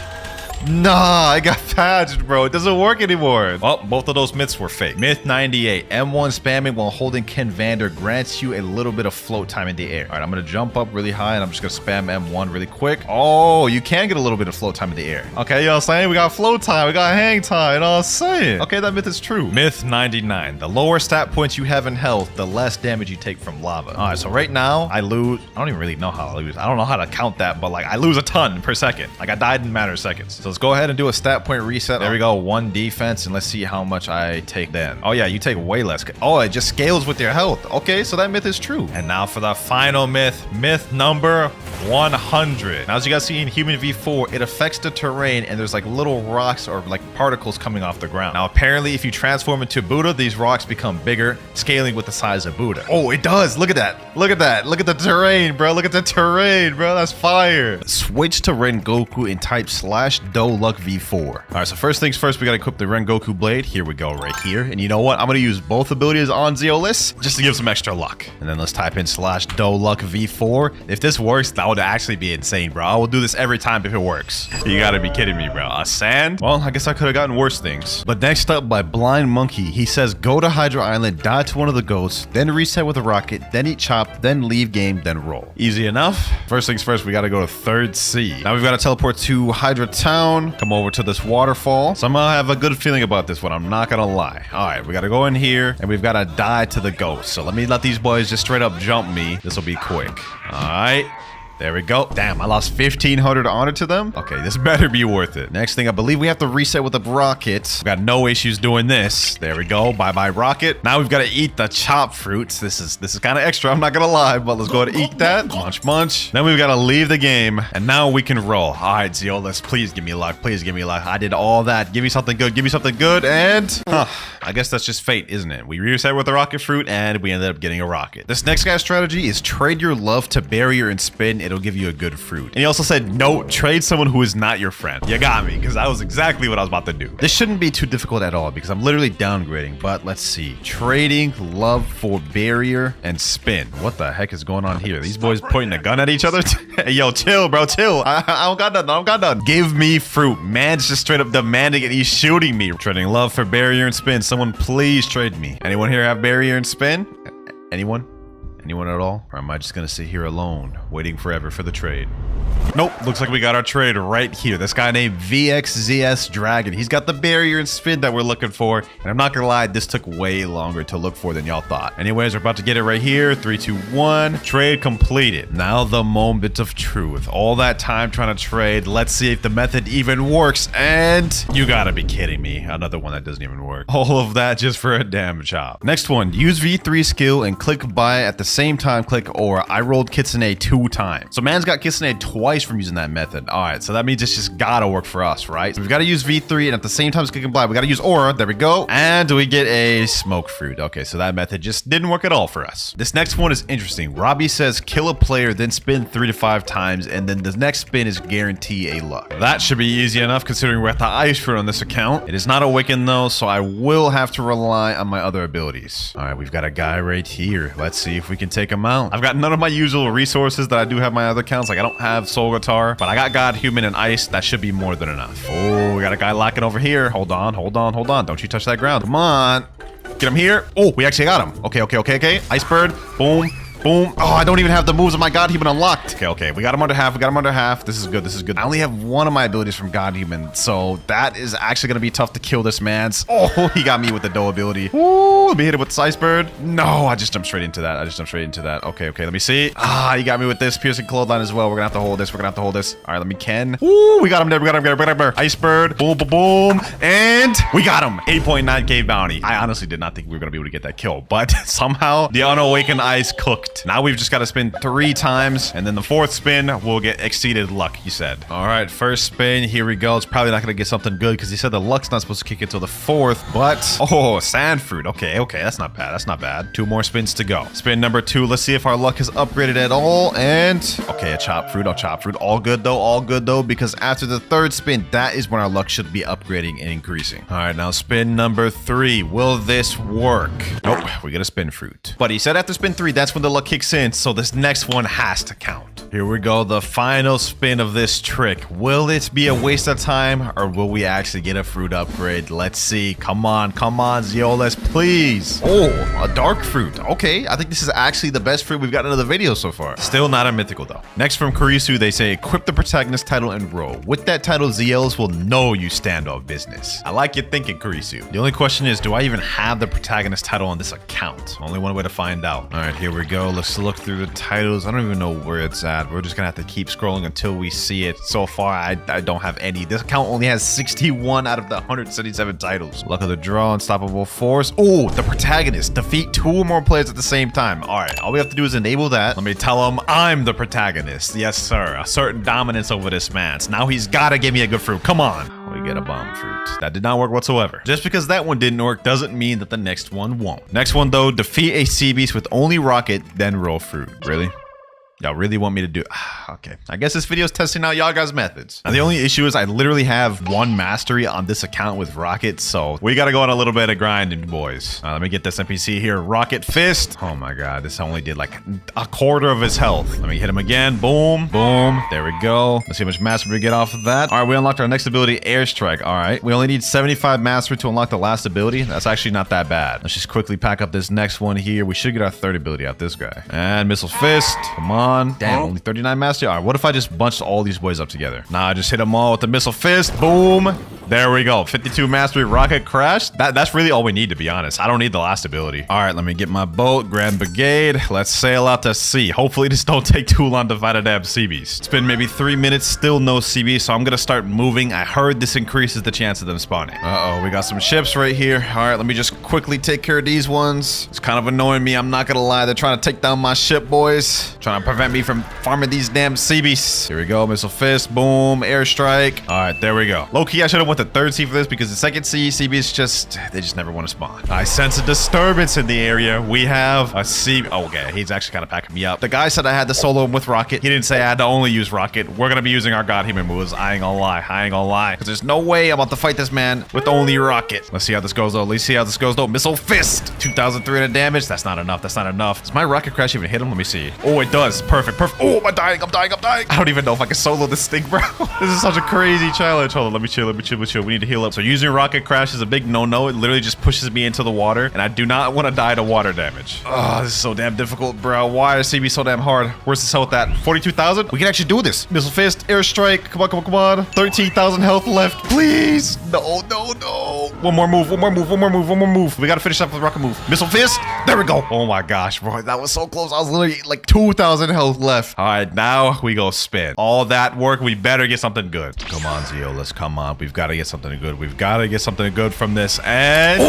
Nah, I got patched, bro. It doesn't work anymore. Well, both of those myths were fake. Myth 98. M1 spamming while holding Ken Vander grants you a little bit of float time in the air. All right, I'm going to jump up really high, and I'm just going to spam M1 really quick. Oh, you can get a little bit of float time in the air. Okay, you know what I'm saying? We got float time. We got hang time. You know what I'm saying? Okay, that myth is true. Myth 99. The lower stat points you have in health, the less damage you take from lava. All right, so right now, I lose. I don't even really know how I lose. I don't know how to count that, but like I lose a ton per second. Like I died in a matter of seconds. So let's go ahead and do a stat point reset. There we go. 1 defense, and let's see how much I take then. Oh yeah, you take way less. Oh, it just scales with your health. Okay, so that myth is true. And now for the final myth. Myth number 100. Now, as you guys see in Human V4, it affects the terrain, and there's like little rocks or like particles coming off the ground. Now, apparently, if you transform into Buddha, these rocks become bigger, scaling with the size of Buddha. Oh, it does. Look at that. Look at that. Look at the terrain, bro. Look at the terrain, bro. That's fire. Switch to Rengoku and type /DoLuck V4. All right, so first things first, we got to equip the Rengoku blade. Here we go, right here. And you know what? I'm going to use both abilities on Zeolus just to give some extra luck. And then let's type in /DoLuck V4. If this works, that would actually be insane, bro. I will do this every time if it works. You got to be kidding me, bro. A sand? Well, I guess I could have gotten worse things. But next up by Blind Monkey, he says, go to Hydra Island, die to one of the goats, then reset with a rocket, then eat chop, then leave game, then roll. Easy enough. First things first, we got to go to 3rd Sea. Now we've got to teleport to Hydra Town, come over to this waterfall. Somehow I have a good feeling about this one. I'm not going to lie. All right, we got to go in here and we've got to die to the ghost. So let me let these boys just straight up jump me. This will be quick. All right. There we go. Damn, I lost 1,500 honor to them. Okay, this better be worth it. Next thing, I believe we have to reset with a rocket. We've got no issues doing this. There we go. Bye-bye rocket. Now we've got to eat the chop fruits. This is kind of extra. I'm not going to lie, but let's go ahead and eat that. Munch, munch. Then we've got to leave the game, and now we can roll. All right, Zeolus, please give me luck. Please give me luck. I did all that. Give me something good. Give me something good, and... I guess that's just fate, isn't it? We reset with the rocket fruit, and we ended up getting a rocket. This next guy's strategy is trade your love to barrier and spin. It'll give you a good fruit. And he also said, no, trade someone who is not your friend. You got me, because that was exactly what I was about to do. This shouldn't be too difficult at all, because I'm literally downgrading, but let's see. Trading love for barrier and spin. What the heck is going on here? These boys pointing a gun at each other? Hey, yo, chill, bro, chill. I don't got nothing. I don't got nothing. Give me fruit. Man's just straight up demanding it. He's shooting me. Trading love for barrier and spin. Someone please trade me. Anyone here have barrier and spin? Anyone? Anyone at all? Or am I just gonna sit here alone, waiting forever for the trade? Nope, looks like we got our trade right here. This guy named VXZS Dragon. He's got the barrier and spin that we're looking for. And I'm not gonna lie, this took way longer to look for than y'all thought. Anyways, we're about to get it right here. 3, 2, 1. Trade completed. Now the moment of truth. All that time trying to trade. Let's see if the method even works. And you gotta be kidding me. Another one that doesn't even work. All of that just for a damn job. Next one, use V3 skill and click buy at the same time. Click or I rolled Kitsune 2 times. So man's got Kitsune twice from using that method. All right, so that means it's just gotta work for us, right? So we've got to use V3 and at the same time as click and buy, we got to use aura. There we go. And we get a smoke fruit. Okay, so that method just didn't work at all for us. This next one is interesting. Robbie says kill a player, then spin 3 to 5 times, and then the next spin is guarantee a luck. That should be easy enough considering we're at the ice fruit on this account. It is not awakened though, so I will have to rely on my other abilities. All right, we've got a guy right here. Let's see if we can take him out. I've got none of my usual resources that I do have my other accounts. Like I don't have soul guitar, but I got God, human, and ice. That should be more than enough. Oh, we got a guy locking over here. Hold on, hold on, hold on. Don't you touch that ground. Come on. Get him here. Oh, we actually got him. Okay, okay, okay, okay. Ice bird. Boom. Boom. Oh, I don't even have the moves of my God Human unlocked. Okay, okay. We got him under half. We got him under half. This is good. This is good. I only have one of my abilities from God Human, so that is actually going to be tough to kill this man's. Oh, he got me with the dough ability. Ooh, let me hit it with Ice Bird. No, I just jumped straight into that. I just jumped straight into that. Okay, okay. Let me see. Ah, he got me with this piercing clothesline as well. We're going to have to hold this. We're going to have to hold this. All right, let me Ken. Ooh, we got him there. We got him there. We got him there. Ice Bird. Boom, boom, boom. And we got him. 8.9k bounty. I honestly did not think we were going to be able to get that kill, but somehow the unawakened ice cooked. Now we've just got to spin 3 times, and then the 4th spin will get exceeded luck, he said. All right, first spin, here we go. It's probably not going to get something good because he said the luck's not supposed to kick until the 4th, but oh, sand fruit. Okay, okay, that's not bad. That's not bad. 2 more spins to go. Spin number 2. Let's see if our luck is upgraded at all. And okay, a chop fruit. A chop fruit. All good though. All good though, because after the 3rd spin, that is when our luck should be upgrading and increasing. All right, now spin number 3. Will this work? Nope, we get a spin fruit. But he said after spin 3, that's when the luck kicks in. So this next one has to count. Here we go, the final spin of this trick. Will it be a waste of time, or will we actually get a fruit upgrade? Let's see. Come on, Zeolus, please. Oh, a dark fruit. Okay, I think this is actually the best fruit we've gotten into the video so far. Still not a mythical though. Next from Kurisu, they say equip the protagonist title and roll. With that title, Zeolus will know you stand off business. I like your thinking, Kurisu. The only question is, do I even have the protagonist title on this account? Only one way to find out. All right, here we go. Let's look through the titles. I don't even know where it's at. bad. We're just gonna have to keep scrolling until we see it. So far, I don't have any. This account only has 61 out of the 177 titles. Luck of the draw, unstoppable force. Oh, the protagonist. Defeat 2 or more players at the same time. All right, all we have to do is enable that. Let me tell him I'm the protagonist. Yes, sir. A certain dominance over this man. So now he's gotta give me a good fruit. Come on. We get a bomb fruit. That did not work whatsoever. Just because that one didn't work doesn't mean that the next one won't. Next one though, defeat a sea beast with only rocket, then roll fruit. Really? Y'all really want me to do... Okay. I guess this video is testing out y'all guys' methods. Now, the only issue is I literally have 1 mastery on this account with Rocket, so we gotta go on a little bit of grinding, boys. Let me get this NPC here. Rocket Fist. Oh my god, this only did like a quarter of his health. Let me hit him again. Boom. Boom. There we go. Let's see how much mastery we get off of that. All right, we unlocked our next ability, Airstrike. All right. We only need 75 mastery to unlock the last ability. That's actually not that bad. Let's just quickly pack up this next one here. We should get our third ability out this guy. And Missile Fist. Come on. Damn, only 39 mastery. All right, what if I just bunched all these boys up together? Nah, I just hit them all with the Missile Fist. Boom. There we go. 52 mastery, rocket crash. That's really all we need, to be honest. I don't need the last ability. All right, let me get my boat, Grand Brigade. Let's sail out to sea. Hopefully this don't take too long to fight a damn sea beast. It's been maybe 3 minutes, still no sea beast, so I'm gonna start moving. I heard this increases the chance of them spawning. Uh-oh, we got some ships right here. All right, let me just quickly take care of these ones. It's kind of annoying me, I'm not gonna lie. They're trying to take down my ship, boys. Trying to prevent me from farming these damn sea beasts. Here we go, Missile Fist, boom, Airstrike. All right, there we go. Low-key, I should have went to third sea for this because the second sea beasts they just never want to spawn. I sense a disturbance in the area. We have a sea... Oh, okay, he's actually kind of packing me up. The guy said I had to solo him with Rocket. He didn't say I had to only use Rocket. We're going to be using our God Human moves. I ain't gonna lie. Because there's no way I'm about to fight this man with only Rocket. Let's see how this goes, though. Let's see how this goes, though. Missile Fist. 2,300 damage. That's not enough. Does my Rocket Crash even hit him? Let me see. Oh, it does. Perfect. Oh, I'm dying. I don't even know if I can solo this thing, bro. This is such a crazy challenge. Hold on, let me chill. We need to heal up. So using Rocket Crash is a big no-no. It literally just pushes me into the water, and I do not want to die to water damage. Oh, this is so damn difficult, bro. Why is CB so damn hard? Where's this health at? 42,000? We can actually do this. Missile Fist, Airstrike. Come on. 13,000 health left. Please. No. One more move. We gotta finish up with Rocket move. Missile Fist. There we go. Oh my gosh, bro. That was so close. I was literally like 2,000 health left. All right, now we go spin. All that work, we better get something good. Come on, Zio. Let's come on. We've got to get something good. We've got to get something good from this. And...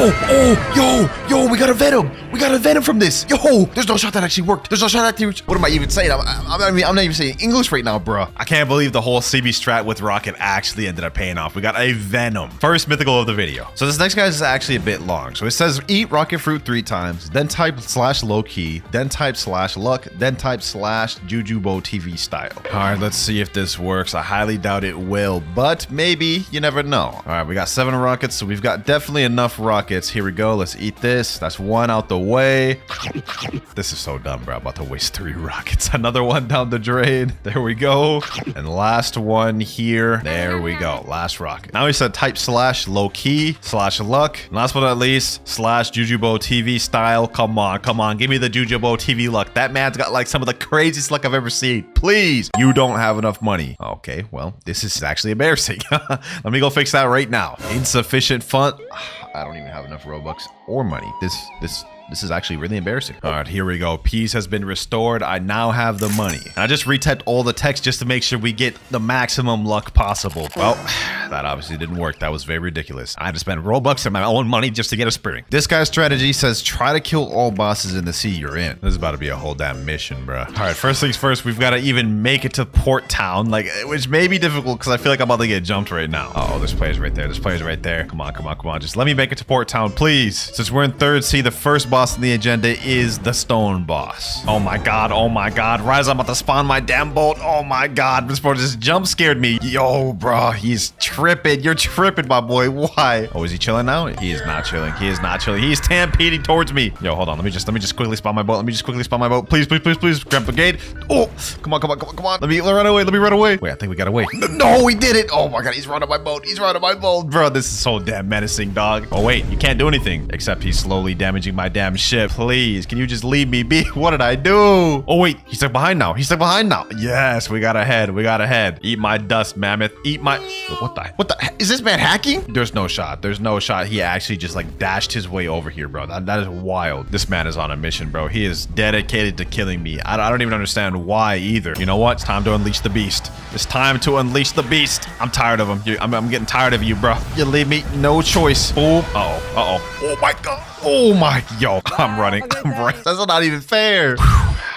Yo, we got a Venom. We got a Venom from this. Yo, there's no shot that actually worked. What am I even saying? I'm not even saying English right now, bro. I can't believe the whole CB strat with Rocket actually ended up paying off. We got a Venom. First mythical of the video. So this next guy is actually a bit long. So it says eat Rocket Fruit 3 times, then type /low-key, then type /luck, then type /Jujubo TV style. All right, let's see if this works. I highly doubt it will, but maybe. You never know. All right, we got 7 rockets, so we've got definitely enough rockets. Here we go. Let's eat this. That's 1 out the way. This is so dumb, bro. I'm about to waste 3 rockets. Another one down the drain. There we go. And last one here. There we go. Last rocket. Now he said type /low-key /luck. And last but not least, /Jujubo TV style. Come on. Give me the Jujubo TV luck. That man's got like some of the craziest luck I've ever seen. Please. You don't have enough money. Okay, well, this is actually embarrassing. Let me go fix that right now. Insufficient fund. I don't even have enough Robux or money. This is actually really embarrassing. All right, here we go. Peace has been restored. I now have the money. And I just retyped all the text just to make sure we get the maximum luck possible. Well, that obviously didn't work. That was very ridiculous. I had to spend Robux and my own money just to get a Spearing. This guy's strategy says try to kill all bosses in the sea you're in. This is about to be a whole damn mission, bro. All right, first things first, we've got to even make it to Port Town, which may be difficult because I feel like I'm about to get jumped right now. Oh, there's players right there. Come on. Just let me make it to Port Town, please. Since we're in third sea, the first boss in the agenda is the stone boss. Oh my god. Rise, I'm about to spawn my damn boat. Oh my god, this bro just jump scared me. Yo, bro, he's tripping. You're tripping, my boy. Why? Oh, is he chilling now? He is not chilling. He's stampeding towards me. Yo, hold on. Let me just quickly spawn my boat. Please. Grand Brigade. Oh, come on. Let me run away. Wait, I think we got away. No, we did it. Oh my god, he's running my boat. Bro, this is so damn menacing, dog. Oh wait, you can't do anything except he's slowly damaging my damn goddamn ship. Please, can you just leave me be? What did I do? Oh, wait. He's stuck behind now. He's stuck behind now. Yes, we got ahead. We got ahead. Eat my dust, mammoth. Eat my... What the... Is this man hacking? There's no shot. There's no shot. He actually just like dashed his way over here, bro. That is wild. This man is on a mission, bro. He is dedicated to killing me. I don't even understand why either. You know what? It's time to unleash the beast. It's time to unleash the beast. I'm tired of him. I'm getting tired of you, bro. You leave me no choice. Boom. Oh my god. Oh my, yo, I'm running. That's not even fair.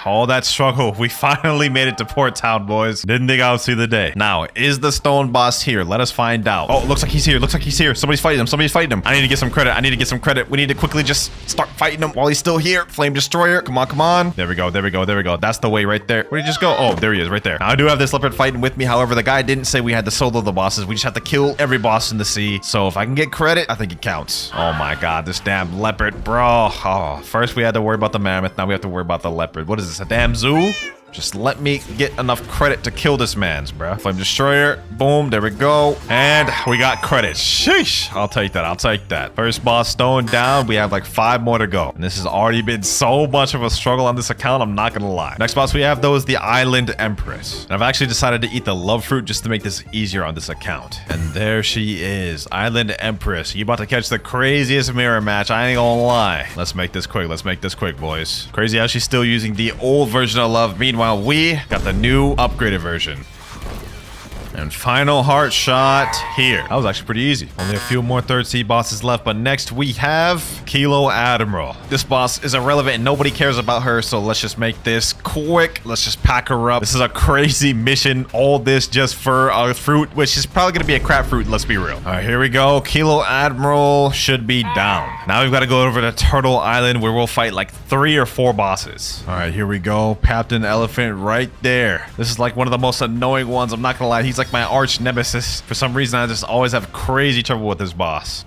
All that struggle, we finally made it to Port Town, boys. Didn't think I would see the day. Now, is the stone boss here? Let us find out. Oh, looks like he's here. Looks like he's here. Somebody's fighting him. Somebody's fighting him. I need to get some credit. I need to get some credit. We need to quickly just start fighting him while he's still here. Flame Destroyer. Come on, come on. There we go. There we go. There we go. That's the way right there. Where'd he just go? Oh, there he is right there. Now, I do have this leopard fighting with me. However, the guy didn't say we had to solo the bosses. We just have to kill every boss in the sea. So if I can get credit, I think it counts. Oh my god, this damn leopard, bro. Oh, first we had to worry about the mammoth. Now we have to worry about the leopard. What is this, a damn zoo? Just let me get enough credit to kill this man's, bro. Flame Destroyer. Boom. There we go. And we got credit. Sheesh. I'll take that. I'll take that. First boss stone down. We have like 5 more to go. And this has already been so much of a struggle on this account. I'm not going to lie. Next boss we have, though, is the Island Empress. And I've actually decided to eat the love fruit just to make this easier on this account. And there she is. Island Empress. You about to catch the craziest mirror match. I ain't gonna lie. Let's make this quick. Let's make this quick, boys. Crazy how she's still using the old version of love. Meanwhile, we got the new upgraded version. And final heart shot here. That was actually pretty easy. Only a few more third sea bosses left, but next we have Kilo Admiral. This boss is irrelevant and nobody cares about her, so let's just make this quick. Let's just pack her up. This is a crazy mission. All this just for a fruit, which is probably gonna be a crap fruit, let's be real. All right, here we go. Kilo Admiral should be down. Now we've got to go over to Turtle Island where we'll fight like 3 or 4 bosses. All right, here we go. Captain Elephant right there. This is like one of the most annoying ones. I'm not gonna lie. He's like my arch nemesis. For some reason, I just always have crazy trouble with this boss.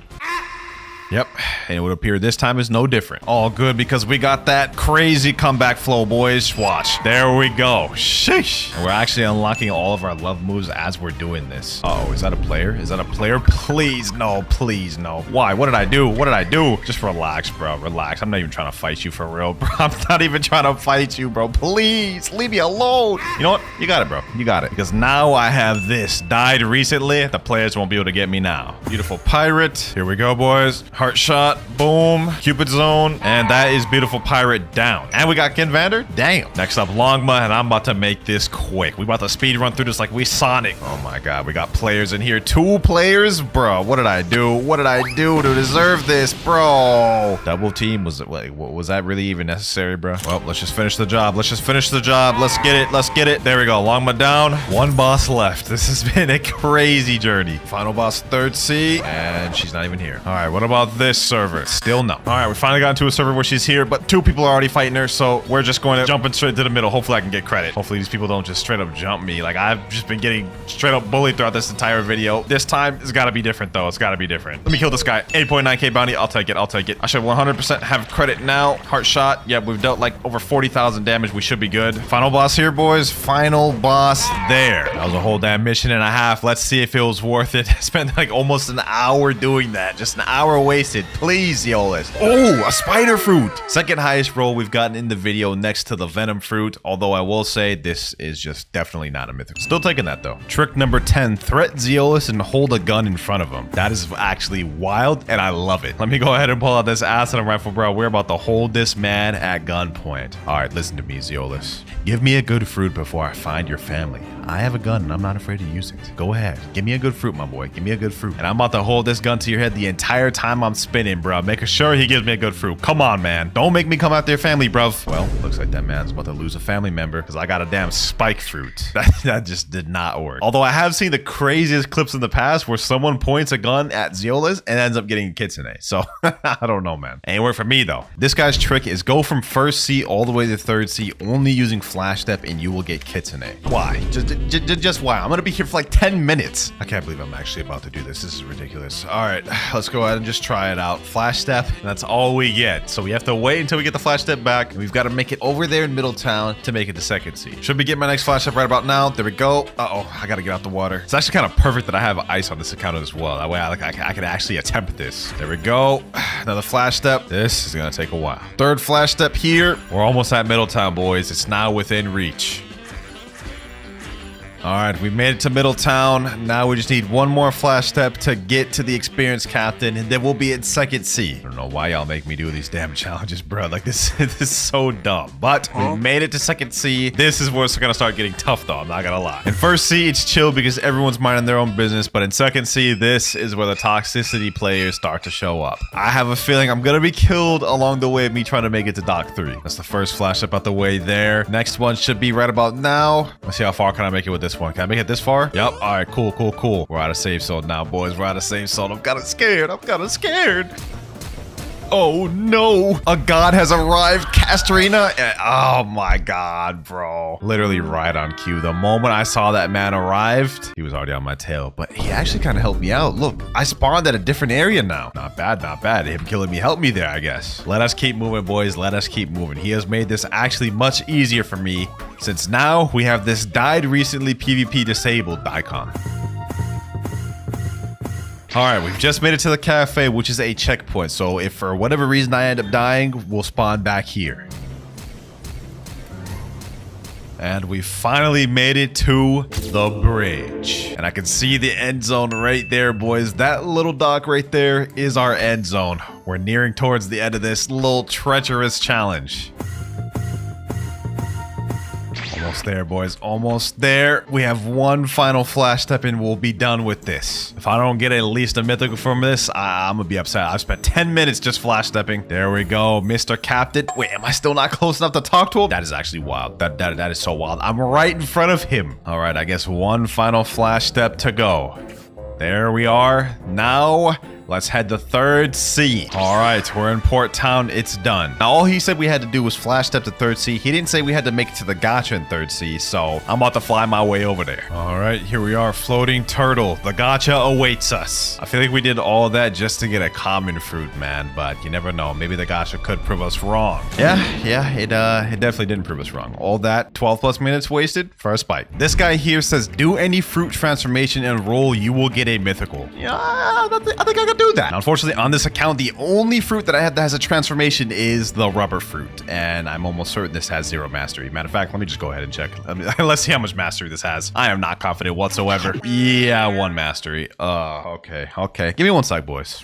Yep, and it would appear this time is no different. All good because we got that crazy comeback flow, boys. Watch. There we go. Sheesh. And we're actually unlocking all of our love moves as we're doing this. Uh-oh, is that a player? Is that a player? Please, no. Please, no. Why? What did I do? What did I do? Just relax, bro. Relax. I'm not even trying to fight you for real, bro. I'm not even trying to fight you, bro. Please, leave me alone. You know what? You got it, bro. You got it. Because now I have this. Died recently. The players won't be able to get me now. Beautiful pirate. Here we go, boys. Heart shot, boom, Cupid zone, and that is beautiful pirate down. And we got Ken Vander, damn. Next up, Longma, and I'm about to make this quick. We about to speed run through this like we Sonic. Oh my god, we got players in here. 2 players, bro. What did I do? What did I do to deserve this, bro? Double team, was that really even necessary, bro? Well, let's just finish the job. Let's just finish the job. Let's get it. Let's get it. There we go. Longma down. 1 boss left. This has been a crazy journey. Final boss, third sea, and she's not even here. All right, what about this server? Still no. All right, we finally got into a server where she's here, but 2 people are already fighting her, so we're just going to jump in straight to the middle. Hopefully I can get credit. Hopefully these people don't just straight up jump me. Like, I've just been getting straight up bullied throughout this entire video. This time, it's got to be different, though. It's got to be different. Let me kill this guy. 8.9k bounty. I'll take it. I'll take it. I should 100% have credit now. Heart shot. Yep, we've dealt like over 40,000 damage. We should be good. Final boss here, boys. Final boss there. That was a whole damn mission and a half. Let's see if it was worth it. I spent like almost an hour doing that. Just an hour wasted. Please, Zeolus. Oh, a spider fruit. Second highest roll we've gotten in the video next to the venom fruit. Although I will say this is just definitely not a mythical. Still taking that though. Trick number 10. Threat Zeolus and hold a gun in front of him. That is actually wild and I love it. Let me go ahead and pull out this acid rifle, bro. We're about to hold this man at gunpoint. All right, listen to me, Zeolus. Give me a good fruit before I find your family. I have a gun and I'm not afraid to use it. Go ahead. Give me a good fruit, my boy. Give me a good fruit. And I'm about to hold this gun to your head the entire time I'm spinning, bro. Making sure he gives me a good fruit. Come on, man. Don't make me come after your family, bruv. Well, looks like that man's about to lose a family member because I got a damn spike fruit. That just did not work. Although I have seen the craziest clips in the past where someone points a gun at Zeolus and ends up getting kitsune. So I don't know, man. Ain't work for me, though. This guy's trick is go from first sea all the way to third sea only using flash step and you will get kitsune. Why? Just why? I'm gonna be here for like 10 minutes. I can't believe I'm actually about to do this. This is ridiculous. All right, let's go ahead and just try it out. Flash step, and that's all we get. So we have to wait until we get the flash step back. And we've got to make it over there in Middletown to make it to second seed. Should be getting my next flash step right about now. There we go. Uh-oh, I got to get out the water. It's actually kind of perfect that I have ice on this account as well. That way I can actually attempt this. There we go. Another flash step. This is going to take a while. Third flash step here. We're almost at Middletown, boys. It's now within reach. All right, we made it to Middletown. Now we just need one more flash step to get to the experienced captain, and then we'll be at second C. I don't know why y'all make me do these damn challenges, bro. Like, this is so dumb. But we made it to second C. This is where it's gonna start getting tough, though. I'm not gonna lie. In first C, it's chill because everyone's minding their own business. But in second C, this is where the toxicity players start to show up. I have a feeling I'm gonna be killed along the way of me trying to make it to Dock 3. That's the first flash step out the way there. Next one should be right about now. Let's see how far can I make it with this one. Can I make it this far? Yep. All right, cool. We're out of safe zone now, boys. We're out of safe zone. I'm kind of scared. Oh, no. A god has arrived, Castrina. Oh, my God, bro. Literally right on cue. The moment I saw that man arrived, he was already on my tail. But he actually kind of helped me out. Look, I spawned at a different area now. Not bad. Him killing me helped me there, I guess. Let us keep moving, boys. Let us keep moving. He has made this actually much easier for me, since now we have this died recently PvP disabled icon. All right, we've just made it to the cafe, which is a checkpoint. So if for whatever reason I end up dying, we'll spawn back here. And we finally made it to the bridge. And I can see the end zone right there, boys. That little dock right there is our end zone. We're nearing towards the end of this little treacherous challenge. Almost there, boys. Almost there. We have one final flash step and we'll be done with this. If I don't get at least a mythical from this, I'm gonna be upset. I've spent 10 minutes just flash stepping. There we go, Mr. Captain. Wait, am I still not close enough to talk to him? That is actually wild. That is so wild. I'm right in front of him. All right, I guess one final flash step to go. There we are. Now, let's head to third C. All right, we're in Port Town. It's done. Now, all he said we had to do was flash step to third C. He didn't say we had to make it to the gacha in third C, so I'm about to fly my way over there. All right, here we are, floating turtle. The gacha awaits us. I feel like we did all that just to get a common fruit, man, but you never know. Maybe the gacha could prove us wrong. Yeah, it definitely didn't prove us wrong. All that 12 plus minutes wasted for a spike. This guy here says, do any fruit transformation and roll, you will get a mythical. Yeah, I think I could do that. Now, unfortunately, on this account, the only fruit that I have that has a transformation is the rubber fruit, and I'm almost certain this has 0 mastery. Matter of fact, let me just go ahead and check. Let's see how much mastery this has. I am not confident whatsoever. Yeah, 1 mastery. Okay. Give me 1 sec, boys.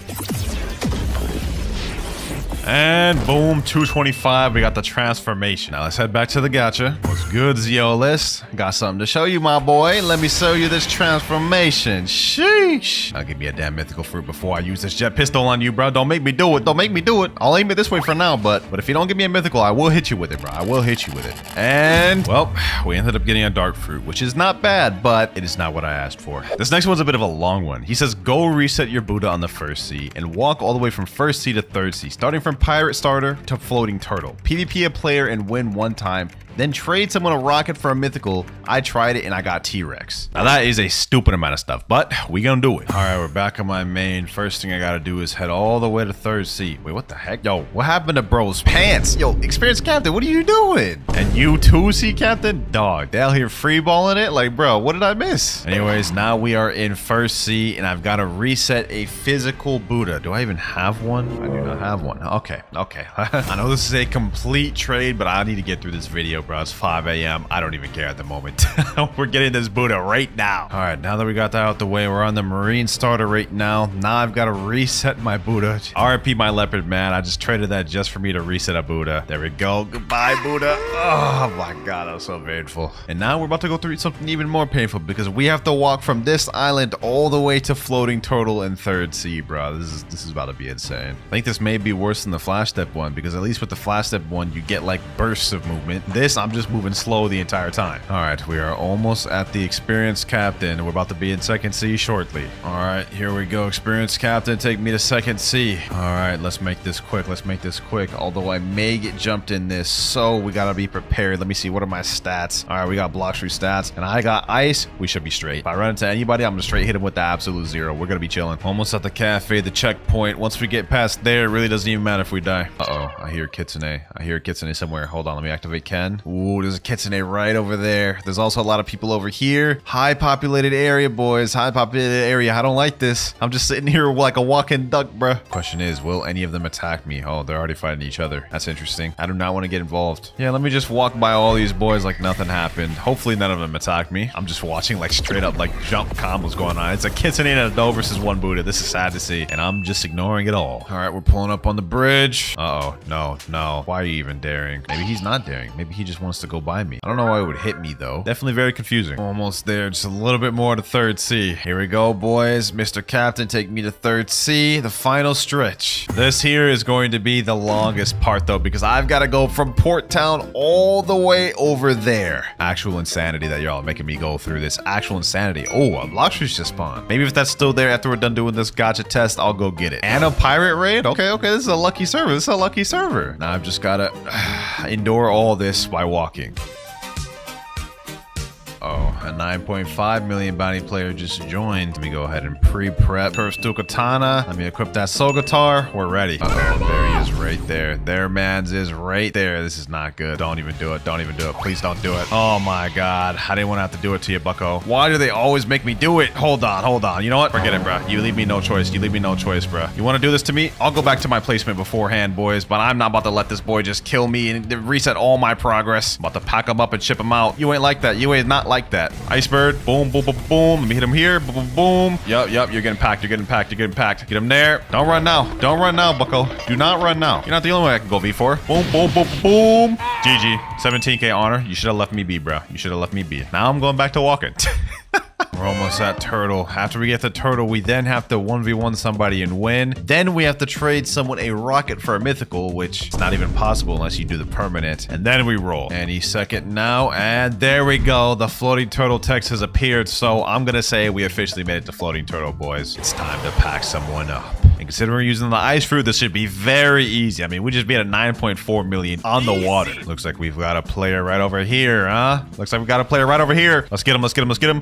And boom, 225. We got the transformation. Now let's head back to the gacha. What's good, Zeolus? Got something to show you, my boy. Let me show you this transformation. Sheesh. Now give me a damn mythical fruit before I use this jet pistol on you, bro. Don't make me do it. I'll aim it this way for now, but if you don't give me a mythical, I will hit you with it, bro. I will hit you with it. And, well, we ended up getting a dark fruit, which is not bad, but it is not what I asked for. This next one's a bit of a long one. He says, go reset your Buddha on the first sea and walk all the way from first sea to third sea, starting from pirate starter to floating turtle. PvP a player and win 1 time, then trade someone a rocket for a mythical. I tried it and I got T-Rex. Now that is a stupid amount of stuff, but we gonna do it. All right, we're back on my main. First thing I gotta do is head all the way to third sea. Wait, what the heck? Yo, what happened to bro's pants? Yo, experienced captain, what are you doing? And you too, sea captain? Dog, they out here freeballing it? Like, bro, what did I miss? Anyways, now we are in first sea and I've got to reset a physical Buddha. Do I even have one? I do not have one. Okay. I know this is a complete trade, but I need to get through this video, bro. It's 5 a.m. I don't even care at the moment. We're getting this Buddha right now. All right, now that we got that out the way, we're on the marine starter right now. Now I've got to reset my Buddha. RIP my leopard, man. I just traded that just for me to reset a Buddha. There we go. Goodbye, Buddha. Oh my God, that was so painful. And now we're about to go through something even more painful because we have to walk from this island all the way to floating turtle in third sea, bro. This is about to be insane. I think this may be worse than the flash step one because at least with the flash step one, you get like bursts of movement. This this, I'm just moving slow the entire time. All right, we are almost at the experienced captain. We're about to be in second C shortly. All right, here we go. Experienced captain, take me to second C. All right, let's make this quick. Let's make this quick. Although I may get jumped in this, so we gotta be prepared. Let me see. What are my stats? All right, we got Blox through stats, and I got ice. We should be straight. If I run into anybody, I'm gonna straight hit him with the absolute zero. We're gonna be chilling. Almost at the cafe, the checkpoint. Once we get past there, it really doesn't even matter if we die. Uh-oh, I hear Kitsune. I hear Kitsune somewhere. Hold on, let me activate Ken. Ooh, there's a Kitsune right over there. There's also a lot of people over here. High populated area, boys. High populated area. I don't like this. I'm just sitting here like a walking duck, bruh. Question is, will any of them attack me? Oh, they're already fighting each other. That's interesting. I do not want to get involved. Yeah, let me just walk by all these boys like nothing happened. Hopefully none of them attack me. I'm just watching like straight up like jump combos going on. It's a Kitsune and a Doe versus one Buddha. This is sad to see, and I'm just ignoring it all. All right, we're pulling up on the bridge. Uh-oh, no. Why are you even daring? Maybe he's not daring. Maybe he just wants to go by me. I don't know why it would hit me though. Definitely very confusing. Almost there, just a little bit more to third C. Here we go, boys. Mr. Captain, take me to third C, the final stretch. This here is going to be the longest part though, because I've got to go from Port Town all the way over there. Actual insanity that y'all are making me go through this. Actual insanity. Oh, a Blox just spawned. Maybe if that's still there after we're done doing this gacha test, I'll go get it. And a pirate raid? Okay, this is a lucky server. This is a lucky server. Now I've just gotta endure all this by walking. Oh, a 9.5 million bounty player just joined. Let me go ahead and pre-prep. Curve Steel Katana. Let me equip that Soul Guitar. We're ready. Uh-oh, there he is right there. There mans is right there. This is not good. Don't even do it. Don't even do it. Please don't do it. Oh my God. I didn't want to have to do it to you, bucko. Why do they always make me do it? Hold on. You know what? Forget it, bro. You leave me no choice. Bro. You want to do this to me? I'll go back to my placement beforehand, boys, but I'm not about to let this boy just kill me and reset all my progress. I'm about to pack him up and ship him out. You ain't like that. You ain't not like that. Icebird, boom. Let me hit him here, boom. Yup, you're getting packed. Get him there. Don't run now, bucko. Do not run now. You're not the only one I can go V4. Boom. GG. 17k honor. You should have left me be, bro. Now I'm going back to walking. We're almost at Turtle. After we get the Turtle, we then have to 1v1 somebody and win. Then we have to trade someone a rocket for a mythical, which is not even possible unless you do the permanent. And then we roll. Any second now. And there we go. The floating turtle text has appeared. So I'm going to say we officially made it to floating turtle, boys. It's time to pack someone up. And considering we're using the ice fruit, this should be very easy. I mean, we just beat a 9.4 million on the water. Looks like we've got a player right over here, huh? Let's get him.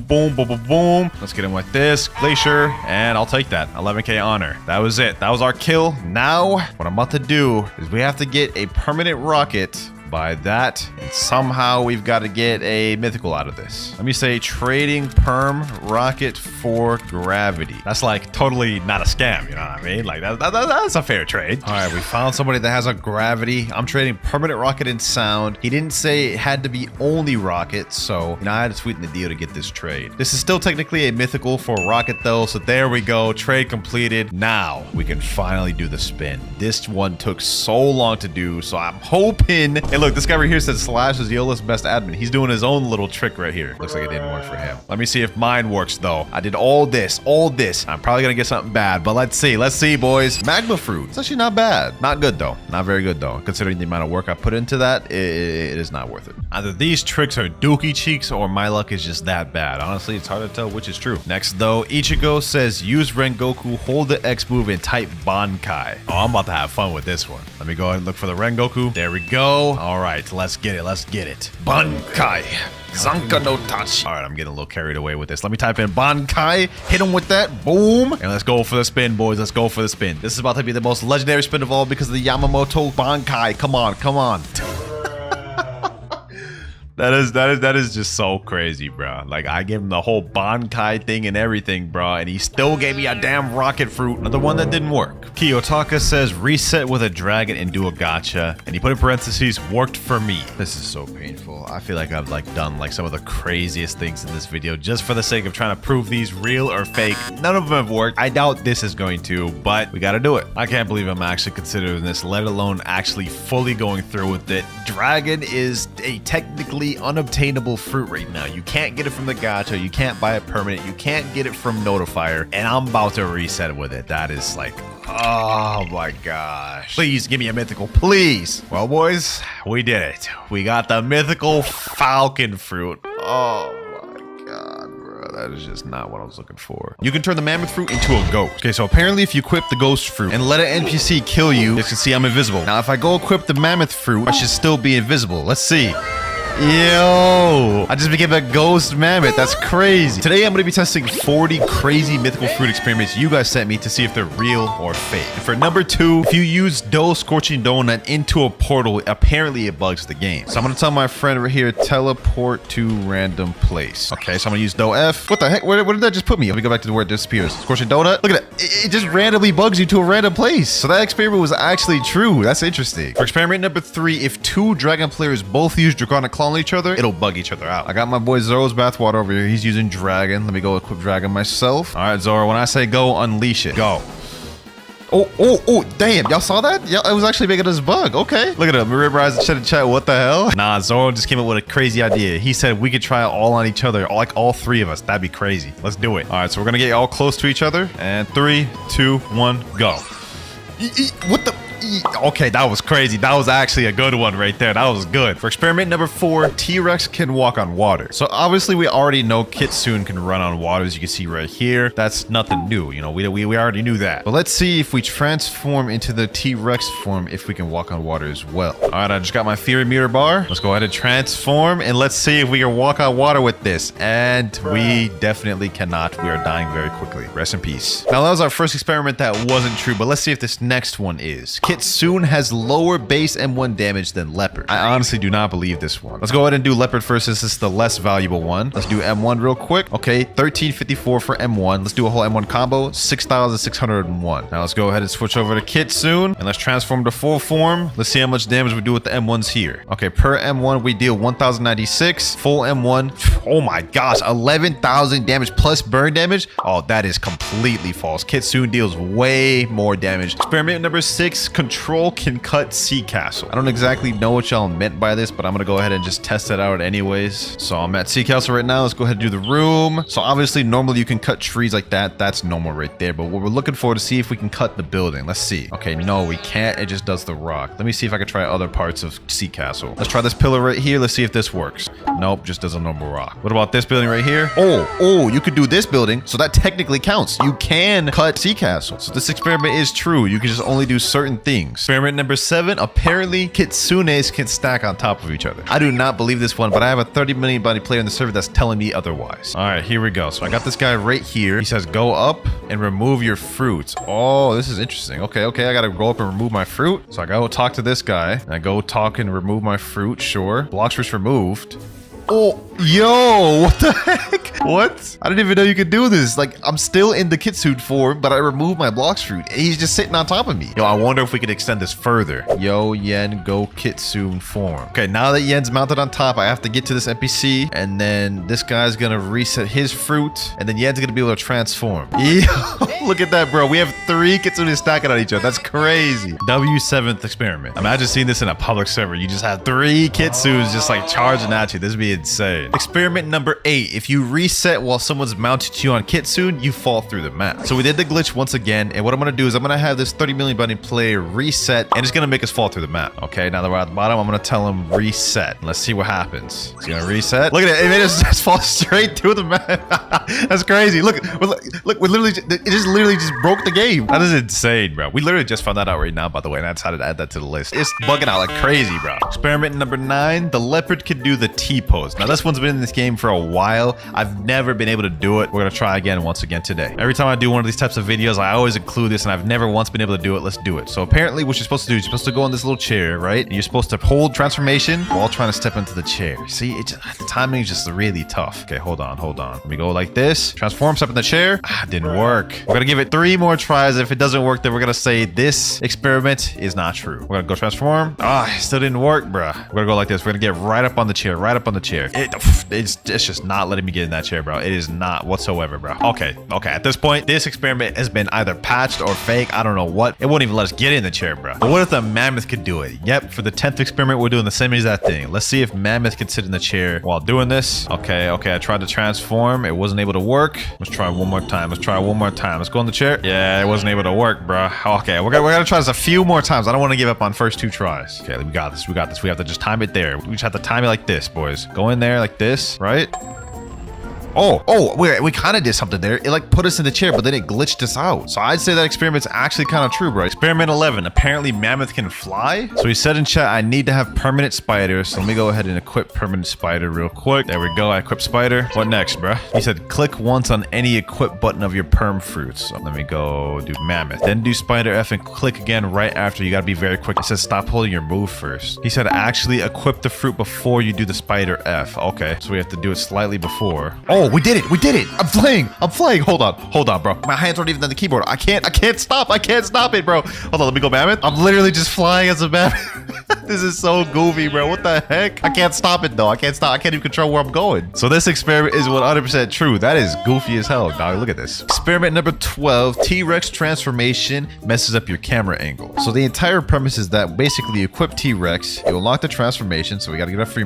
Boom. Let's get him like this. Glacier. And I'll take that. 11k honor. That was it. That was our kill. Now, what I'm about to do is we have to get a permanent rocket by that, and somehow we've got to get a mythical out of this. Let me say trading perm rocket for gravity. That's like totally not a scam, you know what I mean? Like that's a fair trade. All right, we found somebody that has a gravity. I'm trading permanent rocket and sound. He didn't say it had to be only rocket, so I had to sweeten the deal to get this trade. This is still technically a mythical for rocket though, so there we go. Trade completed. Now we can finally do the spin. This one took so long to do, so I'm hoping. Hey, look, this guy right here says Slash is Yola's best admin. He's doing his own little trick right here. Looks like it didn't work for him. Let me see if mine works, though. I did all this. I'm probably going to get something bad, but let's see, boys. Magma fruit. It's actually not bad. Not good, though. Not very good, though. Considering the amount of work I put into that, it is not worth it. Either these tricks are dookie cheeks or my luck is just that bad. Honestly, it's hard to tell which is true. Next, though, Ichigo says use Rengoku, hold the X move, and type Bankai. Oh, I'm about to have fun with this one. Let me go ahead and look for the Rengoku. There we go. All right, let's get it. Bankai. Zanka no Tachi. All right, I'm getting a little carried away with this. Let me type in Bankai. Hit him with that. Boom. And let's go for the spin, boys. Let's go for the spin. This is about to be the most legendary spin of all because of the Yamamoto Bankai. Come on. That is just so crazy, bro. Like, I gave him the whole Bankai thing and everything, bro, and he still gave me a damn rocket fruit. Another one that didn't work. Kiyotaka says reset with a dragon and do a gacha, and he put in parentheses worked for me. This is so painful. I feel like I've done some of the craziest things in this video just for the sake of trying to prove these real or fake. None of them have worked. I doubt this is going to, but we got to do it. I can't believe I'm actually considering this, let alone actually fully going through with it. Dragon is a technically unobtainable fruit right now. You can't get it from the gacha. You can't buy it permanent. You can't get it from Notifier. And I'm about to reset with it. That is like Oh my gosh. Please give me a mythical, please. Well, boys, we did it. We got the mythical falcon fruit. Oh my god, bro. That is just not what I was looking for. You can turn the mammoth fruit into a ghost. Okay, so apparently if you equip the ghost fruit and let an NPC kill you, you can see I'm invisible. Now, if I go equip the mammoth fruit, I should still be invisible. Let's see. Yo, I just became a ghost mammoth. That's crazy. Today, I'm going to be testing 40 crazy mythical fruit experiments you guys sent me to see if they're real or fake. And for number 2, if you use dough scorching donut into a portal, apparently it bugs the game. So I'm going to tell my friend right here, teleport to random place. Okay, so I'm going to use dough F. What the heck? Where did that just put me? Let me go back to where it disappears. Scorching donut. Look at that. It just randomly bugs you to a random place. So that experiment was actually true. That's interesting. For experiment number 3, if 2 dragon players both use draconic claw on each other, it'll bug each other out. I got my boy Zoro's bathwater over here. He's using dragon. Let me go equip dragon myself. All right, Zoro, when I say go, unleash it. Go. Oh, damn. Y'all saw that? Yeah, it was actually making us bug. Okay. Look at him. Ribrise and chat. What the hell? Nah, Zoro just came up with a crazy idea. He said we could try it all on each other, like all 3 of us. That'd be crazy. Let's do it. All right, so we're going to get all close to each other. And 3, 2, 1, go. What the? Okay, that was crazy. That was actually a good one right there. That was good. For experiment number 4, T-Rex can walk on water. So obviously we already know Kitsune can run on water, as you can see right here. That's nothing new. You know, we already knew that. But let's see if we transform into the T-Rex form, if we can walk on water as well. All right, I just got my theory meter bar. Let's go ahead and transform, and let's see if we can walk on water with this. And we definitely cannot. We are dying very quickly. Rest in peace. Now, that was our first experiment that wasn't true, but let's see if this next one is. Kitsune has lower base M1 damage than Leopard. I honestly do not believe this one. Let's go ahead and do Leopard first, since this is the less valuable one. Let's do M1 real quick. Okay, 1354 for M1. Let's do a whole M1 combo, 6,601. Now let's go ahead and switch over to Kitsune, and let's transform to full form. Let's see how much damage we do with the M1s here. Okay, per M1, we deal 1,096. Full M1, oh my gosh, 11,000 damage plus burn damage. Oh, that is completely false. Kitsune deals way more damage. Experiment number 6, Control can cut Sea Castle. I don't exactly know what y'all meant by this, but I'm gonna go ahead and just test it out anyways. So I'm at Sea Castle right now. Let's go ahead and do the room. So obviously normally you can cut trees like that. That's normal right there. But what we're looking for to see if we can cut the building. Let's see. Okay, no, we can't. It just does the rock. Let me see if I can try other parts of Sea Castle. Let's try this pillar right here. Let's see if this works. Nope, just does a normal rock. What about this building right here? Oh, you could do this building. So that technically counts. You can cut Sea Castle. So this experiment is true. You can just only do certain things. Experiment number 7, apparently Kitsunes can stack on top of each other. I do not believe this one, but I have a 30 million body player in the server that's telling me otherwise. All right, here we go. So I got this guy right here. He says go up and remove your fruits. Oh, this is interesting. Okay, I gotta go up and remove my fruit. So I go talk to this guy. I go talk and remove my fruit. Sure. Blox fruit's removed. Oh, yo, what the heck? What? I didn't even know you could do this. Like, I'm still in the Kitsune form, but I removed my Blox fruit. He's just sitting on top of me. Yo, I wonder if we could extend this further. Yo, Yen, go Kitsune form. Okay, now that Yen's mounted on top, I have to get to this NPC, and then this guy's gonna reset his fruit, and then Yen's gonna be able to transform. Yo, look at that, bro. We have 3 Kitsune stacking on each other. That's crazy. W7th experiment. Imagine seeing this in a public server. You just have 3 Kitsunes just like charging at you. This would be insane. Experiment number 8. If you reset while someone's mounted to you on Kitsune, you fall through the map. So we did the glitch once again, and what I'm gonna do is I'm gonna have this 30 million body player reset, and it's gonna make us fall through the map. Okay, now that we're at the bottom, I'm gonna tell him reset. Let's see what happens. It's gonna reset. Look at it. It made us just fall straight through the map. That's crazy. Look, we literally, it just literally just broke the game. That is insane, bro. We literally just found that out right now, by the way, and I decided to add that to the list. It's bugging out like crazy, bro. Experiment number 9. The leopard can do the T-pose. Now, this one's been in this game for a while. I've never been able to do it. We're gonna try again once again today. Every time I do one of these types of videos, I always include this, and I've never once been able to do it. Let's do it. So apparently what you're supposed to do is you're supposed to go on this little chair, right? And you're supposed to hold transformation while trying to step into the chair. See, the timing is just really tough. Okay, hold on. Let me go like this. Transform, step in the chair. Didn't work. We're gonna give it 3 more tries. If it doesn't work, then we're gonna say this experiment is not true. We're gonna go transform. It still didn't work, bruh. We're gonna go like this. We're gonna get right up on the chair, It's just not letting me get in that chair, bro. It is not whatsoever, bro. Okay. At this point, this experiment has been either patched or fake. I don't know what. It won't even let us get in the chair, bro. But what if the mammoth could do it? Yep, for the 10th experiment, we're doing the same exact thing. Let's see if mammoth can sit in the chair while doing this. Okay, I tried to transform. It wasn't able to work. Let's try one more time. Let's go in the chair. Yeah, it wasn't able to work, bro. Okay, we're gonna try this a few more times. I don't want to give up on first 2 tries. Okay, we got this. We have to just time it there. We just have to time it like this, boys. Go in there like this, right? Oh, we kind of did something there. It like put us in the chair, but then it glitched us out. So I'd say that experiment's actually kind of true, bro. Experiment 11. Apparently mammoth can fly. So he said in chat, I need to have permanent spider. So let me go ahead and equip permanent spider real quick. There we go. I equipped spider. What next, bro? He said, click once on any equip button of your perm fruits. So let me go do mammoth. Then do spider F and click again right after. You got to be very quick. It says stop holding your move first. He said, actually equip the fruit before you do the spider F. Okay. So we have to do it slightly before. Oh, we did it. I'm flying. Hold on, bro. My hands aren't even on the keyboard. I can't stop it, bro. Hold on, let me go mammoth. I'm literally just flying as a mammoth. This is so goofy, bro. What the heck? I can't stop it though. I can't even control where I'm going. So this experiment is 100% true. That is goofy as hell, dog. Look at this. Experiment number 12, T-Rex transformation messes up your camera angle. So the entire premise is that basically you equip T-Rex, you unlock the transformation. So we got to get our fear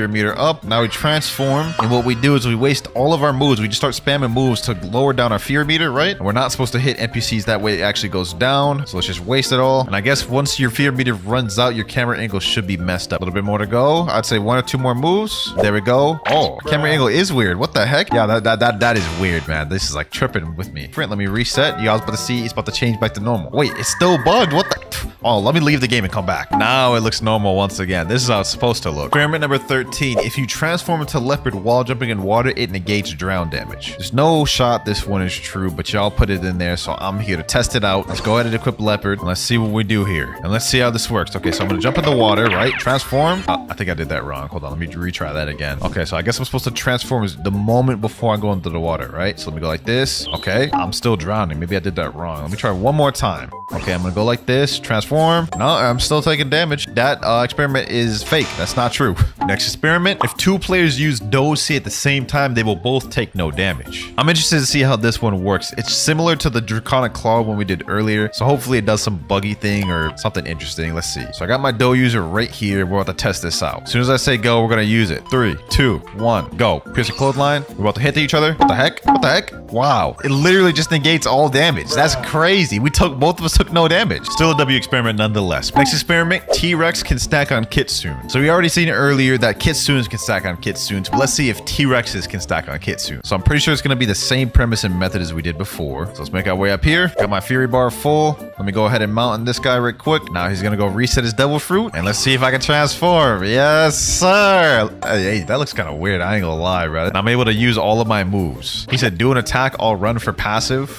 meter up. Now we transform. And what we do is we waste all of our moves. We just start spamming moves to lower down our fear meter, right? And we're not supposed to hit NPCs that way. It actually goes down. So let's just waste it all. And I guess once your fear meter runs out, your camera angle should be messed up. A little bit more to go. I'd say 1 or 2 more moves. There we go. Oh, camera angle is weird. What the heck? Yeah, that is weird, man. This is like tripping with me. Print, let me reset. You guys about to see it's about to change back to normal. Wait, it's still bugged. What the? Oh, let me leave the game and come back. Now it looks normal once again. This is how it's supposed to look. Experiment number 13. If you transform into leopard while jumping in water, it negates drown damage. There's no shot this one is true, but y'all put it in there, so I'm here to test it out. Let's go ahead and equip leopard, and let's see what we do here. And let's see how this works. Okay, so I'm gonna jump in the water, right? Transform. I think I did that wrong. Hold on, let me retry that again. Okay, so I guess I'm supposed to transform the moment before I go into the water, right? So let me go like this. Okay, I'm still drowning. Maybe I did that wrong. Let me try one more time. Okay, I'm gonna go like this. Transform. No, I'm still taking damage. That experiment is fake. That's not true. Next experiment. If 2 players use Dosi at the same time, they will both take no damage. I'm interested to see how this one works. It's similar to the Draconic Claw one we did earlier, so hopefully it does some buggy thing or something interesting. Let's see. So I got my dough user right here. We're about to test this out. As soon as I say go, we're gonna use it. 3, 2, 1, go. Pierce a clothesline. We're about to hit each other. What the heck? What the heck? Wow. It literally just negates all damage. That's crazy. Both of us took no damage. Still a W experiment nonetheless. Next experiment, T-Rex can stack on Kitsune. So we already seen earlier that Kitsunes can stack on Kitsunes, but let's see if T-Rexes can stack on Kitsune. So I'm pretty sure it's gonna be the same premise and method as we did before. So let's make our way up here. Got my Fury Bar full. Let me go ahead and mount on this guy right quick. Now he's gonna go reset his Devil Fruit, and let's see if I can transform. Yes, sir. Hey, that looks kind of weird. I ain't gonna lie, bro. And I'm able to use all of my moves. He said, do an attack, I'll run for passive.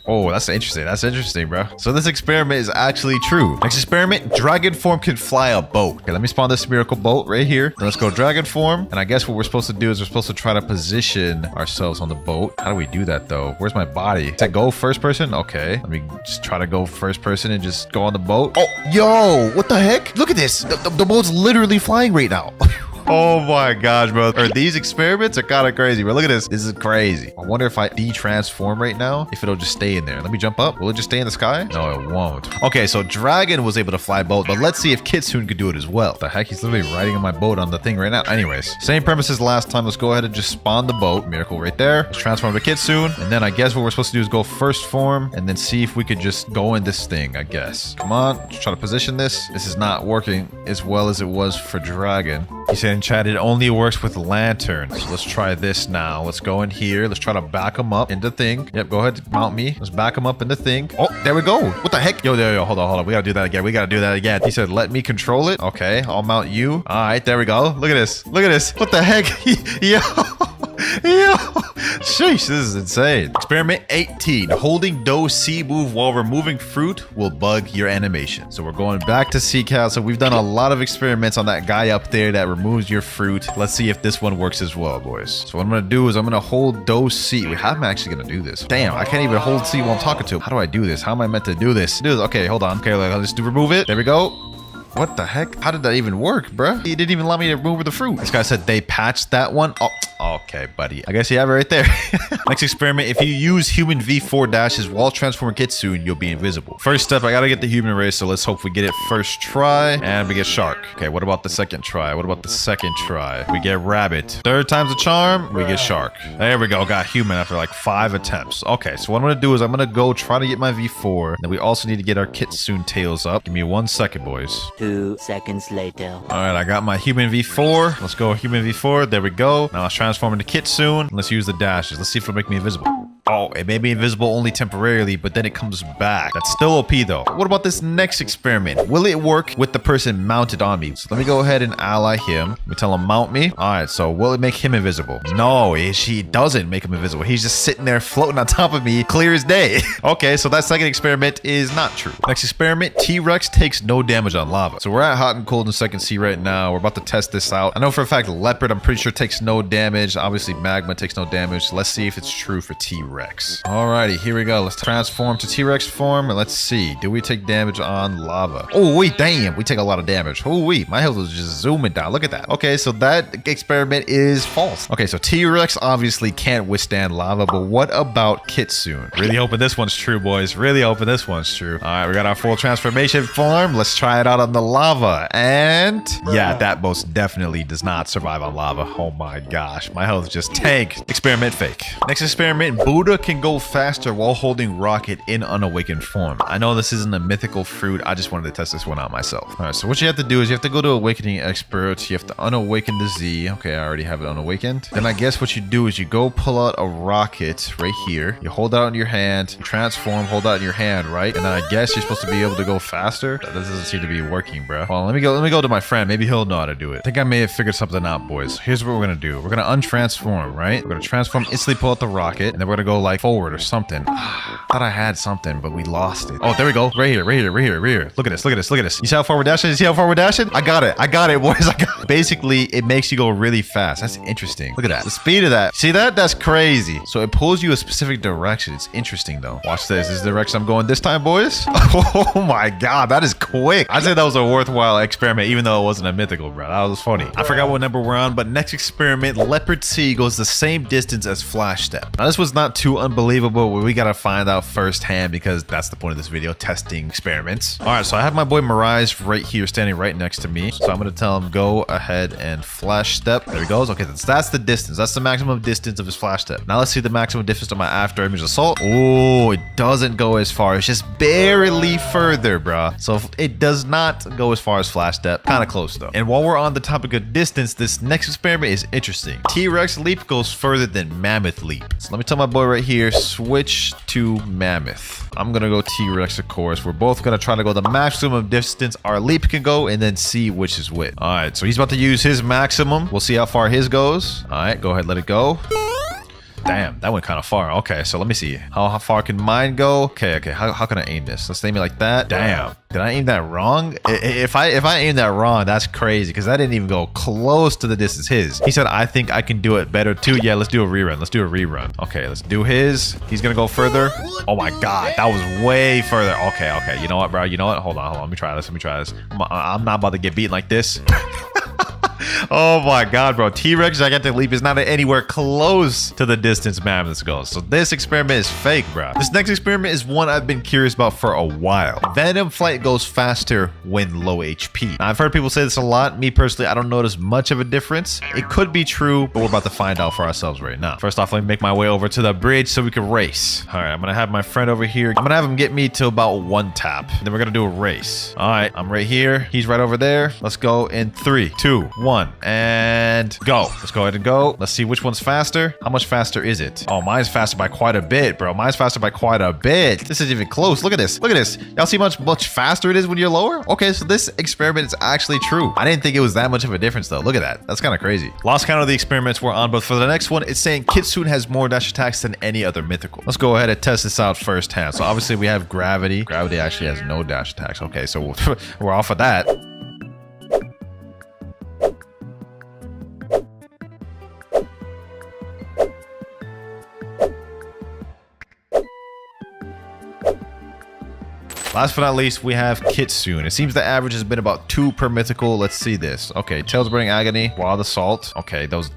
Oh, that's interesting. That's interesting, bro. So this experiment is actually true. Next experiment, dragon form can fly a boat. Okay, let me spawn this miracle boat right here. Then let's go dragon form. And I guess what we're supposed to do is we're supposed to try to position ourselves on the boat. How do we do that though? Where's my body? Is that go first person? Okay. Let me just try to go first person and just go on the boat. Oh, yo, what the heck? Look at this. The boat's literally flying right now. Oh my gosh, bro. These experiments are kind of crazy, bro. Look at this. This is crazy. I wonder if I de-transform right now, if it'll just stay in there. Let me jump up. Will it just stay in the sky? No, it won't. Okay, so Dragon was able to fly boat, but let's see if Kitsune could do it as well. The heck? He's literally riding on my boat on the thing right now. Anyways, same premise as last time. Let's go ahead and just spawn the boat. Miracle right there. Let's transform to Kitsune. And then I guess what we're supposed to do is go first form and then see if we could just go in this thing, I guess. Come on. Let's try to position this. This is not working as well as it was for Dragon. He said in chat, it only works with lanterns. So let's try this now. Let's go in here. Let's try to back him up in the thing. Yep, go ahead, mount me. Let's back him up in the thing. Oh, there we go. What the heck? Yo, hold on. We gotta do that again. We gotta do that again. He said, let me control it. Okay, I'll mount you. All right, there we go. Look at this. Look at this. What the heck? Yo. Yo. Sheesh, this is insane. Experiment 18. Holding dough C move while removing fruit will bug your animation. So we're going back to C-Cal. So we've done a lot of experiments on that guy up there that removes your fruit. Let's see if this one works as well, boys. So what I'm going to do is I'm going to hold dough C. Wait, how am I actually going to do this? Damn, I can't even hold C while I'm talking to him. How do I do this? How am I meant to do this? Okay, hold on. Okay, let's remove it. There we go. What the heck? How did that even work, bruh? He didn't even allow me to move with the fruit. This guy said they patched that one. Oh, okay, buddy. I guess you have it right there. Next experiment. If you use human V4 dashes while transforming Kitsune, you'll be invisible. First step, I gotta get the human race, so let's hope we get it first try. And we get shark. Okay, what about the second try? What about the second try? We get rabbit. Third time's a charm, we get shark. There we go. Got human after like 5 attempts. Okay, so what I'm gonna do is I'm gonna go try to get my V4. Then we also need to get our Kitsune tails up. Give me 1 second, boys. 2 seconds later. All right, I got my human V4. Let's go human V4. There we go. Now let's transform into Kitsune. Let's use the dashes. Let's see if it'll make me invisible. Oh, it may be invisible only temporarily, but then it comes back. That's still OP though. What about this next experiment? Will it work with the person mounted on me? So let me go ahead and ally him. Let me tell him mount me. All right, so will it make him invisible? No, she doesn't make him invisible. He's just sitting there floating on top of me, clear as day. Okay, so that second experiment is not true. Next experiment, T-Rex takes no damage on lava. So we're at hot and cold in second C right now. We're about to test this out. I know for a fact leopard, I'm pretty sure takes no damage. Obviously magma takes no damage. Let's see if it's true for T-Rex. Alrighty, here we go. Let's transform to T-Rex form and let's see. Do we take damage on lava? Oh wait, damn, we take a lot of damage. Oh wait, my health is just zooming down. Look at that. Okay, so that experiment is false. Okay, so T-Rex obviously can't withstand lava, but what about Kitsune? Really hoping this one's true, boys. Really hoping this one's true. All right, we got our full transformation form. Let's try it out on the lava. And yeah, that most definitely does not survive on lava. Oh my gosh, my health just tanked. Experiment fake. Next experiment, Buddha can go faster while holding rocket in unawakened form. I know this isn't a mythical fruit. I just wanted to test this one out myself. All right, so what you have to do is you have to go to awakening expert. You have to unawaken the Z. Okay, I already have it unawakened. Then I guess what you do is you go pull out a rocket right here. You hold out in your hand, transform, hold out in your hand, right? And then I guess you're supposed to be able to go faster. That doesn't seem to be working, bro. Well, let me go to my friend. Maybe he'll know how to do it. I think I may have figured something out, boys. Here's what we're gonna do. We're gonna untransform, right? We're gonna transform, instantly pull out the rocket, and then we're gonna go like forward or something. Thought I had something, but we lost it. Oh, there we go. Right here. Look at this. You see how far we're dashing? I got it, boys. I got it. Basically, it makes you go really fast. That's interesting. Look at that. The speed of that. See that? That's crazy. So it pulls you a specific direction. It's interesting though. Watch this. This is the direction I'm going this time, boys. Oh my god, that is quick. I'd say that was a worthwhile experiment, even though it wasn't a mythical, bro. That was funny. I forgot what number we're on, but next experiment, Leopard C goes the same distance as Flash Step. Now this was not too unbelievable, but we gotta find out firsthand because that's the point of this video, testing experiments. All right, so I have my boy Mirage right here, standing right next to me. So I'm gonna tell him go ahead and Flash Step. There he goes. Okay, that's the distance. That's the maximum distance of his Flash Step. Now let's see the maximum distance of my after image assault. Oh, it doesn't go as far. It's just barely further, bruh. So it does not go as far as Flash Step. Kind of close though. And while we're on the topic of distance, this next experiment is interesting. T-Rex leap goes further than Mammoth leap. So let me tell my boy right here, switch to Mammoth. I'm gonna go T-Rex, of course. We're both gonna try to go the maximum distance our leap can go and then see which is which. All right, so he's about to use his maximum. We'll see how far his goes. All right, go ahead, let it go. Damn, that went kind of far. Okay, so let me see. How far can mine go? Okay. How can I aim this? Let's aim it like that. Damn. Did I aim that wrong? If I aim that wrong, that's crazy because that didn't even go close to the distance his. He said, I think I can do it better too. Yeah, let's do a rerun. Okay, let's do his. He's gonna go further. Oh my god, that was way further. Okay. You know what, bro? You know what? Hold on. Let me try this. I'm not about to get beaten like this. Oh my god, bro. T-Rex gigantic leap is not anywhere close to the distance Mammoth goes. So this experiment is fake, bro. This next experiment is one I've been curious about for a while. Venom flight goes faster when low HP. Now, I've heard people say this a lot. Me personally, I don't notice much of a difference. It could be true, but we're about to find out for ourselves right now. First off, let me make my way over to the bridge so we can race. All right, I'm gonna have my friend over here. I'm gonna have him get me to about 1 tap. Then we're gonna do a race. All right, I'm right here. He's right over there. Let's go in 3, 2, 1. And go. Let's go ahead and go. Let's see which one's faster. How much faster is it? Oh, mine's faster by quite a bit, bro. Mine's faster by quite a bit. This isn't even close. Look at this. Y'all see much faster it is when you're lower? Okay, so this experiment is actually true. I didn't think it was that much of a difference though. Look at that. That's kind of crazy. Lost count of the experiments we're on, but for the next one, it's saying Kitsune has more dash attacks than any other mythical. Let's go ahead and test this out firsthand. So obviously we have Gravity. Gravity actually has no dash attacks. Okay, so we're off of that. Last but not least, we have Kitsune. It seems the average has been about 2 per mythical. Let's see this. Okay, Tails Burning Agony, Wild Assault. Okay, that's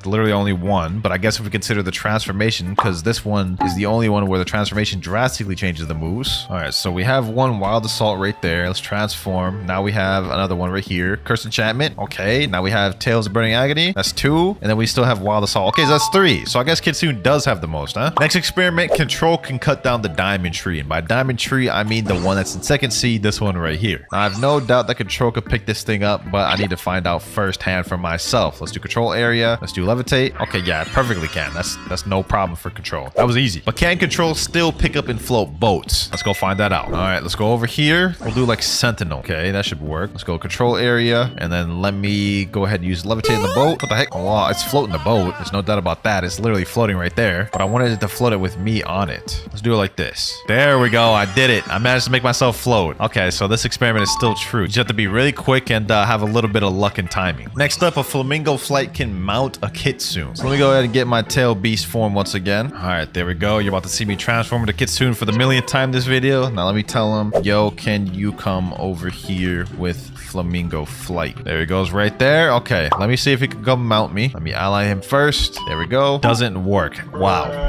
literally only 1. But I guess if we consider the transformation, because this one is the only one where the transformation drastically changes the moves. All right, so we have 1 Wild Assault right there. Let's transform. Now we have another one right here. Cursed Enchantment. Okay, now we have Tails Burning Agony. That's 2. And then we still have Wild Assault. Okay, so that's 3. So I guess Kitsune does have the most, huh? Next experiment, Control can cut down the Diamond Tree. And by Diamond Tree, I mean the one that's in second seed, this one right here. Now, I have no doubt that Control could pick this thing up, but I need to find out firsthand for myself. Let's do Control Area. Let's do Levitate. Okay, yeah, it perfectly can. That's no problem for Control. That was easy. But can Control still pick up and float boats? Let's go find that out. All right, let's go over here. We'll do like Sentinel. Okay, that should work. Let's go Control Area, and then let me go ahead and use Levitate in the boat. What the heck? Oh, wow, it's floating the boat. There's no doubt about that. It's literally floating right there, but I wanted it to float it with me on it. Let's do it like this. There we go. I did it. I managed to make myself float. Okay, so this experiment is still true. You just have to be really quick and have a little bit of luck and timing. Next up, a flamingo flight can mount a Kitsune. So let me go ahead and get my tail beast form once again. All right, there we go. You're about to see me transform into Kitsune for the millionth time this video. Now let me tell him, yo, can you come over here with flamingo flight? There he goes right there. Okay, let me see if he can come mount me. Let me ally him first. There we go. Doesn't work. Wow.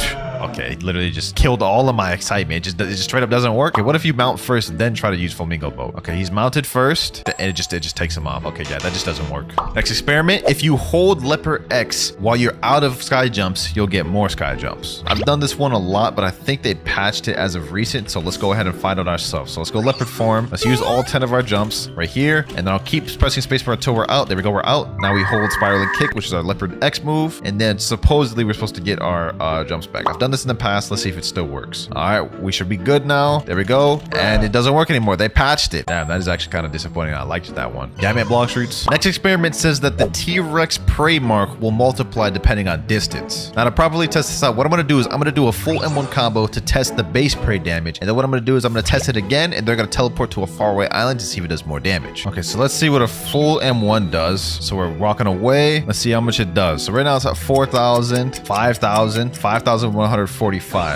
Okay, literally just killed all of my excitement. It just straight up doesn't work. Okay, what if you mount first and then try to use flamingo boat? Okay, he's mounted first and it just takes him off. Okay, yeah, that just doesn't work. Next experiment, if you hold leopard X while you're out of sky jumps, you'll get more sky jumps. I've done this one a lot, but I think they patched it as of recent, so let's go ahead and find out ourselves. So let's go leopard form. Let's use all 10 of our jumps right here, and then I'll keep pressing spacebar until we're out. There we go, we're out. Now we hold spiraling kick, which is our leopard X move, and then supposedly we're supposed to get our jumps back. I've done this in the past. Let's see if it still works. All right, we should be good now. There we go. And it doesn't work anymore. They patched it. Damn, that is actually kind of disappointing. I liked that one. Damn it, Blox roots. Next experiment says that the T-Rex prey mark will multiply depending on distance. Now to properly test this out, what I'm going to do is I'm going to do a full M1 combo to test the base prey damage. And then what I'm going to do is I'm going to test it again, and they're going to teleport to a faraway island to see if it does more damage. Okay, so let's see what a full M1 does. So we're walking away. Let's see how much it does. So right now it's at 4,000, 5,000, 5,145.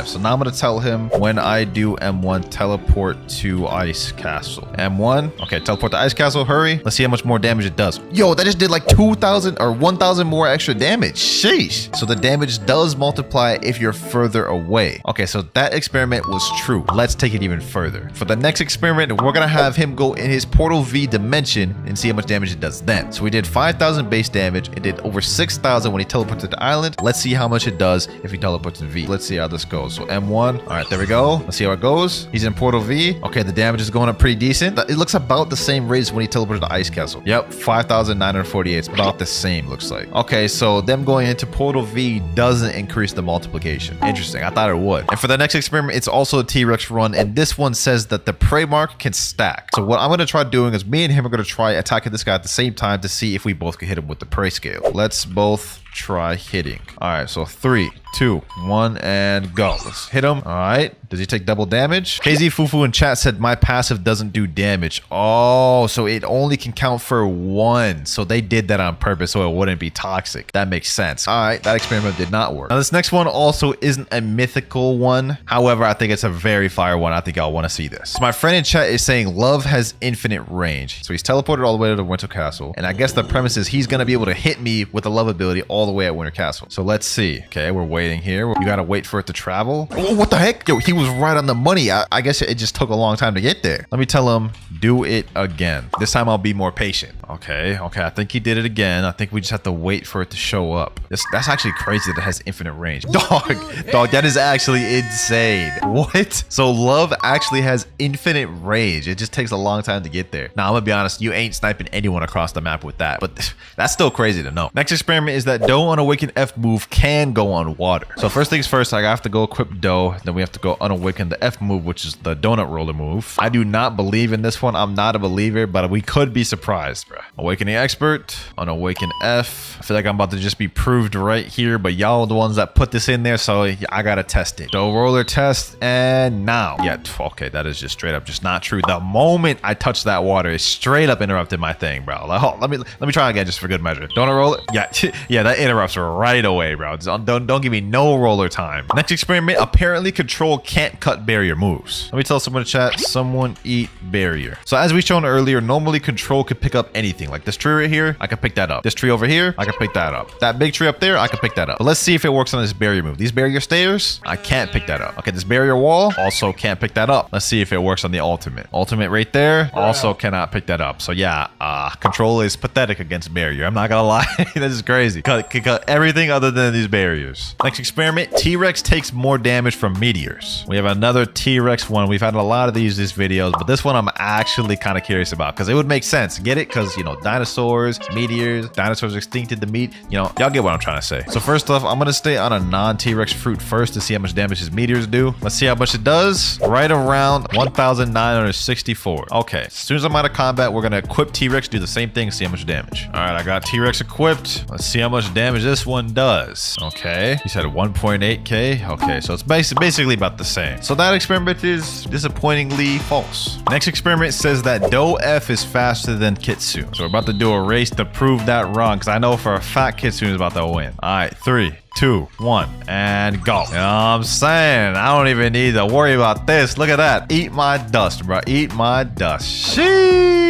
So now I'm going to tell him when I do M1, teleport to Ice Castle. M1. Okay, teleport to Ice Castle. Hurry. Let's see how much more damage it does. Yo, that just did like 2,000 or 1,000 more extra damage. Sheesh. So the damage does multiply if you're further away. Okay, so that experiment was true. Let's take it even further. For the next experiment, we're going to have him go in his Portal V dimension and see how much damage it does then. So we did 5,000 base damage. It did over 6,000 when he teleported to the island. Let's see how much it does if he teleports in V. Let's see how this goes. So M1. All right, there we go. Let's see how it goes. He's in Portal V. Okay, the damage is going up pretty decent. It looks about the same rate as when he teleported to Ice Castle. Yep, 5,948. It's about the same, looks like. Okay, so them going into Portal V doesn't increase the multiplication. Interesting. I thought it would. And for the next experiment, it's also a T-Rex run, and this one says that the prey mark can stack. So what I'm going to try doing is me and him are going to try attacking this guy at the same time to see if we both can hit him with the prey scale. Let's both try hitting. All right, so 3, 2, 1, and go. Let's hit him. All right. Does he take double damage? KZ Fufu in chat said my passive doesn't do damage. Oh, so it only can count for 1. So they did that on purpose so it wouldn't be toxic. That makes sense. All right, that experiment did not work. Now this next one also isn't a mythical one. However, I think it's a very fire one. I think I'll want to see this. So my friend in chat is saying Love has infinite range. So he's teleported all the way to the Winter Castle. And I guess the premise is he's going to be able to hit me with the Love ability all the way at Winter Castle. So let's see. Okay, we're waiting here. You got to wait for it to travel. Oh, what the heck? Yo, he was right on the money. I guess it just took a long time to get there. Let me tell him, do it again. This time I'll be more patient. Okay, I think he did it again. I think we just have to wait for it to show up. That's actually crazy that it has infinite range. Dog, that is actually insane. What? So Love actually has infinite range. It just takes a long time to get there. Now, I'm gonna be honest, you ain't sniping anyone across the map with that, but that's still crazy to know. Next experiment is that Doe on Awaken F move can go on water. So first things first, I have to go equip Doe. Then we have to go unawaken the F move, which is the donut roller move. I do not believe in this one. I'm not a believer, but we could be surprised, bro. Awakening Expert, unawaken F. I feel like I'm about to just be proved right here, but y'all are the ones that put this in there, so I gotta test it. Doe roller test, and now. Yeah, okay, that is just straight up just not true. The moment I touched that water, it straight up interrupted my thing, bro. Like, oh, let me try again just for good measure. Donut roller, yeah, that interrupts right away, bro. Don't give me no roller time. Next experiment, apparently Control can can't cut barrier moves. Let me tell someone in chat, someone eat barrier. So as we shown earlier, normally control could pick up anything. Like this tree right here, I can pick that up. This tree over here, I can pick that up. That big tree up there, I can pick that up. But let's see if it works on this barrier move. These barrier stairs, I can't pick that up. Okay, this barrier wall, also can't pick that up. Let's see if it works on the ultimate. Ultimate right there, also cannot pick that up. So yeah, control is pathetic against barrier. I'm not gonna lie. This is crazy. Cut everything other than these barriers. Next experiment, T-Rex takes more damage from meteors. We have another T-Rex one. We've had a lot of these videos, but this one I'm actually kind of curious about because it would make sense. Get it? Because, you know, dinosaurs, meteors, dinosaurs extincted the meat. You know, y'all get what I'm trying to say. So first off, I'm going to stay on a non-T-Rex fruit first to see how much damage his meteors do. Let's see how much it does. Right around 1,964. Okay, as soon as I'm out of combat, we're going to equip T-Rex, do the same thing, see how much damage. All right, I got T-Rex equipped. Let's see how much damage this one does. Okay, he said 1.8k. Okay, so it's basically about the same. So that experiment is disappointingly false. Next experiment says that Doe-F is faster than Kitsune. So we're about to do a race to prove that wrong because I know for a fact Kitsune is about to win. All right, 3, 2, 1, and go. You know what I'm saying? I don't even need to worry about this. Look at that. Eat my dust, bro. Eat my dust. Sheesh.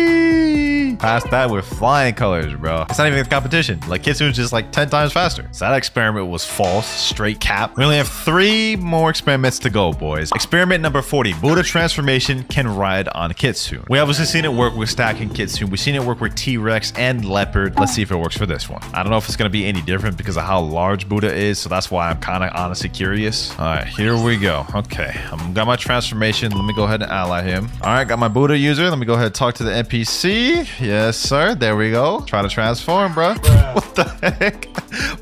Passed that with flying colors, bro. It's not even a competition. Like, Kitsune's just like 10 times faster. So that experiment was false. Straight cap. We only have 3 more experiments to go, boys. Experiment number 40. Buddha transformation can ride on Kitsune. We obviously seen it work with stacking Kitsune. We've seen it work with T-Rex and Leopard. Let's see if it works for this one. I don't know if it's going to be any different because of how large Buddha is. So that's why I'm kind of honestly curious. All right, here we go. Okay, I've got my transformation. Let me go ahead and ally him. All right, got my Buddha user. Let me go ahead and talk to the NPC. Yes, sir. There we go. Try to transform, bro. What the heck?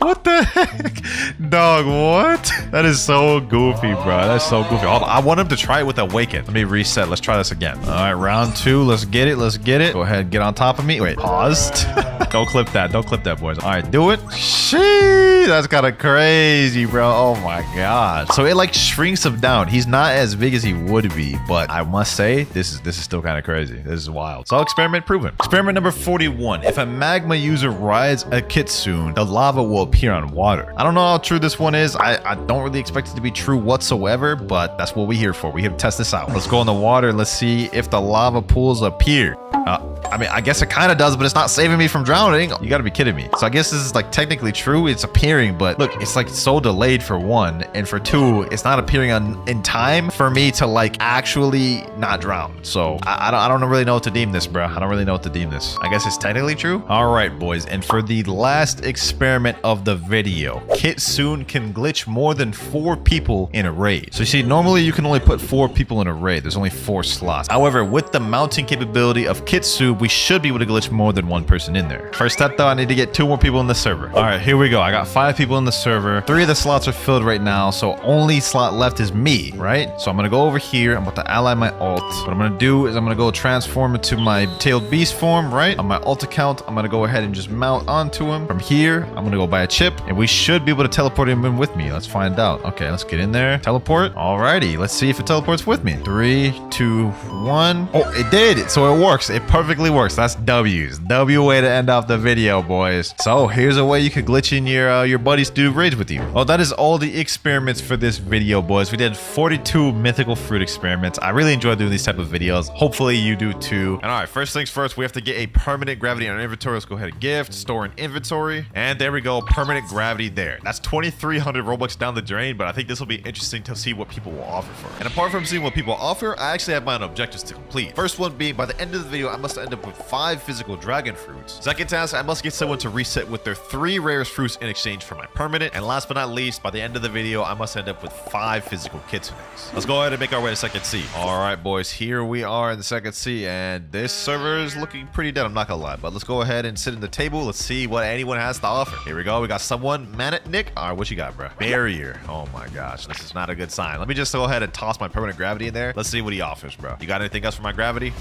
What the heck? Dog, what? That is so goofy, bro. That's so goofy. Hold on. I want him to try it with Awaken. Let me reset. Let's try this again. All right, round 2. Let's get it. Let's get it. Go ahead and get on top of me. Wait, paused. Don't clip that. Don't clip that, boys. All right, do it. Sheesh. That's kind of crazy, bro. Oh my god. So it like shrinks him down. He's not as big as he would be, but I must say this is still kind of crazy. This is wild. So experiment proven. Experiment number 41. If a magma user rides a Kitsune, the lava will appear on water. I don't know how true this one is. I don't really expect it to be true whatsoever, but that's what we're here for. We're here to test this out. Let's go in the water. Let's see if the lava pools appear. I mean, I guess it kind of does, but it's not saving me from drowning. You gotta be kidding me. So I guess this is like technically true. It's appearing, but look, it's like so delayed for 1, and for 2, it's not appearing in time for me to like actually not drown. So I don't really know what to deem this, bro. I don't really know what to deem this. I guess it's technically true. All right, boys. And for the last experiment of the video, Kitsune can glitch more than 4 people in a raid. So you see, normally you can only put 4 people in a raid. There's only 4 slots. However, with the mounting capability of Kitsune, we should be able to glitch more than 1 person in there. First step though, I need to get 2 more people in the server. All right, here we go. I got 5 people in the server. 3 of the slots are filled right now, so only slot left is me, right? So I'm gonna go over here. I'm about to ally my ult. What I'm gonna do is I'm gonna go transform into my tailed beast form, right? On my ult account, I'm gonna go ahead and just mount onto him. From here, I'm gonna go buy a chip, and we should be able to teleport him in with me. Let's find out. Okay, let's get in there. Teleport. Alrighty, let's see if it teleports with me. 3, 2, 1. Oh, it did. So it works. It perfectly works. That's W's. W way to end off the video, boys. So here's a way you could glitch in your buddies to do raids with you. Oh, that is all the experiments for this video, boys. We did 42 mythical fruit experiments. I really enjoy doing these type of videos. Hopefully you do too. And all right, first things first, we have to get a permanent gravity in our inventory. Let's go ahead and gift, store in inventory. And there we go, permanent gravity there. That's 2,300 Robux down the drain, but I think this will be interesting to see what people will offer for it. And apart from seeing what people offer, I actually have my own objectives to complete. First one being, by the end of the video, I must end up with 5 physical dragon fruits. Second task, I must get someone to reset with their 3 rarest fruits in exchange for my permanent. And last but not least, by the end of the video, I must end up with 5 physical kitsunes. Let's go ahead and make our way to second sea. All right, boys, here we are in the second sea, and this server is looking pretty dead, I'm not gonna lie, but let's go ahead and sit in the table. Let's see what anyone has to offer. Here we go. We got someone. Nick. All right, what you got, bro? Barrier. Oh my gosh, this is not a good sign. Let me just go ahead and toss my permanent gravity in there. Let's see what he offers, bro. You got anything else for my gravity?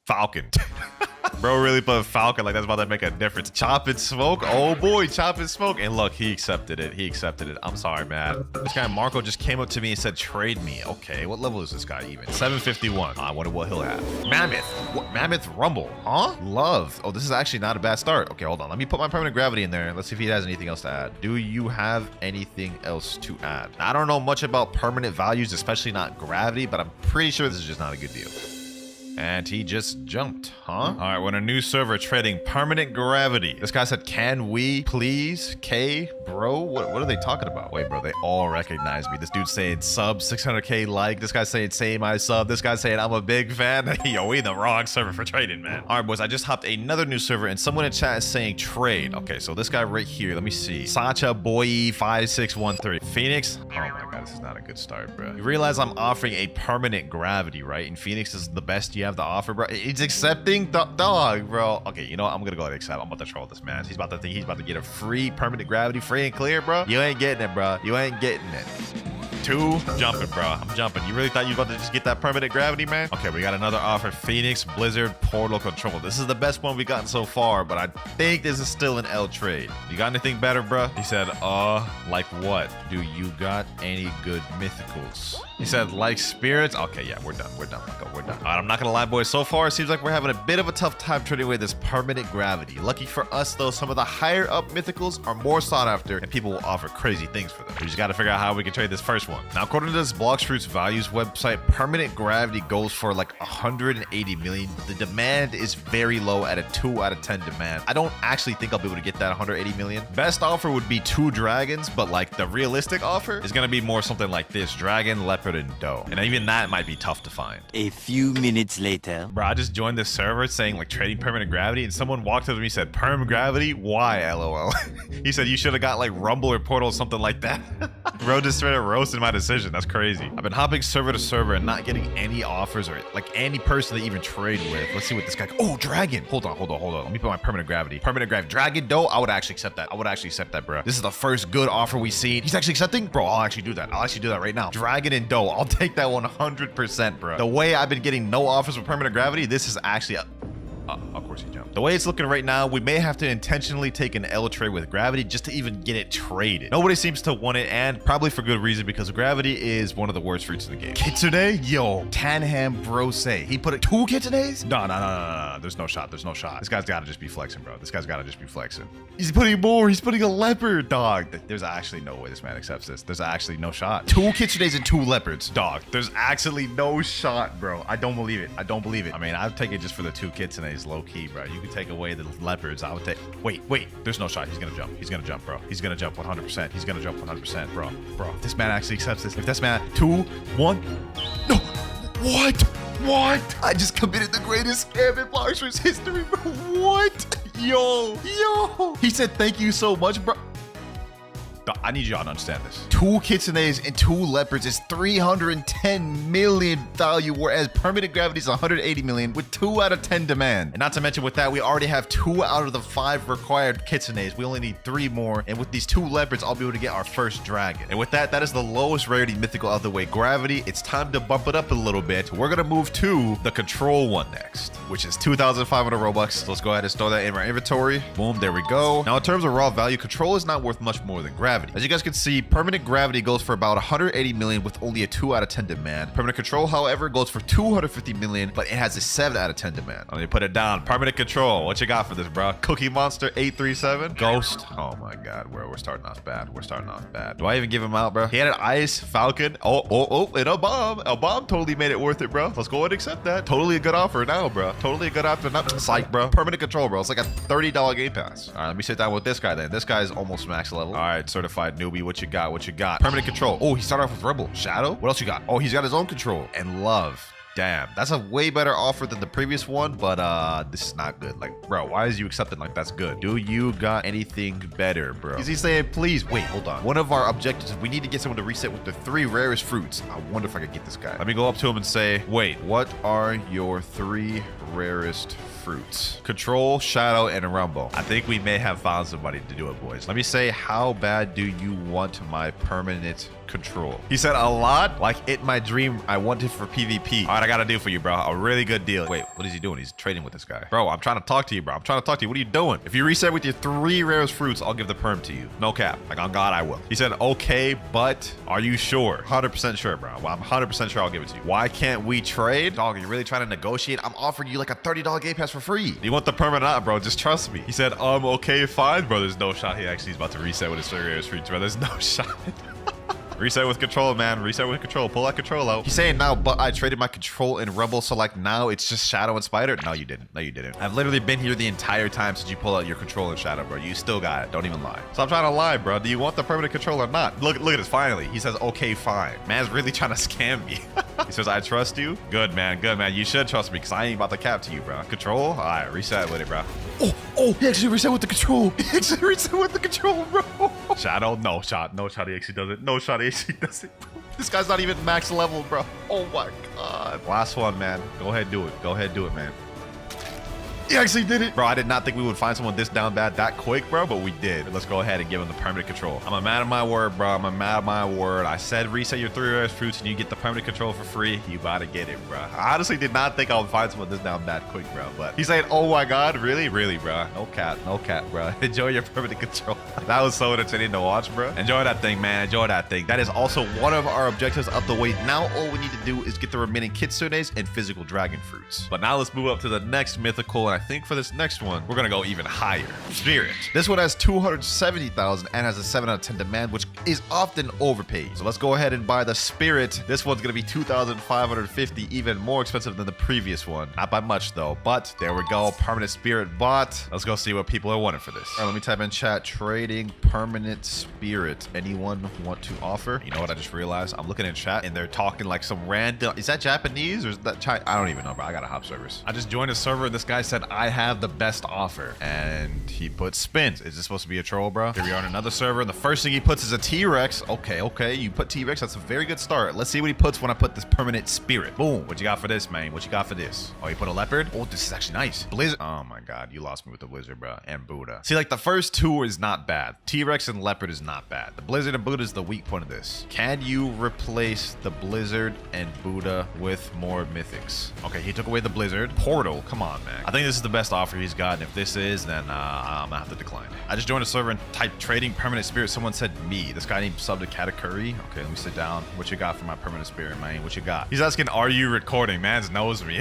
Falcon. Bro really put Falcon like that's about to make a difference. Chop and smoke. Oh boy, chop and smoke. And look, he accepted it. He accepted it. I'm sorry, man. This guy Marco just came up to me and said, trade me. Okay, what level is this guy even? 751. I wonder what he'll have. Mammoth. What? Mammoth Rumble. Huh? Love. Oh, this is actually not a bad start. Okay, hold on. Let me put my permanent gravity in there. Let's see if he has anything else to add. Do you have anything else to add? I don't know much about permanent values, especially not gravity, but I'm pretty sure this is just not a good deal. And he just jumped, huh? All right, we're in a new server trading permanent gravity. This guy said, can we please? K, bro? What are they talking about? Wait, bro, they all recognize me. This dude's saying sub 600K like. This guy's saying say my sub. This guy's saying I'm a big fan. Yo, we in the wrong server for trading, man. All right, boys, I just hopped another new server and someone in chat is saying trade. Okay, so this guy right here, let me see. Sacha Boy 5613. Phoenix. Oh my God, this is not a good start, bro. You realize I'm offering a permanent gravity, right? And Phoenix is the best you have to offer, bro. He's accepting dog, bro. Okay, you know what? I'm gonna go ahead and accept. I'm about to troll this man. He's about to think he's about to get a free permanent gravity, free and clear, bro. You ain't getting it, bro. You ain't getting it. 2 jumping, bro. I'm jumping. You really thought you were about to just get that permanent gravity, man? Okay, we got another offer. Phoenix Blizzard Portal Control. This is the best one we've gotten so far, but I think this is still an L trade. You got anything better, bro? He said, like what? Do you got any good mythicals? He said, like spirits. Okay, yeah, we're done. We're done. We're done. All right, I'm not gonna lie, boys. So far, it seems like we're having a bit of a tough time trading away this permanent gravity. Lucky for us, though, some of the higher up mythicals are more sought after, and people will offer crazy things for them. We just gotta figure out how we can trade this first one. Now, according to this Blox Fruits Values website, permanent gravity goes for like 180 million. The demand is very low at a 2 out of 10 demand. I don't actually think I'll be able to get that 180 million. Best offer would be 2 dragons, but like the realistic offer is gonna be more something like this: dragon, leopard, and doe. And even that might be tough to find. A few minutes later. Bro, I just joined this server saying like trading permanent gravity, and someone walked up to me and said, perm gravity? Why, LOL? He said you should have got like Rumble or Portal or something like that. Bro just straight up roasted my decision. That's crazy. I've been hopping server to server and not getting any offers or like any person to even trade with. Let's see what this guy. Oh, dragon. Hold on. Let me put my permanent gravity. Permanent gravity. Dragon doe. I would actually accept that. Bro. This is the first good offer we've seen. He's actually accepting? Bro, I'll actually do that. Right now. Dragon and doe. I'll take that 100%, bro. The way I've been getting no offers with permanent gravity, this is actually of course he jumped. The way it's looking right now, we may have to intentionally take an L trade with gravity just to even get it traded. Nobody seems to want it, and probably for good reason, because gravity is one of the worst fruits in the game. Kitsune? Yo, Tanham Brose. He put it 2 kitsunes? No. There's no shot. This guy's gotta just be flexing, bro. He's putting more. He's putting a leopard, dog. There's actually no way this man accepts this. There's actually no shot. 2 kitsunes and 2 leopards, dog. There's actually no shot, bro. I don't believe it. I mean, I'd take it just for the 2 kitsunes, low key, bro. You can take away the leopards. I would take. Wait. There's no shot. He's gonna jump, bro. He's gonna jump 100%. Bro. If this man actually accepts this. If this man 2, 1. No. What? I just committed the greatest scam in Blox Fruits history, bro. What? Yo. He said thank you so much, bro. I need y'all to understand this. 2 kitsunes and 2 leopards is 310 million value, whereas permanent gravity is 180 million with 2 out of 10 demand. And not to mention with that, we already have 2 out of the 5 required kitsunes. We only need 3 more. And with these 2 leopards, I'll be able to get our first dragon. And with that, that is the lowest rarity mythical out of the way. Gravity, it's time to bump it up a little bit. We're gonna move to the control one next, which is 2,500 Robux. Let's go ahead and store that in our inventory. Boom, there we go. Now in terms of raw value, control is not worth much more than gravity. As you guys can see, permanent gravity goes for about 180 million with only a 2 out of 10 demand. Permanent control, however, goes for 250 million, but it has a 7 out of 10 demand. Let me put it down. Permanent control. What you got for this, bro? Cookie Monster 837. Ghost. Oh my God, we're starting off bad. Do I even give him out, bro? He had an ice, Falcon. Oh, and a bomb. A bomb totally made it worth it, bro. Let's go ahead and accept that. Totally a good offer now, bro. Psych, bro. Permanent control, bro. It's like a $30 game pass. All right, let me sit down with this guy then. This guy's almost max level. All right, certified newbie. What you got? Permanent control. Oh, he started off with Rebel. Shadow. What else you got? Oh, he's got his own control. And love. Damn, that's a way better offer than the previous one, but this is not good. Like, bro, why is you accepting like that's good? Do you got anything better, bro? Is he saying, please? Wait, hold on. One of our objectives, we need to get someone to reset with the 3 rarest fruits. I wonder if I could get this guy. Let me go up to him and say, wait, what are your 3 rarest fruits. Control, Shadow, and Rumble. I think we may have found somebody to do it, boys. Let me say, how bad do you want my permanent control? He said a lot. Like it my dream I wanted for PvP. All right, I got a deal for you, bro. A really good deal. Wait, what is he doing? He's trading with this guy. Bro, I'm trying to talk to you, bro. I'm trying to talk to you. What are you doing? If you reset with your 3 rarest fruits, I'll give the perm to you. No cap. Like on God, I will. He said, okay, but are you sure? 100% sure, bro. Well, I'm 100% sure I'll give it to you. Why can't we trade? Dog, are you really trying to negotiate? I'm offering you like a $30 game pass for free. Do you want the perm or not, bro? Just trust me. He said, okay, fine, bro. There's no shot he actually is about to reset with his 3 rarest fruits, bro. There's no shot. Reset with control, man. Reset with control. Pull that control out. He's saying now, but I traded my control in Rebel, so like now it's just Shadow and Spider. No, you didn't. No, you didn't. I've literally been here the entire time since you pull out your control in Shadow, bro. You still got it. Don't even lie. So I'm trying to lie, bro. Do you want the permanent control or not? Look at this. Finally, he says, okay, fine. Man's really trying to scam me. He says, I trust you. Good, man. Good, man. You should trust me because I ain't about to cap to you, bro. Control? All right, reset with it, bro. Oh, he actually reset with the control. He actually reset with the control, bro. Shadow, no shot. No shot, he actually does it. No shot, he actually does it. This guy's not even max level, bro. Oh my God. Last one, man. Go ahead, do it. Go ahead, do it, man. He actually did it. Bro, I did not think we would find someone this down bad that quick, bro, but we did. Let's go ahead and give him the permanent control. I'm a man of my word, bro. I'm a man of my word. I said reset your 3 rarest fruits and you get the permanent control for free. You gotta get it, bro. I honestly did not think I would find someone this down bad quick, bro, but he's saying, oh my God, really? Really, bro? No cap, bro. Enjoy your permanent control. That was so entertaining to watch, bro. Enjoy that thing, man. Enjoy that thing. That is also one of our objectives of the way. Now all we need to do is get the remaining kitsunes and physical dragon fruits. But now let's move up to the next mythical, and I think for this next one, we're gonna go even higher. Spirit. This one has 270,000 and has a 7 out of 10 demand, which is often overpaid. So let's go ahead and buy the Spirit. This one's gonna be 2,550, even more expensive than the previous one. Not by much though, but there we go. Permanent Spirit bought. Let's go see what people are wanting for this. All right, let me type in chat, trading permanent Spirit. Anyone want to offer? You know what I just realized? I'm looking in chat and they're talking like some random, is that Japanese or is that China? I don't even know, bro. I got a hop servers. I just joined a server. This guy said, I have the best offer, and he put spins. Is this supposed to be a troll, bro? Here we are on another server, and the first thing he puts is a T-Rex. Okay, you put T-Rex. That's a very good start. Let's see what he puts when I put this permanent Spirit. Boom. What you got for this, man? What you got for this? Oh, you put a leopard? Oh, this is actually nice. Blizzard. Oh my God, you lost me with the blizzard, bro. And Buddha. See, like the first 2 is not bad. T-Rex and leopard is not bad. The blizzard and Buddha is the weak point of this. Can you replace the blizzard and Buddha with more mythics? Okay, he took away the blizzard. Portal. Come on, man. I think this is the best offer he's got. And if this is, then I'm gonna have to decline. I just joined a server and typed trading permanent Spirit. Someone said me. This guy named sub to Katakuri. Okay, let me sit down. What you got for my permanent Spirit, man? What you got? He's asking, are you recording? Mans knows me.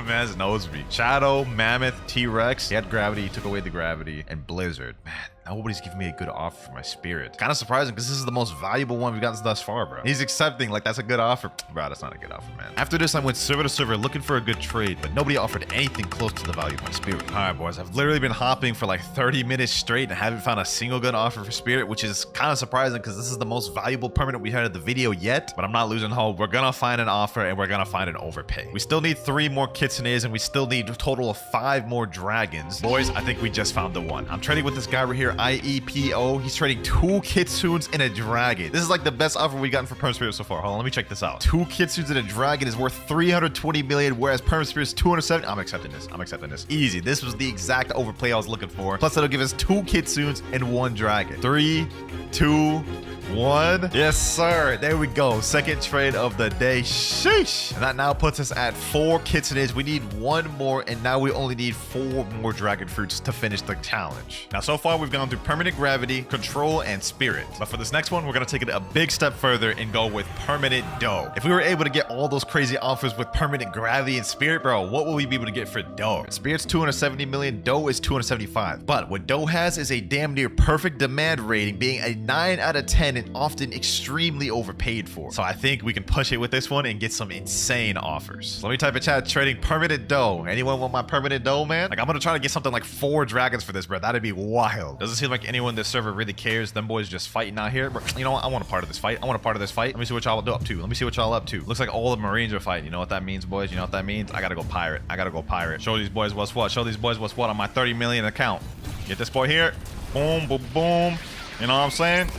Mans knows me. Shadow, Mammoth, T-Rex. He had gravity. He took away the gravity. And Blizzard. Man, nobody's giving me a good offer for my Spirit. Kind of surprising because this is the most valuable one we've gotten thus far, bro. He's accepting like that's a good offer. Bro, that's not a good offer, man. After this, I went server to server looking for a good trade, but nobody offered anything close to the value of my Spirit. All right, boys. I've literally been hopping for like 30 minutes straight and haven't found a single good offer for Spirit, which is kind of surprising because this is the most valuable permanent we had in the video yet, but I'm not losing hope. We're gonna find an offer and we're gonna find an overpay. We still need 3 more kitsunes and we still need a total of 5 more dragons. Boys, I think we just found the one. I'm trading with this guy right here, IEPO. He's trading 2 kitsunes and a dragon. This is like the best offer we've gotten for Perm Spirit so far. Hold on, let me check this out. 2 kitsunes and a dragon is worth 320 million, whereas Perm Spirit is 270. I'm accepting this. I'm accepting this. Easy. This was the exact overplay I was looking for. Plus, that'll give us 2 kitsunes and 1 dragon. 3, 2, 1. Yes, sir. There we go. Second trade of the day. Sheesh. And that now puts us at 4 kitsunes. We need 1 more, and now we only need 4 more dragon fruits to finish the challenge. Now, so far, we've gone through permanent gravity, control, and spirit. But for this next one, we're going to take it a big step further and go with permanent dough. If we were able to get all those crazy offers with permanent gravity and spirit, bro, what will we be able to get for dough? Spirit's 270 million, dough is 275. But what dough has is a damn near perfect demand rating, being a 9 out of 10 and often extremely overpaid for. So I think we can push it with this one and get some insane offers. So let me type in chat, trading permanent dough. Anyone want my permanent dough, man? Like, I'm gonna try to get something like 4 dragons for this, bro. That'd be wild. Doesn't seem like anyone in this server really cares. Them boys just fighting out here. Bro, you know what? I want a part of this fight. I want a part of this fight. Let me see what y'all up to. Let me see what y'all up to. Looks like all the Marines are fighting. You know what that means, boys? You know what that means? I gotta go pirate. I gotta go pirate. Show these boys what's what. Show these boys what's what on my 30 million account. Get this boy here. Boom, boom, boom. You know what I'm saying?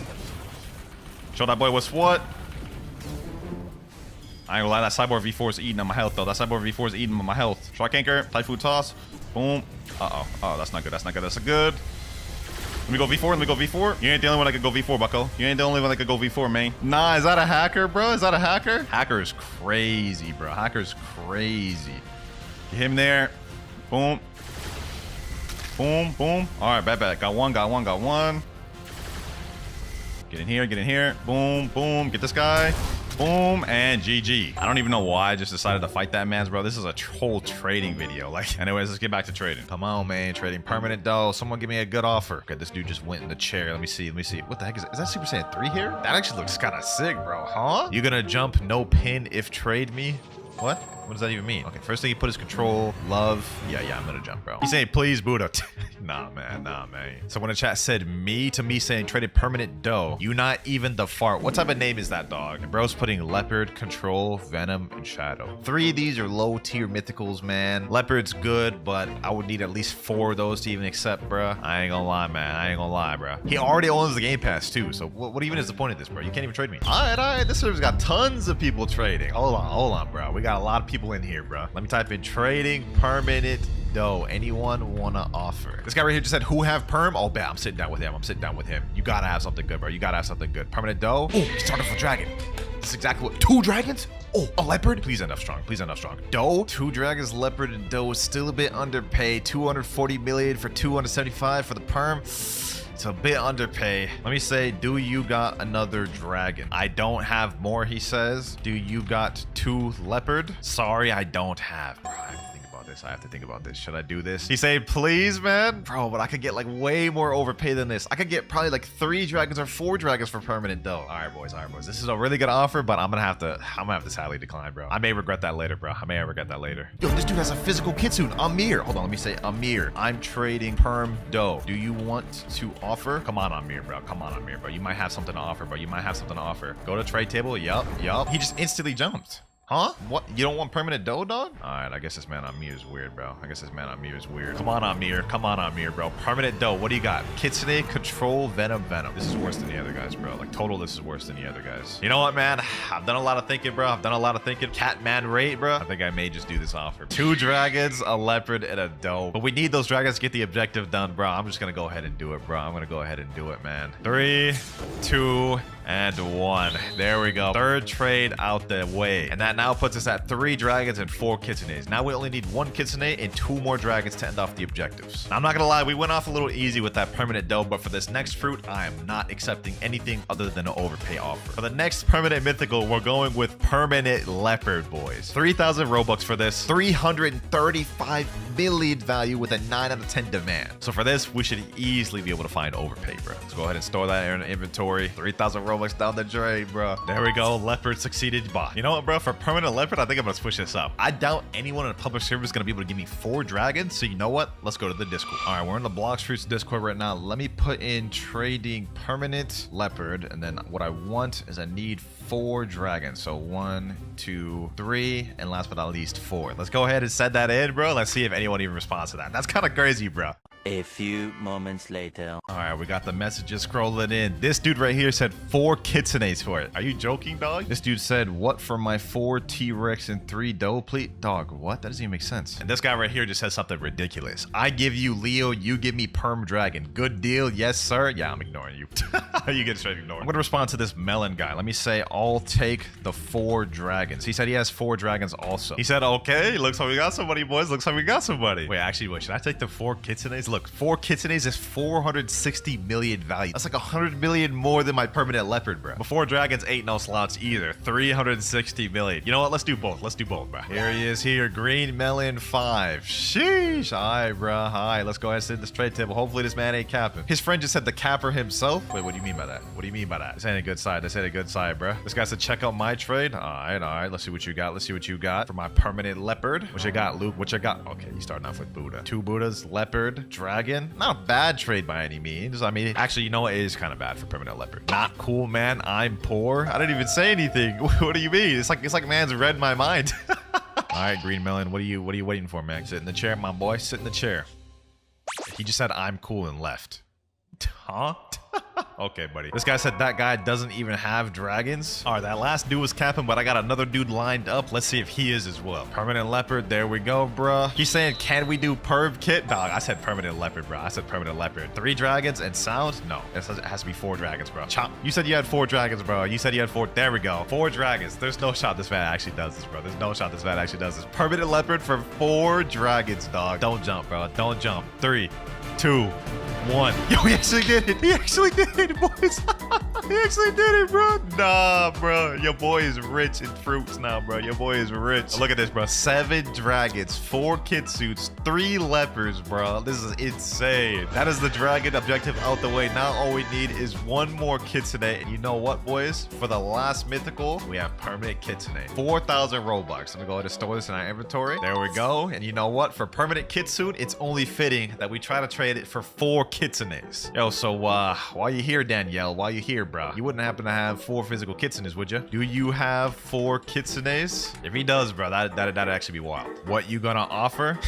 Show that boy what's what. I ain't gonna lie, that Cyborg V4 is eating on my health, though. That Cyborg V4 is eating on my health. Strike anchor, Typhoon toss. Boom. Uh-oh. Oh, that's not good. That's not good. That's good. Let me go V4. Let me go V4. You ain't the only one that could go V4, bucko. You ain't the only one that could go V4, man. Nah, is that a hacker, bro? Is that a hacker? Hacker's crazy, bro. Hacker's crazy. Get him there. Boom. Boom, boom. All right, bet. Got one. Get in here, get in here. Boom, boom. Get this guy. Boom, and GG. I don't even know why I just decided to fight that man's, bro. This is a whole trading video. Like, anyways, let's get back to trading. Come on, man. Trading permanent dough. Someone give me a good offer. Okay, this dude just went in the chair. Let me see. What the heck is that? Is that Super Saiyan 3 here? That actually looks kind of sick, bro. Huh? You gonna jump no pin if trade me? What? What does that even mean? Okay, first thing he put is control, love. Yeah, I'm gonna jump, bro. He's saying, please, Buddha. Nah, man. So when the chat said me to me saying traded permanent dough, you not even the fart. What type of name is that, dog? And bro's putting leopard, control, venom, and shadow. 3 of these are low tier mythicals, man. Leopard's good, but I would need at least 4 of those to even accept, bro. I ain't gonna lie, man. I ain't gonna lie, bro. He already owns the Game Pass, too. So what even is the point of this, bro? You can't even trade me. All right. This server's got tons of people trading. Hold on, bro. We got a lot of people in here, bro. Let me type in trading permanent dough. Anyone wanna offer? This guy right here just said, who have perm? Oh, bet. I'm sitting down with him. You gotta have something good, bro. You gotta have something good. Permanent dough. Oh, he started for dragon. That's exactly what. 2 dragons? Oh, a leopard? Please end up strong. Dough? 2 dragons, leopard, and dough is still a bit underpaid. 240 million for 275 for the perm. It's a bit underpay. Let me say, do you got another dragon? I don't have more, he says. Do you got 2 leopard? Sorry, I don't have. Bro, I have to think about this. Should I do this? He said, please, man. Bro, but I could get like way more overpay than this. I could get probably like 3 dragons or 4 dragons for permanent dough. All right, boys. This is a really good offer, but I'm gonna have to sadly decline, bro. I may regret that later, bro. Yo, this dude has a physical kitsune. Amir. Hold on, let me say Amir. I'm trading perm dough. Do you want to offer? Come on, Amir, bro. You might have something to offer, Go to trade table. Yup. He just instantly jumped. Huh? What? You don't want permanent dough, dog? Alright, I guess this man Amir is weird, bro. Come on, Amir, bro. Permanent dough. What do you got? Kitsune, control, venom. This is worse than the other guys, bro. Like, total, this is worse than the other guys. You know what, man? I've done a lot of thinking, bro. Catman rate, bro. I think I may just do this offer. 2 dragons, a leopard, and a dough. But we need those dragons to get the objective done, bro. I'm just gonna go ahead and do it, bro. Man. 3, 2, and 1. There we go. 3rd trade out the way. And that now puts us at 3 dragons and 4 kitsunes. Now we only need 1 kitsune and 2 more dragons to end off the objectives. Now, I'm not gonna lie, we went off a little easy with that permanent dough, but for this next fruit, I am not accepting anything other than an overpay offer. For the next permanent mythical, we're going with permanent leopard, boys. 3,000 Robux for this. 335 million value with a 9 out of 10 demand. So for this, we should easily be able to find overpay, bro. Let's go ahead and store that in inventory. 3,000 Robux down the drain, bro. There we go. Leopard succeeded. Bah. You know what, bro? For permanent leopard, I think I'm gonna switch this up. I doubt anyone in a public server is gonna be able to give me 4 dragons. So you know what? Let's go to the Discord. All right, we're in the Blox Fruits Discord right now. Let me put in trading permanent leopard, and then what I want is I need 4 dragons. So 1, 2, 3, and last but not least 4. Let's go ahead and send that in, bro. Let's see if anyone even responds to that. That's kind of crazy, bro. A few moments later. All right, we got the messages scrolling in. This dude right here said 4 kitsunes for it. Are you joking, dog? This dude said, what for my 4 T-Rex and 3 dough, please? Dog, what? That doesn't even make sense. And this guy right here just said something ridiculous. I give you Leo, you give me perm dragon. Good deal, yes, sir. Yeah, I'm ignoring you. You get straight ignored. I'm gonna respond to this melon guy. Let me say, I'll take the 4 dragons. He said he has 4 dragons also. He said, okay, looks like we got somebody, boys. Looks like we got somebody. Wait, actually, wait, should I take the 4 kitsunes? Look, 4 kitsunes is 460 million value. That's like 100 million more than my permanent leopard, bro. Before dragons ain't no slots either. 360 million. You know what? Let's do both, bro. Here he is here. Green melon 5. Sheesh. Hi, bro. Hi. Let's go ahead and sit at this trade table. Hopefully this man ain't capping. His friend just said the capper himself. Wait, what do you mean by that? This ain't a good side, bro. This guy said check out my trade. All right. Let's see what you got. For my permanent leopard. What you got, Luke? What you got? Okay, you starting off with Buddha. 2 Buddhas, leopard, dragon. Not a bad trade by any means. I mean, actually, you know what? It is kind of bad for permanent leopard. Not cool, man. I'm poor. I didn't even say anything. What do you mean? It's like man's read my mind. All right, green melon. What are you waiting for, man? Sit in the chair, my boy. Sit in the chair. He just said I'm cool and left. Huh? Okay, buddy. This guy said that guy doesn't even have dragons. All right, that last dude was capping, but I got another dude lined up. Let's see if he is as well. Permanent leopard. There we go, bruh. He's saying, can we do perv kit? Dog, I said permanent leopard, bro. I said permanent leopard. 3 dragons and sound? No, it has to be 4 dragons, bro. Chop. You said you had 4 dragons, bro. You said you had 4. There we go. 4 dragons. There's no shot this man actually does this, bro. There's no shot this man actually does this. Permanent leopard for 4 dragons, dog. Don't jump, bro. Don't jump. 3, 2, 1. Yo, he actually did it. He actually did it, boys. He actually did it, bro. Nah, bro. Your boy is rich in fruits now, bro. Your boy is rich. Look at this, bro. 7 dragons, 4 kid suits, 3 leopards, bro. This is insane. That is the dragon objective out the way. Now all we need is 1 more kitsune. And you know what, boys? For the last mythical, we have permanent kitsune. 4,000 Robux. I'm gonna go ahead and store this in our inventory. There we go. And you know what? For permanent kitsune, it's only fitting that we try to trade it for 4 kitsunes. Yo, so while you here, Danielle, while you here, bro, you wouldn't happen to have 4 physical kitsunes, would you? Do you have 4 kitsunes? If he does, bro, that'd actually be wild. What you gonna offer?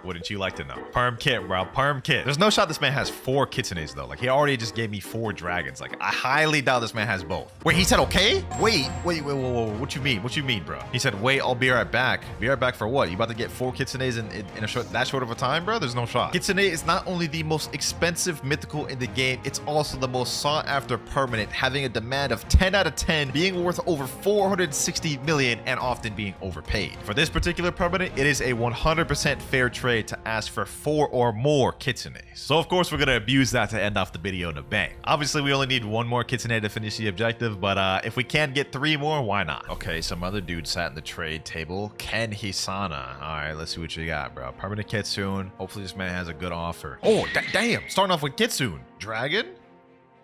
Wouldn't you like to know? Perm kit, bro. Perm kit. There's no shot this man has 4 kitsunes, though. Like, he already just gave me 4 dragons. Like, I highly doubt this man has both. Wait, he said okay? Wait. Whoa. What you mean? What you mean, bro? He said, wait, I'll be right back. Be right back for what? You about to get 4 kitsunes in that short of a time, bro? There's no shot. Kitsune is not only the most expensive mythical in the game, it's also the most sought after permanent, having a demand of 10 out of 10, being worth over 460 million, and often being overpaid. For this particular permanent, it is a 100% fair trade to ask for 4 or more kitsunes. So of course we're gonna abuse that to end off the video in a bang. Obviously we only need 1 more kitsune to finish the objective, but if we can get 3 more, why not? Okay, some other dude sat in the trade table. Ken Hisana. All right, let's see what you got, bro. Permanent kitsune. Hopefully this man has a good offer. Oh, damn. Starting off with kitsune. Dragon?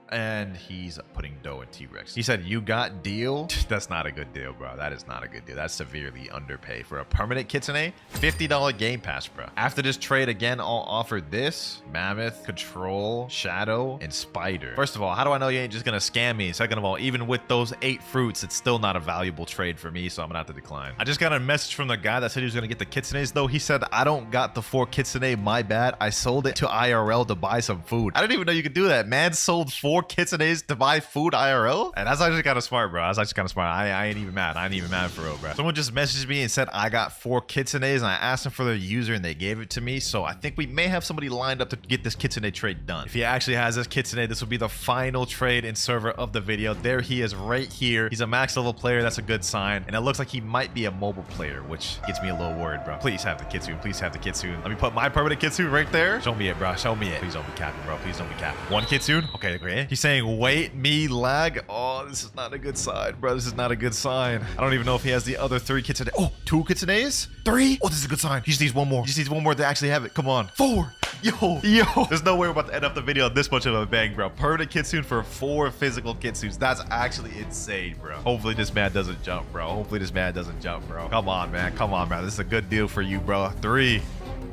And he's putting dough in T-Rex. He said, you got deal? That's not a good deal, bro. That is not a good deal. That's severely underpaid. For a permanent kitsune, $50 game pass, bro. After this trade, again, I'll offer this: mammoth, control, shadow, and spider. First of all, how do I know you ain't just gonna scam me? Second of all, even with those 8 fruits, it's still not a valuable trade for me, so I'm gonna have to decline. I just got a message from the guy that said he was gonna get the kitsunes, though. He said, I don't got the 4 kitsune, my bad. I sold it to IRL to buy some food. I didn't even know you could do that. Man sold 4 kitsunes to buy food IRL? And that's actually kind of smart, bro. That's actually kind of smart. I ain't even mad. I ain't even mad for real, bro. Someone just messaged me and said I got 4 kitsunes, and I asked them for their user and they gave it to me. So I think we may have somebody lined up to get this kitsune trade done. If he actually has this kitsune, this will be the final trade in server of the video. There he is right here. He's a max level player. That's a good sign. And it looks like he might be a mobile player, which gets me a little worried, bro. Please have the kitsune. Please have the kitsune. Let me put my permanent kitsune right there. Show me it, bro. Show me it. Please don't be capping, bro. Please don't be capping. 1 kitsune. Okay, great. He's saying, wait, me lag. Oh, this is not a good sign, bro. This is not a good sign. I don't even know if he has the other 3 kitsune. Oh, 2 kitsunes? 3? Oh, this is a good sign. He just needs 1 more. He just needs 1 more to actually have it. Come on. 4. Yo. There's no way we're about to end up the video on this much of a bang, bro. Permanent kitsune for 4 physical kitsunes. That's actually insane, bro. Hopefully this man doesn't jump, bro. Hopefully this man doesn't jump, bro. Come on, man. Come on, man. This is a good deal for you, bro. 3,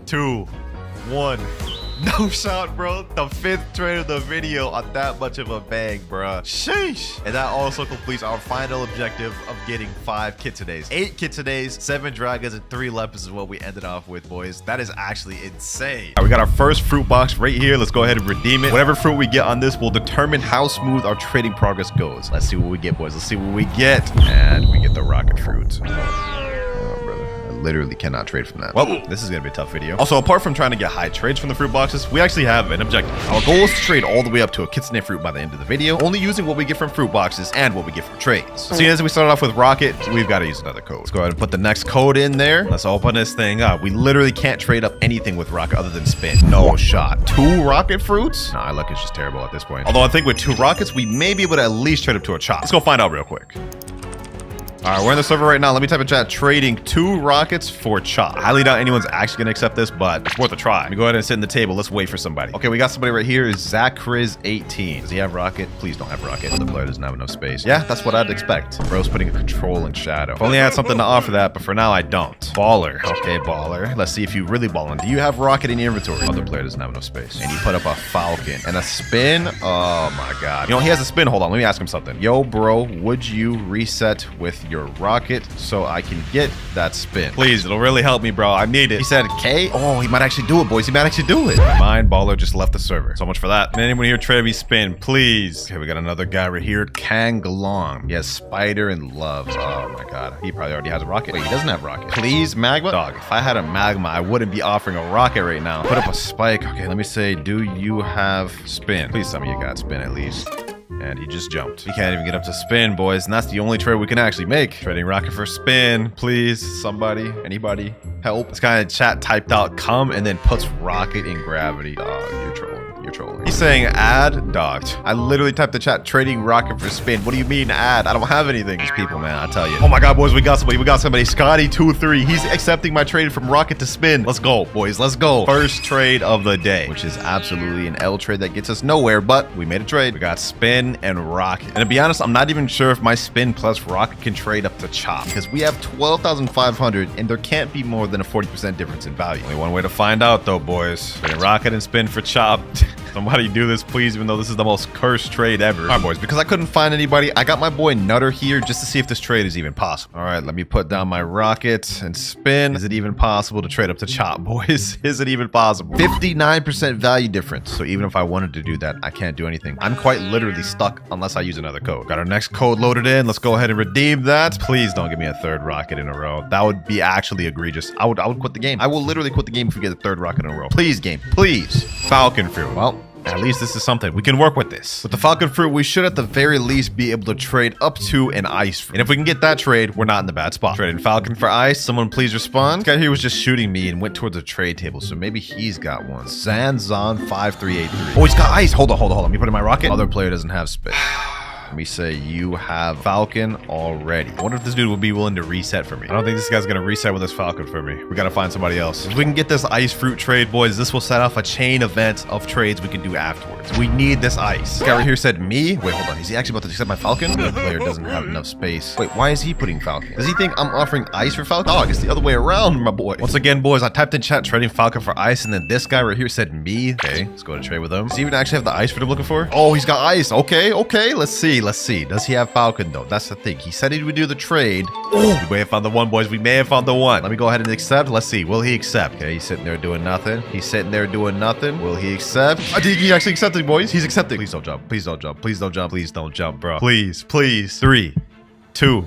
2, 1. No shot, bro. The 5th trade of the video on that much of a bang, bro. Sheesh. And that also completes our final objective of getting 5 kitsunes. 8 kitsunes, 7 dragons, and 3 leopards is what we ended off with, boys. That is actually insane. All right, we got our first fruit box right here. Let's go ahead and redeem it. Whatever fruit we get on this will determine how smooth our trading progress goes. Let's see what we get, boys. Let's see what we get. And we get the rocket fruit. Literally cannot trade from that. Well, this is gonna be a tough video. Also, apart from trying to get high trades from the fruit boxes, we actually have an objective. Our goal is to trade all the way up to a kitsune fruit by the end of the video, only using what we get from fruit boxes and what we get from trades. So as we started off with rocket, we've got to use another code. Let's go ahead and put the next code in there. Let's open this thing up. We literally can't trade up anything with rocket other than spin. No shot. 2 rocket fruits? Nah, our luck is just terrible at this point. Although I think with 2 rockets, we may be able to at least trade up to a chop. Let's go find out real quick. All right, we're in the server right now. Let me type in chat, trading 2 rockets for chop. I highly doubt anyone's actually gonna accept this, but it's worth a try. Let me go ahead and sit in the table. Let's wait for somebody. Okay, we got somebody right here. Zachriz18. Does he have rocket? Please don't have rocket. The player doesn't have enough space. Yeah, that's what I'd expect. Bro's putting a control in shadow. If only I had something to offer that, but for now I don't. Baller. Okay, baller. Let's see if you really balling. Do you have rocket in your inventory? Other player doesn't have enough space. And you put up a falcon and a spin. Oh my God. You know, he has a spin. Hold on. Let me ask him something. Yo, bro, would you reset with your rocket so I can get that spin. Please, it'll really help me, bro. I need it. He said K. Oh, he might actually do it, boys. He might actually do it. Mind baller just left the server. So much for that. And anyone here trade me spin, please. Okay, we got another guy right here. Kangalong. He has spider and love. Oh my god. He probably already has a rocket. Wait, he doesn't have a rocket. Please, magma. Dog, if I had a magma, I wouldn't be offering a rocket right now. Put up a spike. Okay, let me say, do you have spin? Please tell me you got spin at least. And he just jumped. He can't even get up to spin, boys. And that's the only trade we can actually make. Trading rocket for spin. Please, somebody, anybody, help. This guy in chat typed out come and then puts rocket in gravity. Dog, you're trolling. You're trolling. He's saying add. Dog, I literally typed the chat trading rocket for spin. What do you mean add? I don't have anything. These people, man, I tell you. Oh my god, boys, we got somebody. We got somebody. Scotty23. He's accepting my trade from rocket to spin. Let's go, boys. Let's go. First trade of the day, which is absolutely an L trade that gets us nowhere, but we made a trade. We got spin and rocket. And to be honest, I'm not even sure if my spin plus rocket can trade up to chop because we have 12,500 and there can't be more than a 40% difference in value. Only one way to find out though, boys. Trading rocket and spin for chop. Somebody do this, please, even though this is the most cursed trade ever. All right, boys, because I couldn't find anybody, I got my boy Nutter here just to see if this trade is even possible. All right, let me put down my rocket and spin. Is it even possible to trade up to chop, boys? Is it even possible? 59% value difference. So even if I wanted to do that, I can't do anything. I'm quite literally stuck unless I use another code. Got our next code loaded in. Let's go ahead and redeem that. Please don't give me a third rocket in a row. That would be actually egregious. I would quit the game. I will literally quit the game if we get a third rocket in a row. Please, game, please. Falcon fruit. Well, at least this is something. We can work with this. With the Falcon Fruit, we should at the very least be able to trade up to an ice fruit. And if we can get that trade, we're not in the bad spot. Trading Falcon for ice. Someone please respond. This guy here was just shooting me and went towards the trade table. So maybe he's got one. Zanzon5383. Oh, he's got ice. Hold on. Let me put in my rocket. Other player doesn't have spit. Let me say you have Falcon already. I wonder if this dude will be willing to reset for me. I don't think this guy's gonna reset with this Falcon for me. We gotta find somebody else. If we can get this ice fruit trade, boys, this will set off a chain event of trades we can do afterwards. We need this ice. This guy right here said me. Wait, hold on. Is he actually about to accept my Falcon? The player doesn't have enough space. Wait, why is he putting Falcon? Does he think I'm offering ice for Falcon? Dog, it's the other way around, my boy. Once again, boys, I typed in chat trading Falcon for ice, and then this guy right here said me. Okay, let's go to trade with him. Does he even actually have the ice fruit I'm looking for? Oh, he's got ice. Okay. Let's see. Does he have Falcon though? That's the thing. He said he would do the trade. Oh, we may have found the one, boys. We may have found the one. Let me go ahead and accept. Let's see. Will he accept? Okay, he's sitting there doing nothing. Will he accept? I think he actually accepted, boys. He's accepting. Please don't jump. Please don't jump, bro. Please. 3, 2,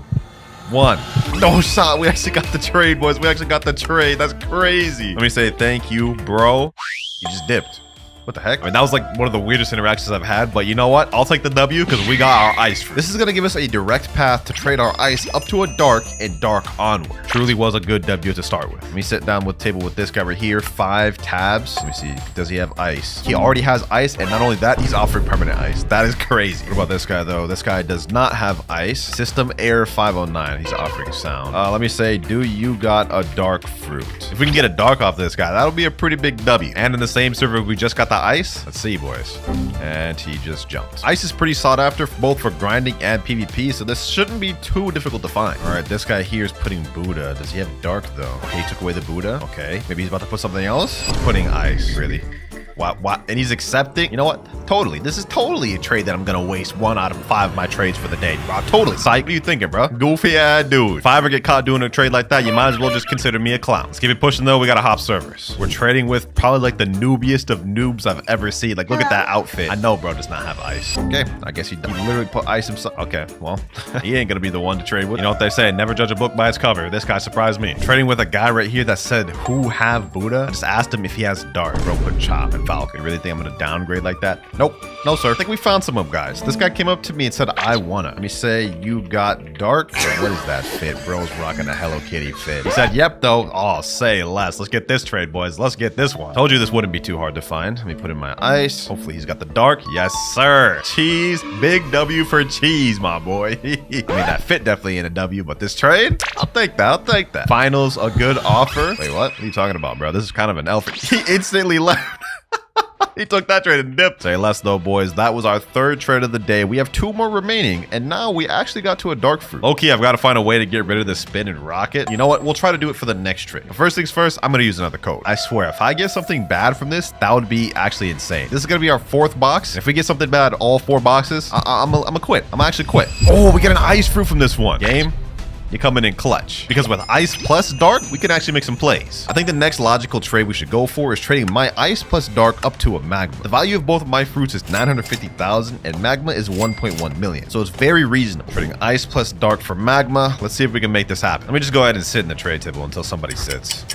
1. No shot. We actually got the trade, boys. That's crazy. Let me say thank you, bro. He just dipped. What the heck? I mean, that was like one of the weirdest interactions I've had, but you know what? I'll take the W because we got our ice fruit. This is going to give us a direct path to trade our ice up to a dark and dark onward. Truly was a good W to start with. Let me sit down with table with this guy right here. 5 tabs. Let me see. Does he have ice? He already has ice, and not only that, he's offering permanent ice. That is crazy. What about this guy, though? This guy does not have ice. System Error 509. He's offering sound. Let me say, do you got a dark fruit? If we can get a dark off this guy, that'll be a pretty big W. And in the same server, we just got the ice. Let's see, boys. And he just jumped. Ice is pretty sought after both for grinding and PvP, so this shouldn't be too difficult to find. All right, this guy here is putting Buddha. Does he have dark though? Okay, he took away the Buddha. Okay, maybe he's about to put something else. He's putting ice. Really? What? And he's accepting? You know what? Totally. This is totally a trade that I'm going to waste 1 out of 5 of my trades for the day, bro. Totally. Psych. What are you thinking, bro? Goofy ass dude. If I ever get caught doing a trade like that, you might as well just consider me a clown. Let's keep it pushing, though. We got to hop servers. We're trading with probably like the noobiest of noobs I've ever seen. Like, look at that outfit. I know, bro, does not have ice. Okay. I guess he literally put ice himself. Okay. Well, he ain't going to be the one to trade with. You know what they say? Never judge a book by its cover. This guy surprised me. Trading with a guy right here that said, who have Buddha? I just asked him if he has dark. Bro, put chop and Falcon. You really think I'm going to downgrade like that? Nope. No, sir. I think we found some of them, guys. This guy came up to me and said, I wanna. Let me say, you got dark? What is that fit? Bro's rocking a Hello Kitty fit. He said, yep, though. Oh, say less. Let's get this trade, boys. Let's get this one. Told you this wouldn't be too hard to find. Let me put in my ice. Hopefully he's got the dark. Yes, sir. Cheese. Big W for cheese, my boy. I mean, that fit definitely in a W, but this trade? I'll take that. Finals, a good offer. Wait, what? What are you talking about, bro? This is kind of an elf. He instantly left. He took that trade and dipped. Say less though, boys. That was our 3rd trade of the day. We have 2 more remaining, and now we actually got to a dark fruit. Okay, I've got to find a way to get rid of the spin and rocket. You know what? We'll try to do it for the next trade. But first things first, I'm going to use another code. I swear, if I get something bad from this, that would be actually insane. This is going to be our 4th box. If we get something bad all 4 boxes, I'm going to quit. I'm actually quit. Oh, we get an ice fruit from this one. Game. you come in clutch. Because with ice plus dark, we can actually make some plays. I think the next logical trade we should go for is trading my ice plus dark up to a magma. The value of both of my fruits is 950,000 and magma is 1.1 million. So it's very reasonable. Trading ice plus dark for magma. Let's see if we can make this happen. Let me just go ahead and sit in the trade table until somebody sits.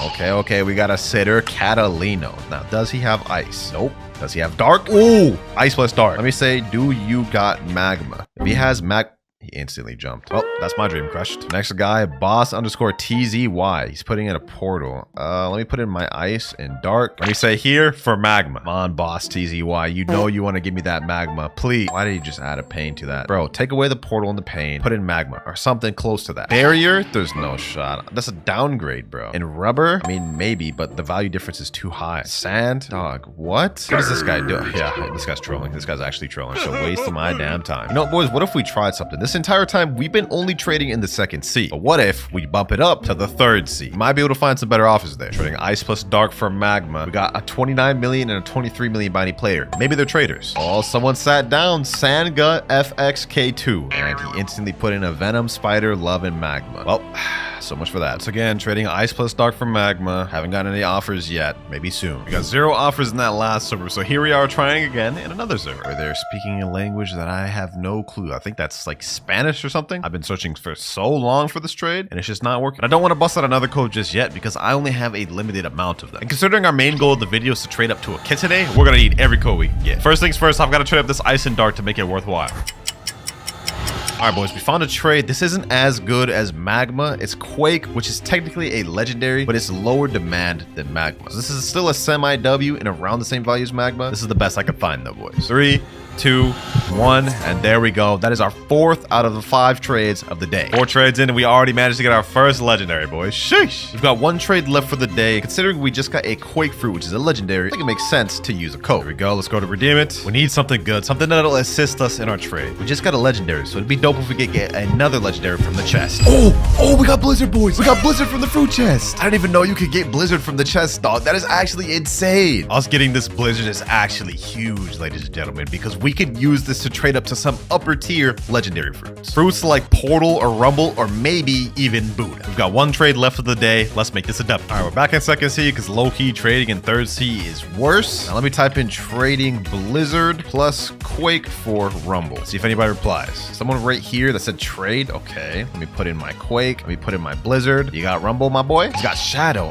Okay, we got a sitter, Catalino. Now, does he have ice? Nope. Does he have dark? Ooh, ice plus dark. Let me say, do you got magma? If he has he instantly jumped. Well, that's my dream crushed. Next guy, boss underscore TZY. He's putting in a portal. Let me put in my ice and dark. Let me say here for magma. Come on, boss TZY. You know you want to give me that magma. Please. Why did you just add a pane to that? Bro, take away the portal and the pane. Put in magma or something close to that. Barrier? There's no shot. That's a downgrade, bro. And rubber? I mean, maybe, but the value difference is too high. Sand? Dog, what? What is this guy doing? Yeah, this guy's trolling. This guy's actually trolling. So wasting my damn time. You know, boys, what if we tried something? This entire time we've been only trading in the second sea, but what if we bump it up to the third sea? Might be able to find some better offers there. Trading ice plus dark for magma. We got a 29 million and a 23 million by any player. Maybe they're traders. Oh, someone sat down. Sanga FXK2 and he instantly put in a venom, spider, love, and magma. Well, so much for that. Once again, trading ice plus dark for magma. Haven't gotten any offers yet. Maybe soon. We got 0 offers in that last server, so here we are trying again in another server where they're speaking a language that I have no clue. I think that's like Spanish or something. I've been searching for so long for this trade and it's just not working. I don't want to bust out another code just yet because I only have a limited amount of them. And considering our main goal of the video is to trade up to a kit today, we're gonna need every code we can get. First things first, I've got to trade up this ice and dark to make it worthwhile. All right, boys, we found a trade. This isn't as good as magma. It's Quake, which is technically a legendary, but it's lower demand than magma. So this is still a semi-W and around the same value as magma. This is the best I could find though, boys. 3, 2, 1, and there we go. That is our 4th out of the 5 trades of the day. 4 trades in and we already managed to get our first legendary, boys. Sheesh. We've got 1 trade left for the day. Considering we just got a Quake fruit, which is a legendary, I think it makes sense to use a code. There we go. Let's go to redeem it. We need something good, something that'll assist us in our trade. We just got a legendary, so it'd be dope if we could get another legendary from the chest. Oh, we got Blizzard, boys. We got Blizzard from the fruit chest. I didn't even know you could get Blizzard from the chest, dog. That is actually insane. Us getting this Blizzard is actually huge, ladies and gentlemen, because we could use this to trade up to some upper tier legendary fruits. Fruits like Portal or Rumble or maybe even Buddha. We've got 1 trade left of the day. Let's make this a W. All right, we're back in second C because low-key trading in third C is worse. Now let me type in trading Blizzard plus Quake for Rumble. See if anybody replies. Someone right here that said trade. Okay, let me put in my Quake. Let me put in my Blizzard. You got Rumble, my boy? He's got Shadow.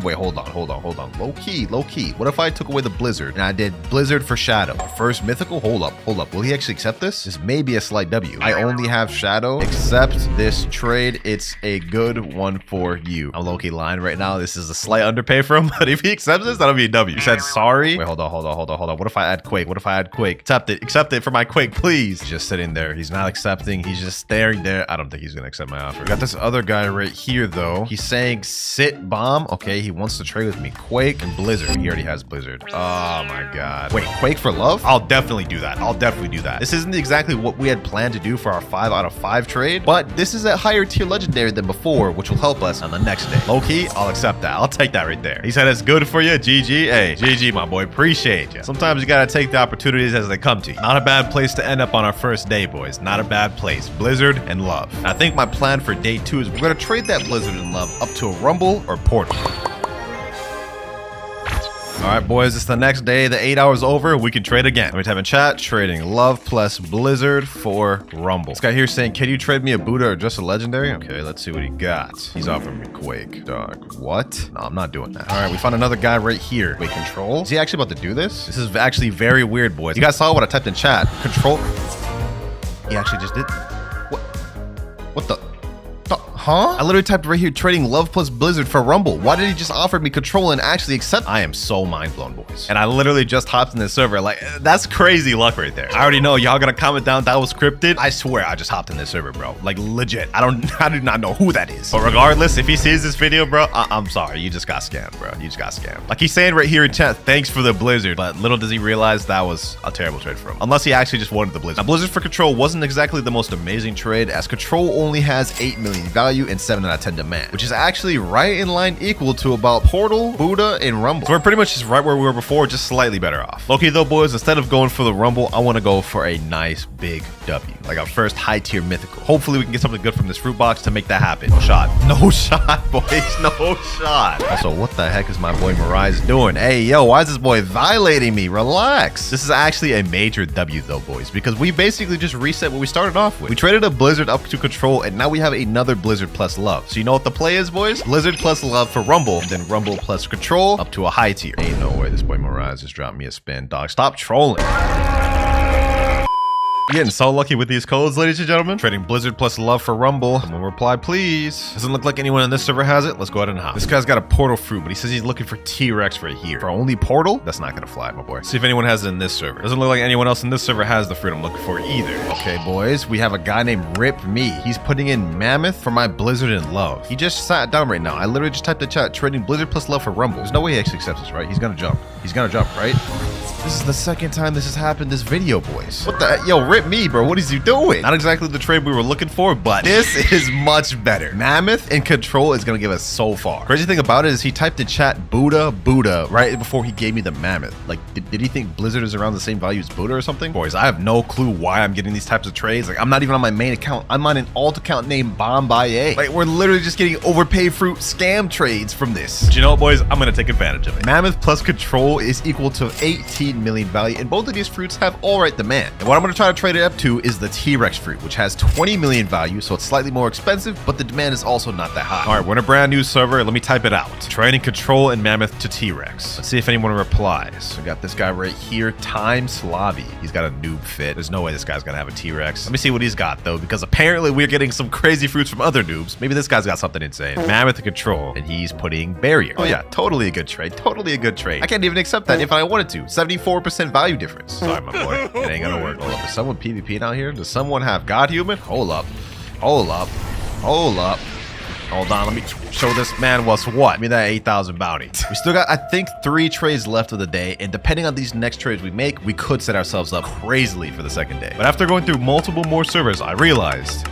Wait, hold on. Low key. What if I took away the Blizzard and I did Blizzard for Shadow? First mythical? Hold up. Will he actually accept this? This may be a slight W. I only have Shadow. Accept this trade. It's a good one for you. I'm low-key lying right now. This is a slight underpay for him, but if he accepts this, that'll be a W. He said sorry. Wait, hold on. What if I add Quake? Accept it for my Quake, please. He's just sitting there. He's not accepting. He's just staring there. I don't think he's gonna accept my offer. We got this other guy right here though. He's saying sit bomb. Okay, he wants to trade with me. Quake and Blizzard. He already has Blizzard. Oh my god. Wait, Quake for love? I'll definitely do that. This isn't exactly what we had planned to do for our 5 out of 5 trade, but this is a higher tier legendary than before, which will help us on the next day. Low key, I'll accept that. I'll take that right there. He said it's good for you. GG. Hey, GG, my boy. Appreciate you. Sometimes you gotta take the opportunities as they come to you. Not a bad place to end up on our first day, boys. Not a bad place. Blizzard and love. I think my plan for day 2 is we're gonna trade that Blizzard and love up to a Rumble or Portal. All right, boys, it's the next day. The 8 hours over. We can trade again. Let me type in chat. Trading love plus Blizzard for Rumble. This guy here saying, can you trade me a Buddha or just a legendary? Okay, let's see what he got. He's offering me Quake. Dog, what? No, I'm not doing that. All right, we found another guy right here. Wait, control? Is he actually about to do this? This is actually very weird, boys. You guys saw what I typed in chat. Control. He actually just did. What the? Huh? I literally typed right here, trading love plus Blizzard for Rumble. Why did he just offer me control and actually accept? I am so mind blown, boys. And I literally just hopped in this server. Like, that's crazy luck right there. I already know y'all gonna comment down that was scripted. I swear I just hopped in this server, bro. Like, legit. I do not know who that is. But regardless, if he sees this video, bro, I'm sorry. You just got scammed, bro. You just got scammed. Like he's saying right here in chat, thanks for the Blizzard. But little does he realize that was a terrible trade for him. Unless he actually just wanted the Blizzard. Now, Blizzard for control wasn't exactly the most amazing trade, as control only has 8 million value. value and 7 out of 10 demand, which is actually right in line equal to about Portal, Buddha, and Rumble. So we're pretty much just right where we were before, just slightly better off. Okay though, boys, instead of going for the Rumble, I want to go for a nice big W, like our first high tier mythical. Hopefully we can get something good from this fruit box to make that happen. No shot. No shot, boys. No shot. Also, what the heck is my boy Mirage doing? Hey, yo, why is this boy violating me? Relax. This is actually a major W though, boys, because we basically just reset what we started off with. We traded a Blizzard up to Control, and now we have another Blizzard plus Love. So you know what the play is, boys? Blizzard plus Love for Rumble, and then Rumble plus Control up to a high tier. Ain't no way this boy Mirage just dropped me a spin, dog. Stop trolling. Getting so lucky with these codes, ladies and gentlemen. Trading Blizzard plus Love for Rumble. Someone reply, please. Doesn't look like anyone on this server has it. Let's go ahead and hop. This guy's got a Portal fruit, but he says he's looking for T-Rex right here. For only Portal? That's not gonna fly, my boy. See if anyone has it in this server. Doesn't look like anyone else in this server has the fruit I'm looking for either. Okay, boys, we have a guy named Rip Me. He's putting in Mammoth for my Blizzard and Love. He just sat down right now. I literally just typed the chat, trading Blizzard plus Love for Rumble. There's no way he actually accepts this, right? He's gonna jump. He's gonna jump, right? This is the second time this has happened this video, boys. What the heck? Yo, Rip Me, bro. What is you doing? Not exactly the trade we were looking for, but this is much better. Mammoth and Control is gonna give us so far. Crazy thing about it is he typed in chat Buddha right before he gave me the Mammoth. Like, did he think Blizzard is around the same value as Buddha or something? Boys, I have no clue why I'm getting these types of trades. Like, I'm not even on my main account. I'm on an alt account named Bombaye. Like, we're literally just getting overpaid fruit scam trades from this. But you know what, boys? I'm gonna take advantage of it. Mammoth plus Control is equal to 18 million value, and both of these fruits have all right demand. And what I'm gonna try to trade it up to is the T-Rex fruit, which has 20 million value, so it's slightly more expensive, but the demand is also not that high. All right, we're in a brand new server. Let me type it out. Trading Control and Mammoth to T-Rex. Let's see if anyone replies. We got this guy right here, Time Slavi. He's got a noob fit. There's no way this guy's gonna have a T-Rex. Let me see what he's got though, because apparently we're getting some crazy fruits from other noobs. Maybe this guy's got something insane. Mammoth and Control, and he's putting Barrier. Oh yeah, totally a good trade. Totally a good trade. I can't even accept that if I wanted to. 74% value difference. Sorry, my boy. It ain't gonna work. Hold up. Is someone PvP down here? Does someone have God Human? Hold up. Hold up. Hold up. Hold on. Let me show this man what's what. Give me that 8,000 bounty. We still got, I think, 3 trades left of the day. And depending on these next trades we make, we could set ourselves up crazily for the second day. But after going through multiple more servers, I realized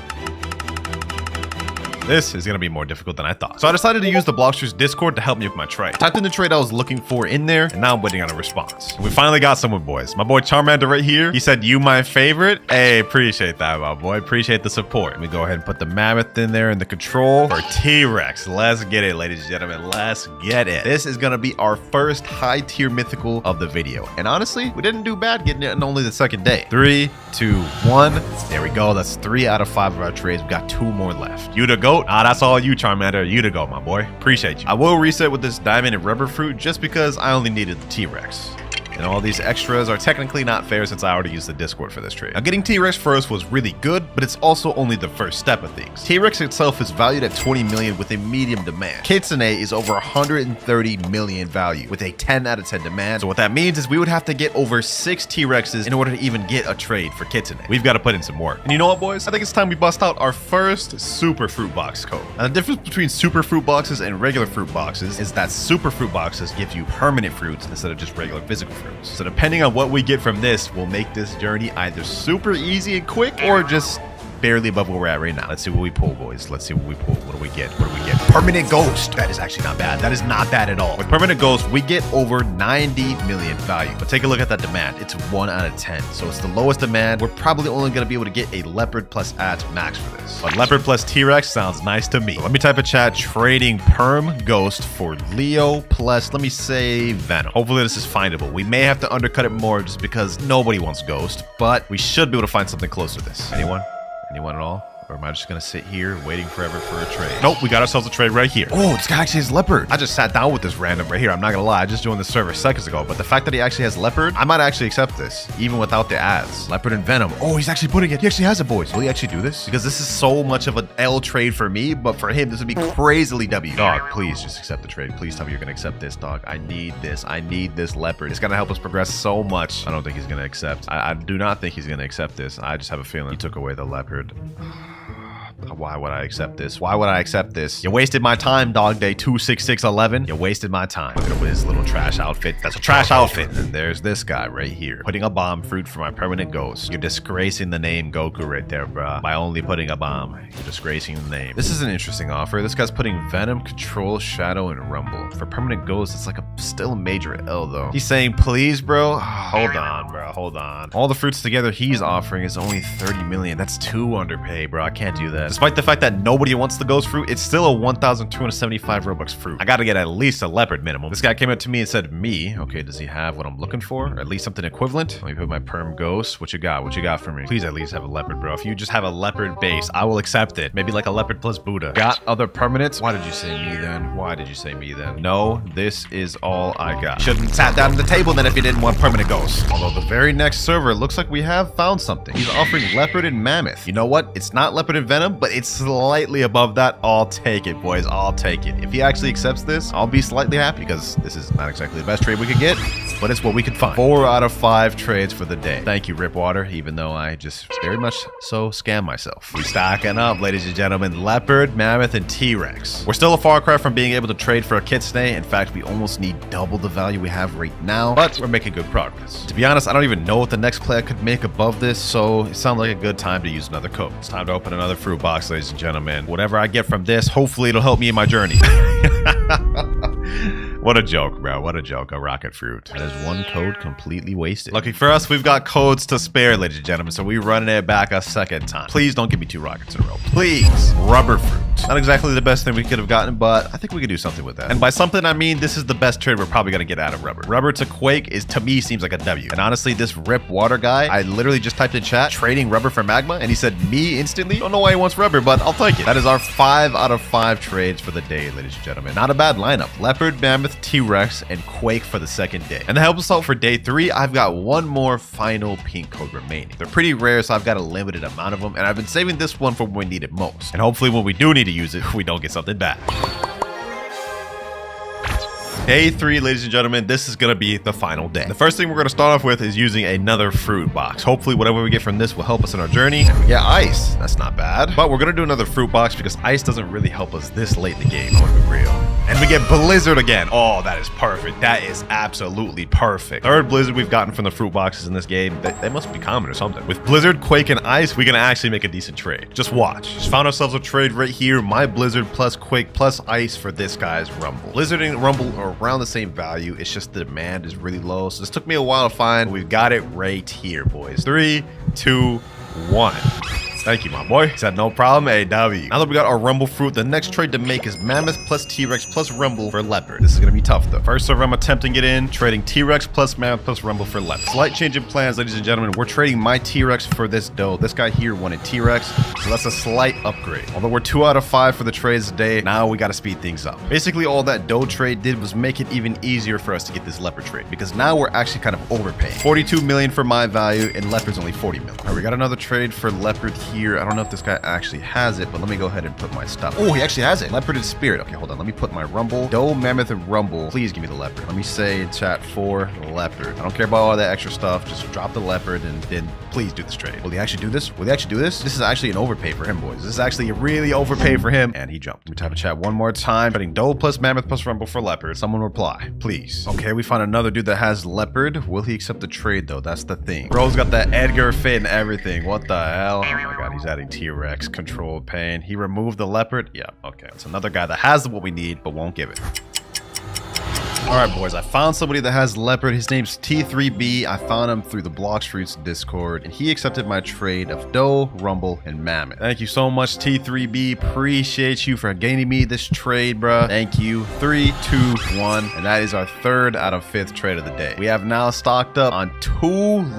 this is gonna be more difficult than I thought. So I decided to use the Blox's Discord to help me with my trade. Typed in the trade I was looking for in there, and now I'm waiting on a response. We finally got someone, boys. My boy Charmander right here. He said, "You my favorite." Hey, appreciate that, my boy. Appreciate the support. Let me go ahead and put the Mammoth in there in the Control for T-Rex. Let's get it, ladies and gentlemen. Let's get it. This is gonna be our first high tier mythical of the video. And honestly, we didn't do bad getting it in only the second day. 3, 2, 1. There we go. That's 3 out of 5 of our trades. We got 2 more left. You the GOAT? Ah, that's all you, Charmander. You to go, my boy. Appreciate you. I will reset with this diamond and rubber fruit just because I only needed the T-Rex. And all these extras are technically not fair since I already used the Discord for this trade. Now, getting T-Rex first was really good, but it's also only the first step of things. T-Rex itself is valued at 20 million with a medium demand. Kitsune is over 130 million value with a 10 out of 10 demand. So what that means is we would have to get over 6 T-Rexes in order to even get a trade for Kitsune. We've got to put in some work. And you know what, boys? I think it's time we bust out our first super fruit box code. Now, the difference between super fruit boxes and regular fruit boxes is that super fruit boxes give you permanent fruits instead of just regular physical fruits. So depending on what we get from this, will make this journey either super easy and quick or just barely above where we're at right now. Let's see what we pull, boys. Let's see what we pull. What do we get? What do we get? Permanent Ghost. That is actually not bad. That is not bad at all. With Permanent Ghost, we get over 90 million value. But take a look at that demand. It's 1 out of 10. So it's the lowest demand. We're probably only going to be able to get a Leopard plus At max for this. But Leopard plus T-Rex sounds nice to me. So let me type a chat trading Perm Ghost for Leo plus, let me say, Venom. Hopefully this is findable. We may have to undercut it more just because nobody wants Ghost, but we should be able to find something close to this. Anyone? Anyone at all? Or am I just gonna sit here waiting forever for a trade? Nope, we got ourselves a trade right here. Oh, this guy actually has Leopard. I just sat down with this random right here. I'm not gonna lie, I just joined the server seconds ago, but the fact that he actually has Leopard, I might actually accept this, even without the ads. Leopard and Venom. Oh, he's actually putting it. He actually has it, boys. Will he actually do this? Because this is so much of an L trade for me, but for him, this would be crazily W. Dog, please just accept the trade. Please tell me you're gonna accept this, dog. I need this. I need this Leopard. It's gonna help us progress so much. I don't think he's gonna accept. I do not think he's gonna accept this. I just have a feeling he took away the Leopard. Why would I accept this? Why would I accept this? You wasted my time, dog day 26611. You wasted my time. Look at his little trash outfit. That's a trash outfit. And there's this guy right here, putting a bomb fruit for my permanent ghost. You're disgracing the name Goku right there, bruh. By only putting a bomb. You're disgracing the name. This is an interesting offer. This guy's putting Venom, Control, Shadow, and Rumble. For permanent ghost, it's like still a major L though. He's saying, please, bro. Hold on, bro. Hold on. All the fruits together he's offering is only 30 million. That's too underpaid, bro. I can't do that. Despite the fact that nobody wants the ghost fruit, it's still a 1,275 Robux fruit. I gotta get at least a leopard minimum. This guy came up to me and said, me? Okay, does he have what I'm looking for? Or at least something equivalent? Let me put my perm ghost. What you got? What you got for me? Please at least have a leopard, bro. If you just have a leopard base, I will accept it. Maybe like a leopard plus Buddha. Got other permanents? Why did you say me then? Why did you say me then? No, this is all I got. Shouldn't sat down at the table then if you didn't want permanent ghosts. Although the very next server looks like we have found something. He's offering leopard and mammoth. You know what? It's not leopard and venom, but it's slightly above that. I'll take it, boys. I'll take it. If he actually accepts this, I'll be slightly happy because this is not exactly the best trade we could get, but it's what we could find. 4 out of 5 trades for the day. Thank you, Ripwater, even though I just very much so scam myself. We stacking up, ladies and gentlemen. Leopard, mammoth, and T-Rex. We're still a far cry from being able to trade for a kitsune. In fact, we almost need double the value we have right now, but we're making good progress. To be honest, I don't even know what the next play I could make above this, so it sounds like a good time to use another code. It's time to open another fruit box, ladies and gentlemen. Whatever I get from this, hopefully it'll help me in my journey. What a joke, bro. What a joke. A rocket fruit. That is one code completely wasted. Lucky for us, we've got codes to spare, ladies and gentlemen, so we're running it back a second time. Please don't give me 2 rockets in a row. Please. Rubber fruit. Not exactly the best thing we could have gotten, but I think we could do something with that. And by something, I mean this is the best trade we're probably going to get out of rubber. Rubber to Quake is, to me, seems like a W. And honestly, this Rip Water guy, I literally just typed in chat, trading rubber for magma, and he said me instantly. Don't know why he wants rubber, but I'll take it. That is our 5 out of 5 trades for the day, ladies and gentlemen. Not a bad lineup. Leopard, mammoth, T-Rex, and Quake for the second day. And to help us out for day 3, I've got one more final pink code remaining. They're pretty rare, so I've got a limited amount of them, and I've been saving this one for when we need it most. And hopefully when we do need to use it, we don't get something bad. Day 3, ladies and gentlemen, this is going to be the final day. The first thing we're going to start off with is using another fruit box. Hopefully, whatever we get from this will help us in our journey. And we get ice. That's not bad. But we're going to do another fruit box because ice doesn't really help us this late in the game. I want to be real. And we get blizzard again. Oh, that is perfect. That is absolutely perfect. Third blizzard we've gotten from the fruit boxes in this game. They must be common or something. With blizzard, quake, and ice, we're going to actually make a decent trade. Just watch. Just found ourselves a trade right here. My blizzard plus quake plus ice for this guy's rumble. Blizzard and rumble are around the same value. It's just the demand is really low. So this took me a while to find. We've got it right here, boys. 3, 2, 1. Thank you, my boy. Said no problem, AW. Now that we got our rumble fruit, the next trade to make is mammoth plus T-Rex plus rumble for leopard. This is gonna be tough though. First server I'm attempting it in, trading T-Rex plus mammoth plus rumble for leopard. Slight change in plans, ladies and gentlemen. We're trading my T-Rex for this doe. This guy here wanted T-Rex, so that's a slight upgrade. Although we're 2 out of 5 for the trades today, now we gotta speed things up. Basically, all that doe trade did was make it even easier for us to get this leopard trade, because now we're actually kind of overpaying. 42 million for my value, and leopard's only 40 million. All right, we got another trade for leopard here. I don't know if this guy actually has it, but let me go ahead and put my stuff. Oh, he actually has it. Leopard and spirit. Okay, hold on. Let me put my rumble. Doe, mammoth, and rumble. Please give me the leopard. Let me say in chat for leopard. I don't care about all that extra stuff. Just drop the leopard and then please do this trade. Will he actually do this? Will he actually do this? This is actually an overpay for him, boys. This is actually a really overpay for him. And he jumped. Let me type in chat one more time. Trading doe plus mammoth plus rumble for leopard. Someone reply, please. Okay, we found another dude that has leopard. Will he accept the trade though? That's the thing. Bro's got that Edgar fit and everything. What the hell? Oh my god, he's adding T-Rex. Control pain. He removed the leopard. Yeah, okay. It's another guy that has what we need, but won't give it. All right, boys, I found somebody that has leopard. His name's T3B. I found him through the Blox Fruits Discord, and he accepted my trade of doe, rumble, and mammoth. Thank you so much, T3B. Appreciate you for gaining me this trade, bruh. Thank you. 3, 2, 1. And that is our 3rd out of 5th trade of the day. We have now stocked up on 2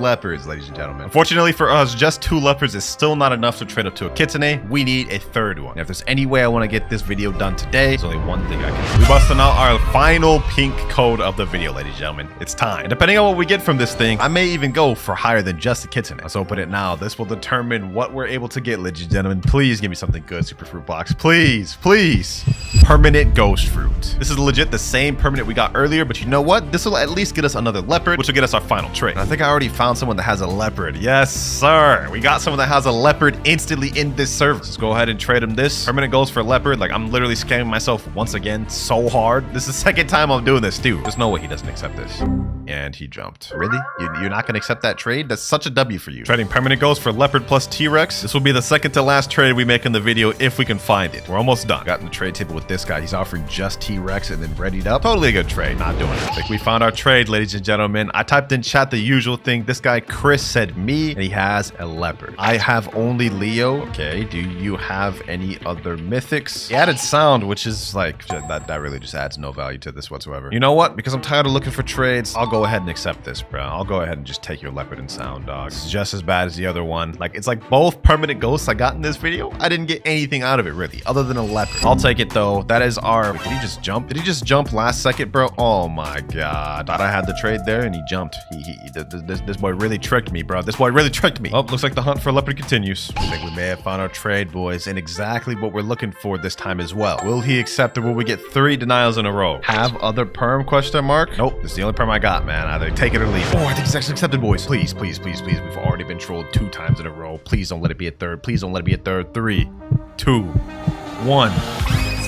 leopards, ladies and gentlemen. Unfortunately for us, just 2 leopards is still not enough to trade up to a kitsune. We need a 3rd one. And if there's any way I want to get this video done today, there's only one thing I can do. We're busting out our final pink code of the video, ladies and gentlemen. It's time. And depending on what we get from this thing, I may even go for higher than just a kitsune. Let's open it now. This will determine what we're able to get, ladies and gentlemen. Please give me something good, Super Fruit Box. Please, please. Permanent ghost fruit. This is legit the same permanent we got earlier, but you know what? This will at least get us another leopard, which will get us our final trade. And I think I already found someone that has a leopard. Yes, sir. We got someone that has a leopard instantly in this server. Let's go ahead and trade him this. Permanent ghost for leopard. Like, I'm literally scamming myself once again so hard. This is the second time I'm doing this, too. There's no way he doesn't accept this. And he jumped. Really? You're not going to accept that trade? That's such a W for you. Trading permanent ghost for leopard plus T-Rex. This will be the second to last trade we make in the video if we can find it. We're almost done. Got in the trade table with this guy. He's offering just T-Rex and then readied up. Totally a good trade. Not doing it. Like, we found our trade, ladies and gentlemen. I typed in chat the usual thing. This guy, Chris, said me, and he has a leopard. I have only Leo. Okay. Do you have any other mythics? He added sound, which is like, that really just adds no value to this whatsoever. You know what? Because I'm tired of looking for trades, I'll go ahead and accept this, bro. I'll go ahead and just take your leopard and sound, dog. It's just as bad as the other one. Like, it's like both permanent ghosts I got in this video. I didn't get anything out of it, really, other than a leopard. I'll take it, though. That is our... Wait, did he just jump? Did he just jump last second, bro? Oh, my God. Thought I had the trade there, and he jumped. This boy really tricked me, bro. This boy really tricked me. Oh, looks like the hunt for leopard continues. I think we may have found our trade, boys, and exactly what we're looking for this time as well. Will he accept, or will we get 3 denials in a row? Have other perm, question mark? Nope, this is the only perm I got, man. Either take it or leave. Oh, I think he's actually accepted, boys. Please, please, please, please. We've already been trolled 2 times in a row. Please don't let it be a third. Please don't let it be a third. 3, 2, 1.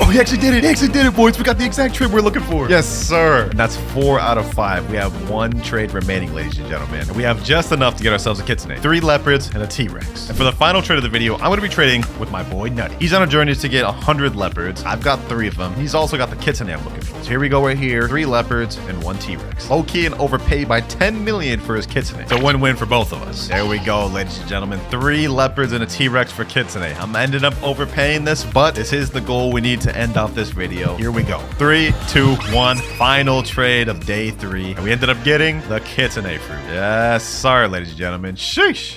Oh, he actually did it. He actually did it, boys. We got the exact trade we're looking for. Yes, sir. And that's 4 out of 5. We have 1 trade remaining, ladies and gentlemen. And we have just enough to get ourselves a kitsune, 3 leopards, and a T-Rex. And for the final trade of the video, I'm going to be trading with my boy Nutty. He's on a journey to get 100 leopards. I've got 3 of them. He's also got the kitsune I'm looking for. So here we go right here. 3 leopards and 1 T-Rex. Low-key and overpaid by 10 million for his kitsune. It's a win-win for both of us. There we go, ladies and gentlemen. 3 leopards and a T-Rex for kitsune. I'm ending up overpaying this, but this is the goal we need to end off this video. Here we go. 3, 2, 1. Final trade of day 3. And we ended up getting the kitsune fruit. Yes, sorry, ladies and gentlemen. Sheesh.